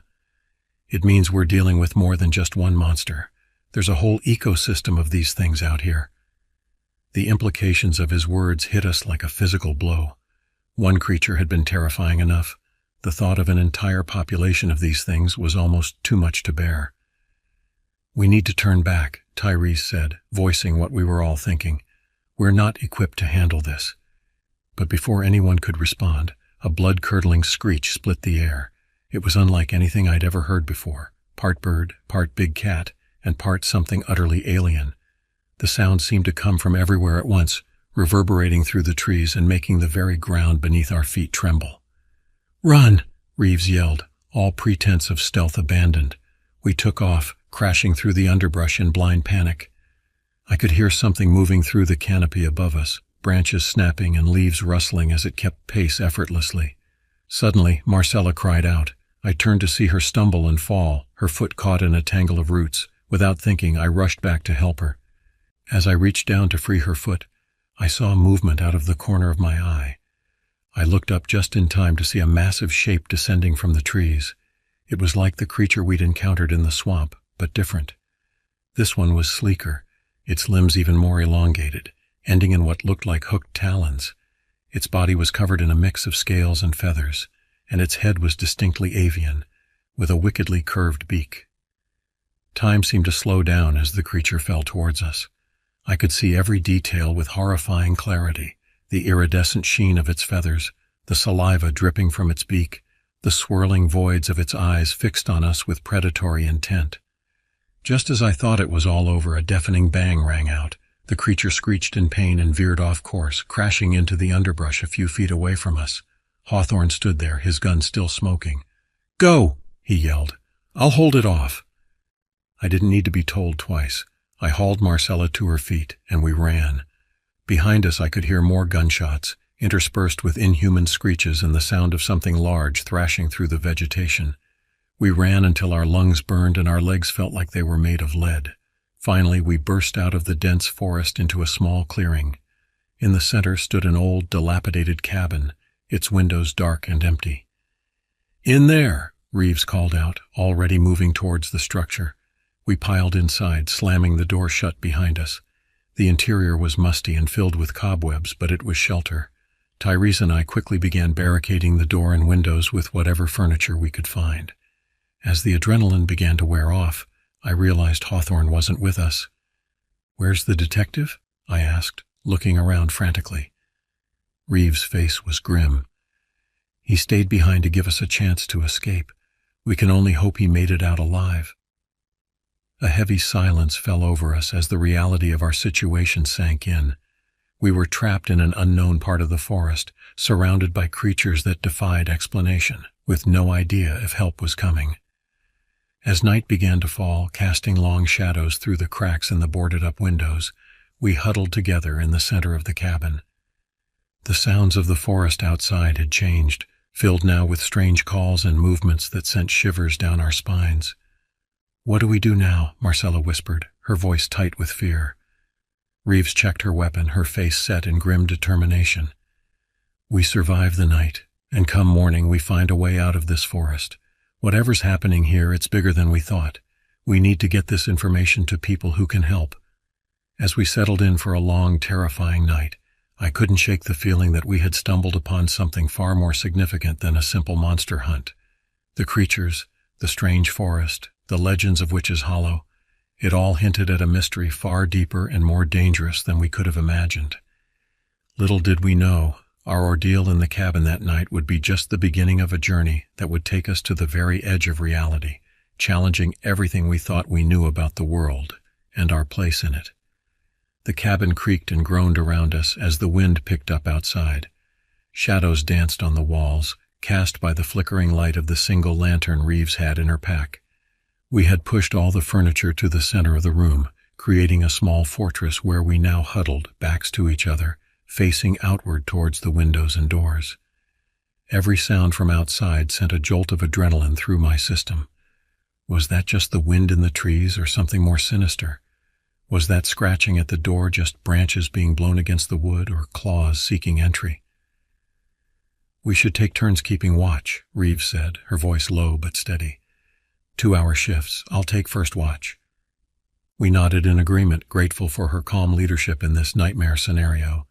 Speaker 1: "It means we're dealing with more than just one monster. There's a whole ecosystem of these things out here." The implications of his words hit us like a physical blow. One creature had been terrifying enough. The thought of an entire population of these things was almost too much to bear. "We need to turn back," Tyrese said, voicing what we were all thinking. "We're not equipped to handle this." But before anyone could respond, a blood-curdling screech split the air. It was unlike anything I'd ever heard before, part bird, part big cat, and part something utterly alien. The sound seemed to come from everywhere at once, reverberating through the trees and making the very ground beneath our feet tremble. "Run!" Reeves yelled, all pretense of stealth abandoned. We took off, crashing through the underbrush in blind panic. I could hear something moving through the canopy above us, branches snapping and leaves rustling as it kept pace effortlessly. Suddenly, Marcella cried out. I turned to see her stumble and fall, her foot caught in a tangle of roots. Without thinking, I rushed back to help her. As I reached down to free her foot, I saw a movement out of the corner of my eye. I looked up just in time to see a massive shape descending from the trees. It was like the creature we'd encountered in the swamp, but different. This one was sleeker, its limbs even more elongated, ending in what looked like hooked talons. Its body was covered in a mix of scales and feathers, and its head was distinctly avian, with a wickedly curved beak. Time seemed to slow down as the creature fell towards us. I could see every detail with horrifying clarity, the iridescent sheen of its feathers, the saliva dripping from its beak, the swirling voids of its eyes fixed on us with predatory intent. Just as I thought it was all over, a deafening bang rang out. The creature screeched in pain and veered off course, crashing into the underbrush a few feet away from us. Hawthorne stood there, his gun still smoking. "Go!" he yelled. "I'll hold it off." I didn't need to be told twice. I hauled Marcella to her feet, and we ran. Behind us I could hear more gunshots, interspersed with inhuman screeches and the sound of something large thrashing through the vegetation. We ran until our lungs burned and our legs felt like they were made of lead. Finally, we burst out of the dense forest into a small clearing. In the center stood an old, dilapidated cabin, its windows dark and empty. "In there!" Reeves called out, already moving towards the structure. We piled inside, slamming the door shut behind us. The interior was musty and filled with cobwebs, but it was shelter. Tyrese and I quickly began barricading the door and windows with whatever furniture we could find. As the adrenaline began to wear off, I realized Hawthorne wasn't with us. "Where's the detective?" I asked, looking around frantically. Reeves' face was grim. "He stayed behind to give us a chance to escape. We can only hope he made it out alive." A heavy silence fell over us as the reality of our situation sank in. We were trapped in an unknown part of the forest, surrounded by creatures that defied explanation, with no idea if help was coming. As night began to fall, casting long shadows through the cracks in the boarded-up windows, we huddled together in the center of the cabin. The sounds of the forest outside had changed, filled now with strange calls and movements that sent shivers down our spines. "What do we do now?" Marcella whispered, her voice tight with fear. Reeves checked her weapon, her face set in grim determination. "We survive the night, and come morning we find a way out of this forest. Whatever's happening here, it's bigger than we thought. We need to get this information to people who can help." As we settled in for a long, terrifying night, I couldn't shake the feeling that we had stumbled upon something far more significant than a simple monster hunt. The creatures, the strange forest, the legends of Witch's Hollow, it all hinted at a mystery far deeper and more dangerous than we could have imagined. Little did we know, our ordeal in the cabin that night would be just the beginning of a journey that would take us to the very edge of reality, challenging everything we thought we knew about the world and our place in it. The cabin creaked and groaned around us as the wind picked up outside. Shadows danced on the walls, cast by the flickering light of the single lantern Reeves had in her pack. We had pushed all the furniture to the center of the room, creating a small fortress where we now huddled, backs to each other, facing outward towards the windows and doors. Every sound from outside sent a jolt of adrenaline through my system. Was that just the wind in the trees or something more sinister? Was that scratching at the door just branches being blown against the wood or claws seeking entry? "We should take turns keeping watch," Reeves said, her voice low but steady. 2-hour shifts. I'll take first watch." We nodded in agreement, grateful for her calm leadership in this nightmare scenario.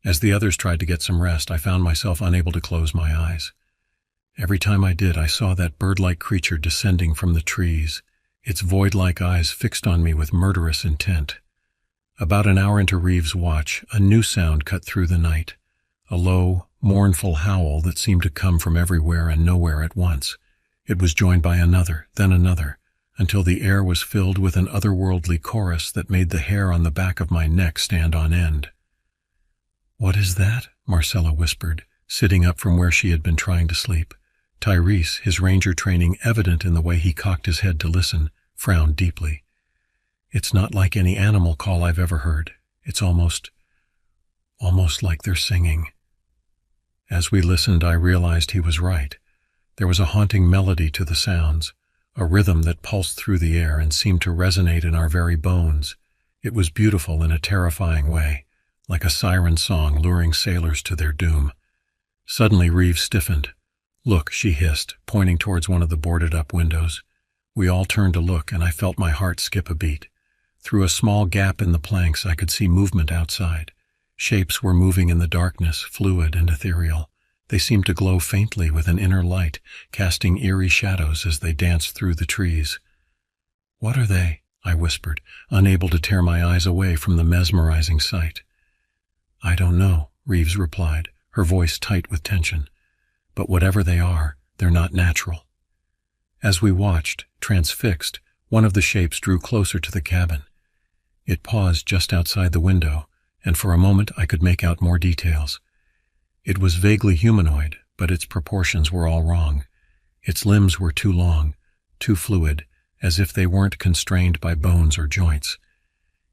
Speaker 1: As the others tried to get some rest, I found myself unable to close my eyes. Every time I did, I saw that bird-like creature descending from the trees, its void-like eyes fixed on me with murderous intent. About an hour into Reeves' watch, a new sound cut through the night, a low, mournful howl that seemed to come from everywhere and nowhere at once. It was joined by another, then another, until the air was filled with an otherworldly chorus that made the hair on the back of my neck stand on end. "What is that?" Marcella whispered, sitting up from where she had been trying to sleep. Tyrese, his ranger training evident in the way he cocked his head to listen, frowned deeply. "It's not like any animal call I've ever heard. It's almost like they're singing." As we listened, I realized he was right. There was a haunting melody to the sounds, a rhythm that pulsed through the air and seemed to resonate in our very bones. It was beautiful in a terrifying way, like a siren song luring sailors to their doom. Suddenly Reeves stiffened. "Look," she hissed, pointing towards one of the boarded-up windows. We all turned to look, and I felt my heart skip a beat. Through a small gap in the planks, I could see movement outside. Shapes were moving in the darkness, fluid and ethereal. They seemed to glow faintly with an inner light, casting eerie shadows as they danced through the trees. "What are they?" I whispered, unable to tear my eyes away from the mesmerizing sight. "I don't know," Reeves replied, her voice tight with tension. "But whatever they are, they're not natural." As we watched, transfixed, one of the shapes drew closer to the cabin. It paused just outside the window, and for a moment I could make out more details. It was vaguely humanoid, but its proportions were all wrong. Its limbs were too long, too fluid, as if they weren't constrained by bones or joints.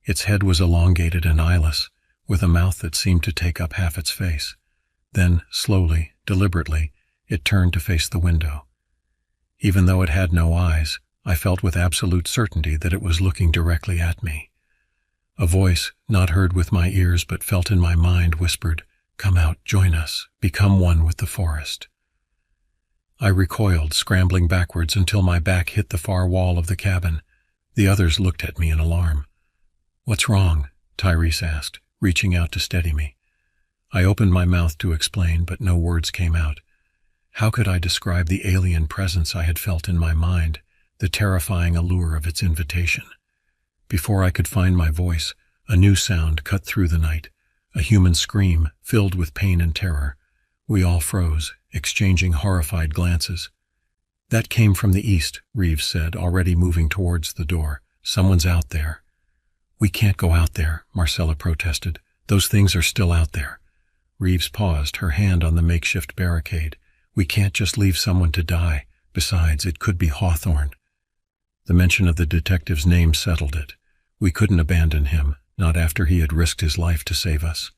Speaker 1: Its head was elongated and eyeless, with a mouth that seemed to take up half its face. Then, slowly, deliberately, it turned to face the window. Even though it had no eyes, I felt with absolute certainty that it was looking directly at me. A voice, not heard with my ears but felt in my mind, whispered, "Come out, join us, become one with the forest." I recoiled, scrambling backwards until my back hit the far wall of the cabin. The others looked at me in alarm. "What's wrong?" Tyrese asked, reaching out to steady me. I opened my mouth to explain, but no words came out. How could I describe the alien presence I had felt in my mind, the terrifying allure of its invitation? Before I could find my voice, a new sound cut through the night, a human scream filled with pain and terror. We all froze, exchanging horrified glances. "That came from the east," Reeves said, already moving towards the door. "Someone's out there." "We can't go out there," Marcella protested. "Those things are still out there." Reeves paused, her hand on the makeshift barricade. "We can't just leave someone to die. Besides, it could be Hawthorne." The mention of the detective's name settled it. We couldn't abandon him, not after he had risked his life to save us.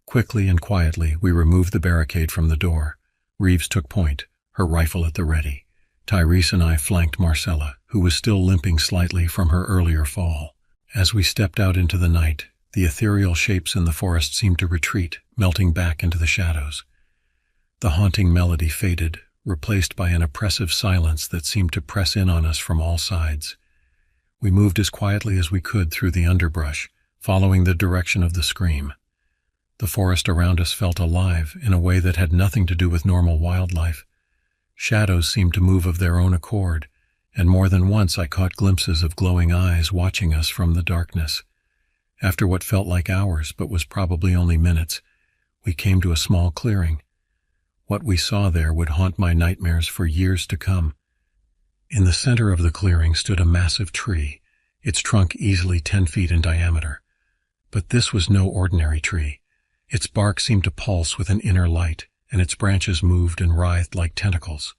Speaker 1: Quickly and quietly, we removed the barricade from the door. Reeves took point, her rifle at the ready. Tyrese and I flanked Marcella, who was still limping slightly from her earlier fall. As we stepped out into the night, the ethereal shapes in the forest seemed to retreat, melting back into the shadows. The haunting melody faded, replaced by an oppressive silence that seemed to press in on us from all sides. We moved as quietly as we could through the underbrush, following the direction of the scream. The forest around us felt alive in a way that had nothing to do with normal wildlife. Shadows seemed to move of their own accord, and more than once I caught glimpses of glowing eyes watching us from the darkness. After what felt like hours, but was probably only minutes, we came to a small clearing. What we saw there would haunt my nightmares for years to come. In the center of the clearing stood a massive tree, its trunk easily 10 feet in diameter. But this was no ordinary tree. Its bark seemed to pulse with an inner light, and its branches moved and writhed like tentacles.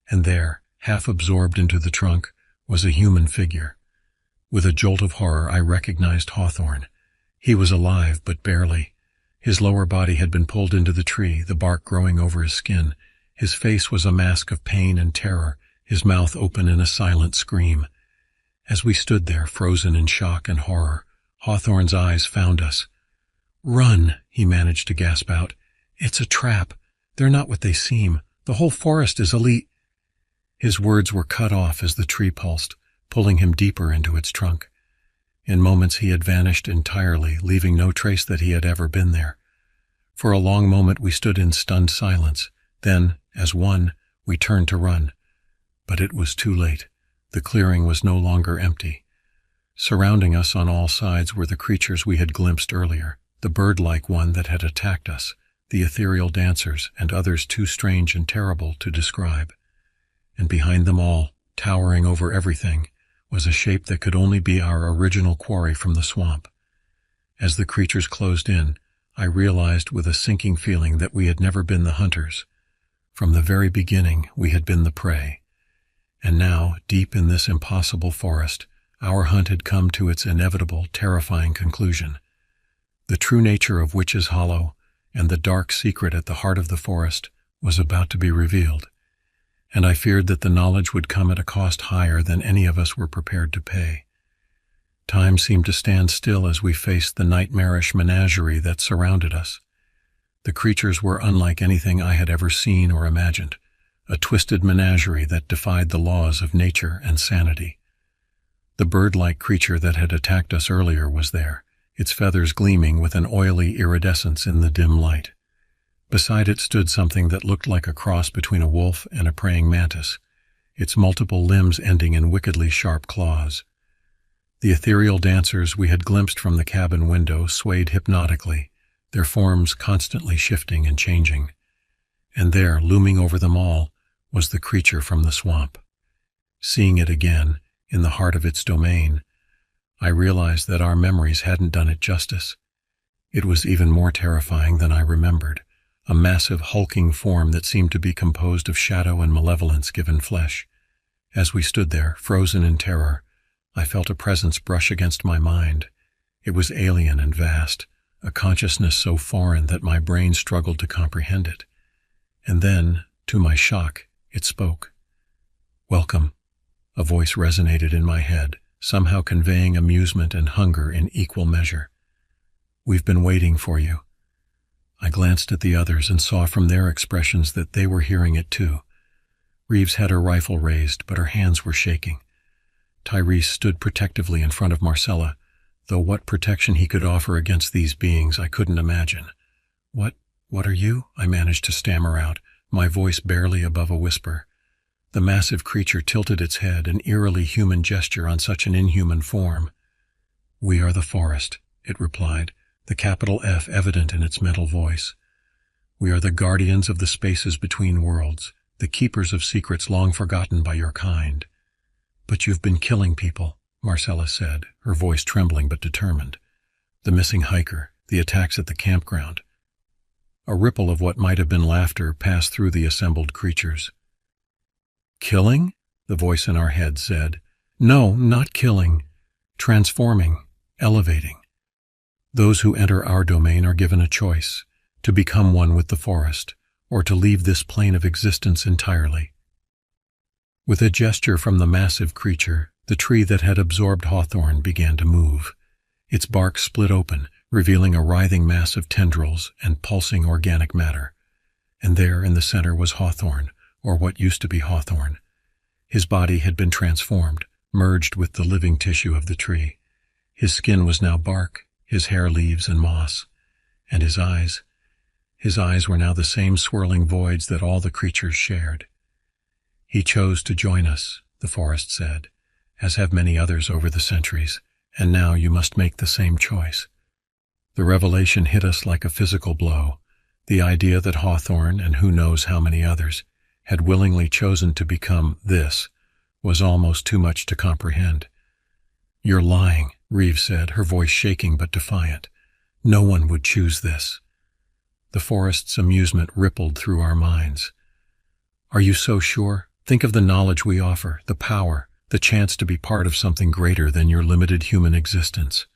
Speaker 1: And there, half absorbed into the trunk, was a human figure. With a jolt of horror, I recognized Hawthorne. He was alive, but barely. His lower body had been pulled into the tree, the bark growing over his skin. His face was a mask of pain and terror, his mouth open in a silent scream. As we stood there, frozen in shock and horror, Hawthorne's eyes found us. "Run," he managed to gasp out. "It's a trap. They're not what they seem. The whole forest is elite." His words were cut off as the tree pulsed, pulling him deeper into its trunk. In moments he had vanished entirely, leaving no trace that he had ever been there. For a long moment we stood in stunned silence. Then, as one, we turned to run. But it was too late. The clearing was no longer empty. Surrounding us on all sides were the creatures we had glimpsed earlier, the bird-like one that had attacked us, the ethereal dancers, and others too strange and terrible to describe. And behind them all, towering over everything, was a shape that could only be our original quarry from the swamp. As the creatures closed in, I realized with a sinking feeling that we had never been the hunters. From the very beginning, we had been the prey. And now, deep in this impossible forest, our hunt had come to its inevitable, terrifying conclusion. The true nature of Witch's Hollow, and the dark secret at the heart of the forest, was about to be revealed. And I feared that the knowledge would come at a cost higher than any of us were prepared to pay. Time seemed to stand still as we faced the nightmarish menagerie that surrounded us. The creatures were unlike anything I had ever seen or imagined, a twisted menagerie that defied the laws of nature and sanity. The bird-like creature that had attacked us earlier was there, its feathers gleaming with an oily iridescence in the dim light. Beside it stood something that looked like a cross between a wolf and a praying mantis, its multiple limbs ending in wickedly sharp claws. The ethereal dancers we had glimpsed from the cabin window swayed hypnotically, their forms constantly shifting and changing. And there, looming over them all, was the creature from the swamp. Seeing it again, in the heart of its domain, I realized that our memories hadn't done it justice. It was even more terrifying than I remembered, a massive hulking form that seemed to be composed of shadow and malevolence given flesh. As we stood there, frozen in terror, I felt a presence brush against my mind. It was alien and vast, a consciousness so foreign that my brain struggled to comprehend it. And then, to my shock, it spoke. "Welcome," a voice resonated in my head, somehow conveying amusement and hunger in equal measure. "We've been waiting for you." I glanced at the others and saw from their expressions that they were hearing it too. Reeves had her rifle raised, but her hands were shaking. Tyrese stood protectively in front of Marcella, though what protection he could offer against these beings I couldn't imagine. What are you?" I managed to stammer out, my voice barely above a whisper. The massive creature tilted its head, an eerily human gesture on such an inhuman form. "We are the forest," it replied, the capital F evident in its metal voice. "We are the guardians of the spaces between worlds, the keepers of secrets long forgotten by your kind." "But you've been killing people," Marcella said, her voice trembling but determined. "The missing hiker, the attacks at the campground." A ripple of what might have been laughter passed through the assembled creatures. "Killing?" the voice in our head said. "No, not killing. Transforming, elevating. Those who enter our domain are given a choice, to become one with the forest, or to leave this plane of existence entirely." With a gesture from the massive creature, the tree that had absorbed Hawthorne began to move. Its bark split open, revealing a writhing mass of tendrils and pulsing organic matter. And there in the center was Hawthorne, or what used to be Hawthorne. His body had been transformed, merged with the living tissue of the tree. His skin was now bark, his hair leaves and moss. And his eyes were now the same swirling voids that all the creatures shared. "He chose to join us," the forest said, "as have many others over the centuries, and now you must make the same choice." The revelation hit us like a physical blow. The idea that Hawthorne, and who knows how many others, had willingly chosen to become this was almost too much to comprehend. "You're lying," Reeves said, her voice shaking but defiant. "No one would choose this." The forest's amusement rippled through our minds. "Are you so sure? Think of the knowledge we offer, the power, the chance to be part of something greater than your limited human existence."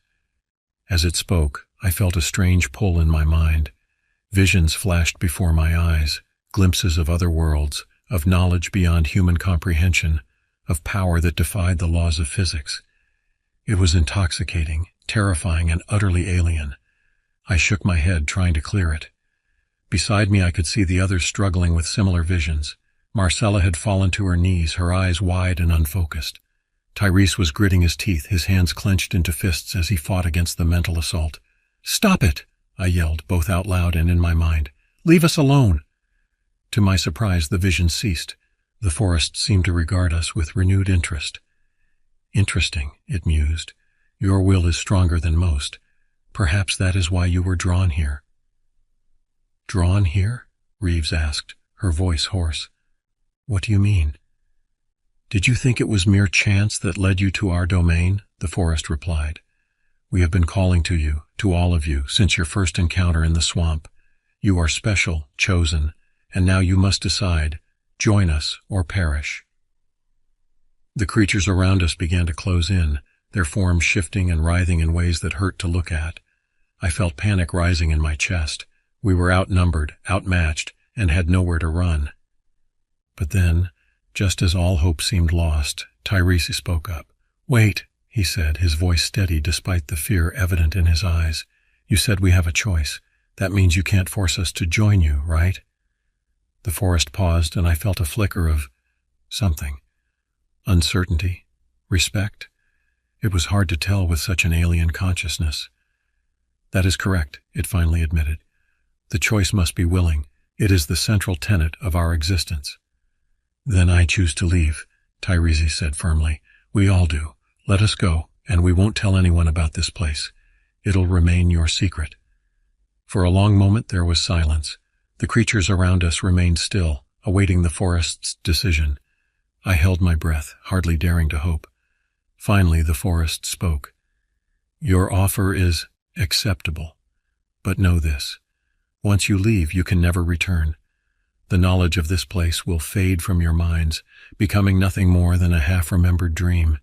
Speaker 1: As it spoke, I felt a strange pull in my mind. Visions flashed before my eyes, glimpses of other worlds, of knowledge beyond human comprehension, of power that defied the laws of physics. It was intoxicating, terrifying, and utterly alien. I shook my head, trying to clear it. Beside me I could see the others struggling with similar visions. Marcella had fallen to her knees, her eyes wide and unfocused. Tyrese was gritting his teeth, his hands clenched into fists as he fought against the mental assault. "Stop it!" I yelled, both out loud and in my mind. "Leave us alone!" To my surprise, the vision ceased. The forest seemed to regard us with renewed interest. "Interesting," it mused. "Your will is stronger than most. Perhaps that is why you were drawn here." "Drawn here?" Reeves asked, her voice hoarse. "What do you mean?" "Did you think it was mere chance that led you to our domain?" the forest replied. "We have been calling to you, to all of you, since your first encounter in the swamp. You are special, chosen, and now you must decide, join us or perish." The creatures around us began to close in, their forms shifting and writhing in ways that hurt to look at. I felt panic rising in my chest. We were outnumbered, outmatched, and had nowhere to run. But then, just as all hope seemed lost, Tyrese spoke up. "Wait," he said, his voice steady despite the fear evident in his eyes. "You said we have a choice. That means you can't force us to join you, right?" The forest paused, and I felt a flicker of something. Uncertainty, respect. It was hard to tell with such an alien consciousness. "That is correct," it finally admitted. "The choice must be willing. It is the central tenet of our existence." "Then I choose to leave," Tyrese said firmly. "We all do. Let us go, and we won't tell anyone about this place. It'll remain your secret." For a long moment there was silence. The creatures around us remained still, awaiting the forest's decision. I held my breath, hardly daring to hope. Finally the forest spoke. "Your offer is acceptable. But know this. Once you leave, you can never return. The knowledge of this place will fade from your minds, becoming nothing more than a half-remembered dream.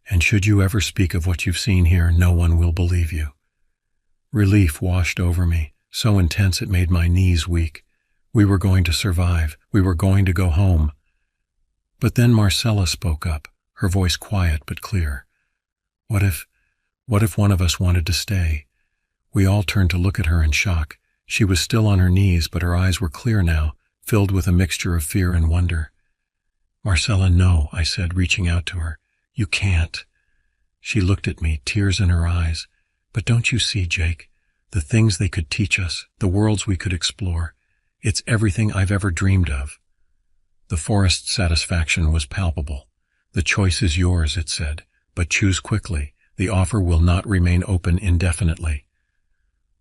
Speaker 1: And should you ever speak of what you've seen here, no one will believe you." Relief washed over me, so intense it made my knees weak. We were going to survive. We were going to go home. But then Marcella spoke up, her voice quiet but clear. What if one of us wanted to stay? We all turned to look at her in shock. She was still on her knees, but her eyes were clear now, filled with a mixture of fear and wonder. Marcella, no, I said, reaching out to her. You can't. She looked at me, tears in her eyes. But don't you see, Jake? The things they could teach us, the worlds we could explore. It's everything I've ever dreamed of. The forest's satisfaction was palpable. The choice is yours, it said, but choose quickly. The offer will not remain open indefinitely.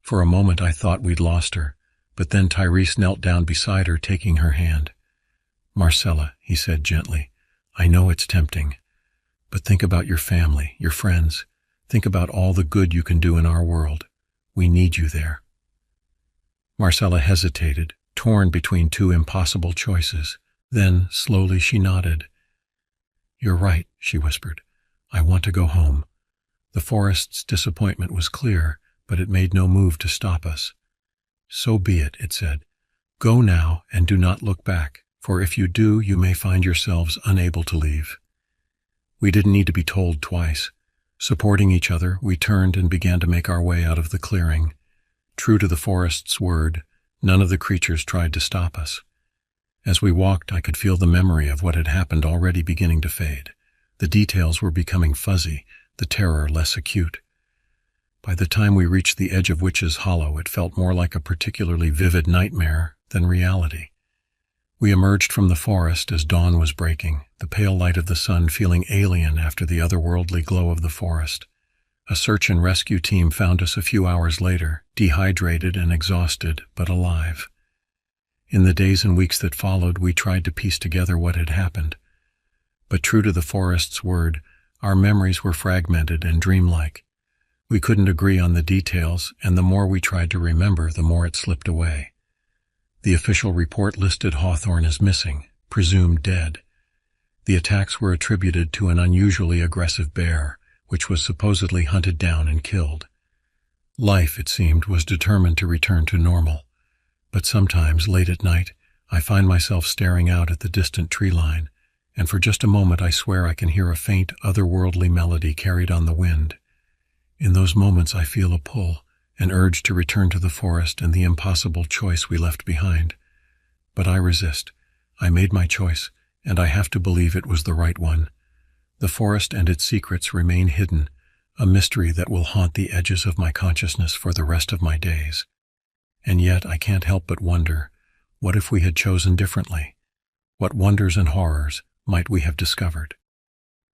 Speaker 1: For a moment I thought we'd lost her, but then Tyrese knelt down beside her, taking her hand. Marcella, he said gently, I know it's tempting, but think about your family, your friends. Think about all the good you can do in our world. We need you there. Marcella hesitated, torn between two impossible choices. Then, slowly, she nodded. You're right, she whispered. I want to go home. The forest's disappointment was clear, but it made no move to stop us. So be it, it said. Go now and do not look back, for if you do, you may find yourselves unable to leave. We didn't need to be told twice. Supporting each other, we turned and began to make our way out of the clearing. True to the forest's word, none of the creatures tried to stop us. As we walked, I could feel the memory of what had happened already beginning to fade. The details were becoming fuzzy, the terror less acute. By the time we reached the edge of Witch's Hollow, it felt more like a particularly vivid nightmare than reality. We emerged from the forest as dawn was breaking, the pale light of the sun feeling alien after the otherworldly glow of the forest. A search and rescue team found us a few hours later, dehydrated and exhausted, but alive. In the days and weeks that followed, we tried to piece together what had happened. But true to the forest's word, our memories were fragmented and dreamlike. We couldn't agree on the details, and the more we tried to remember, the more it slipped away. The official report listed Hawthorne as missing, presumed dead. The attacks were attributed to an unusually aggressive bear, which was supposedly hunted down and killed. Life, it seemed, was determined to return to normal. But sometimes, late at night, I find myself staring out at the distant tree line, and for just a moment I swear I can hear a faint, otherworldly melody carried on the wind. In those moments I feel a pull, an urge to return to the forest and the impossible choice we left behind. But I resist. I made my choice, and I have to believe it was the right one. The forest and its secrets remain hidden, a mystery that will haunt the edges of my consciousness for the rest of my days. And yet I can't help but wonder, what if we had chosen differently? What wonders and horrors might we have discovered?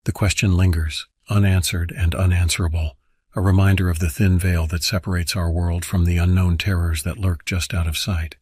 Speaker 1: The question lingers, unanswered and unanswerable, a reminder of the thin veil that separates our world from the unknown terrors that lurk just out of sight.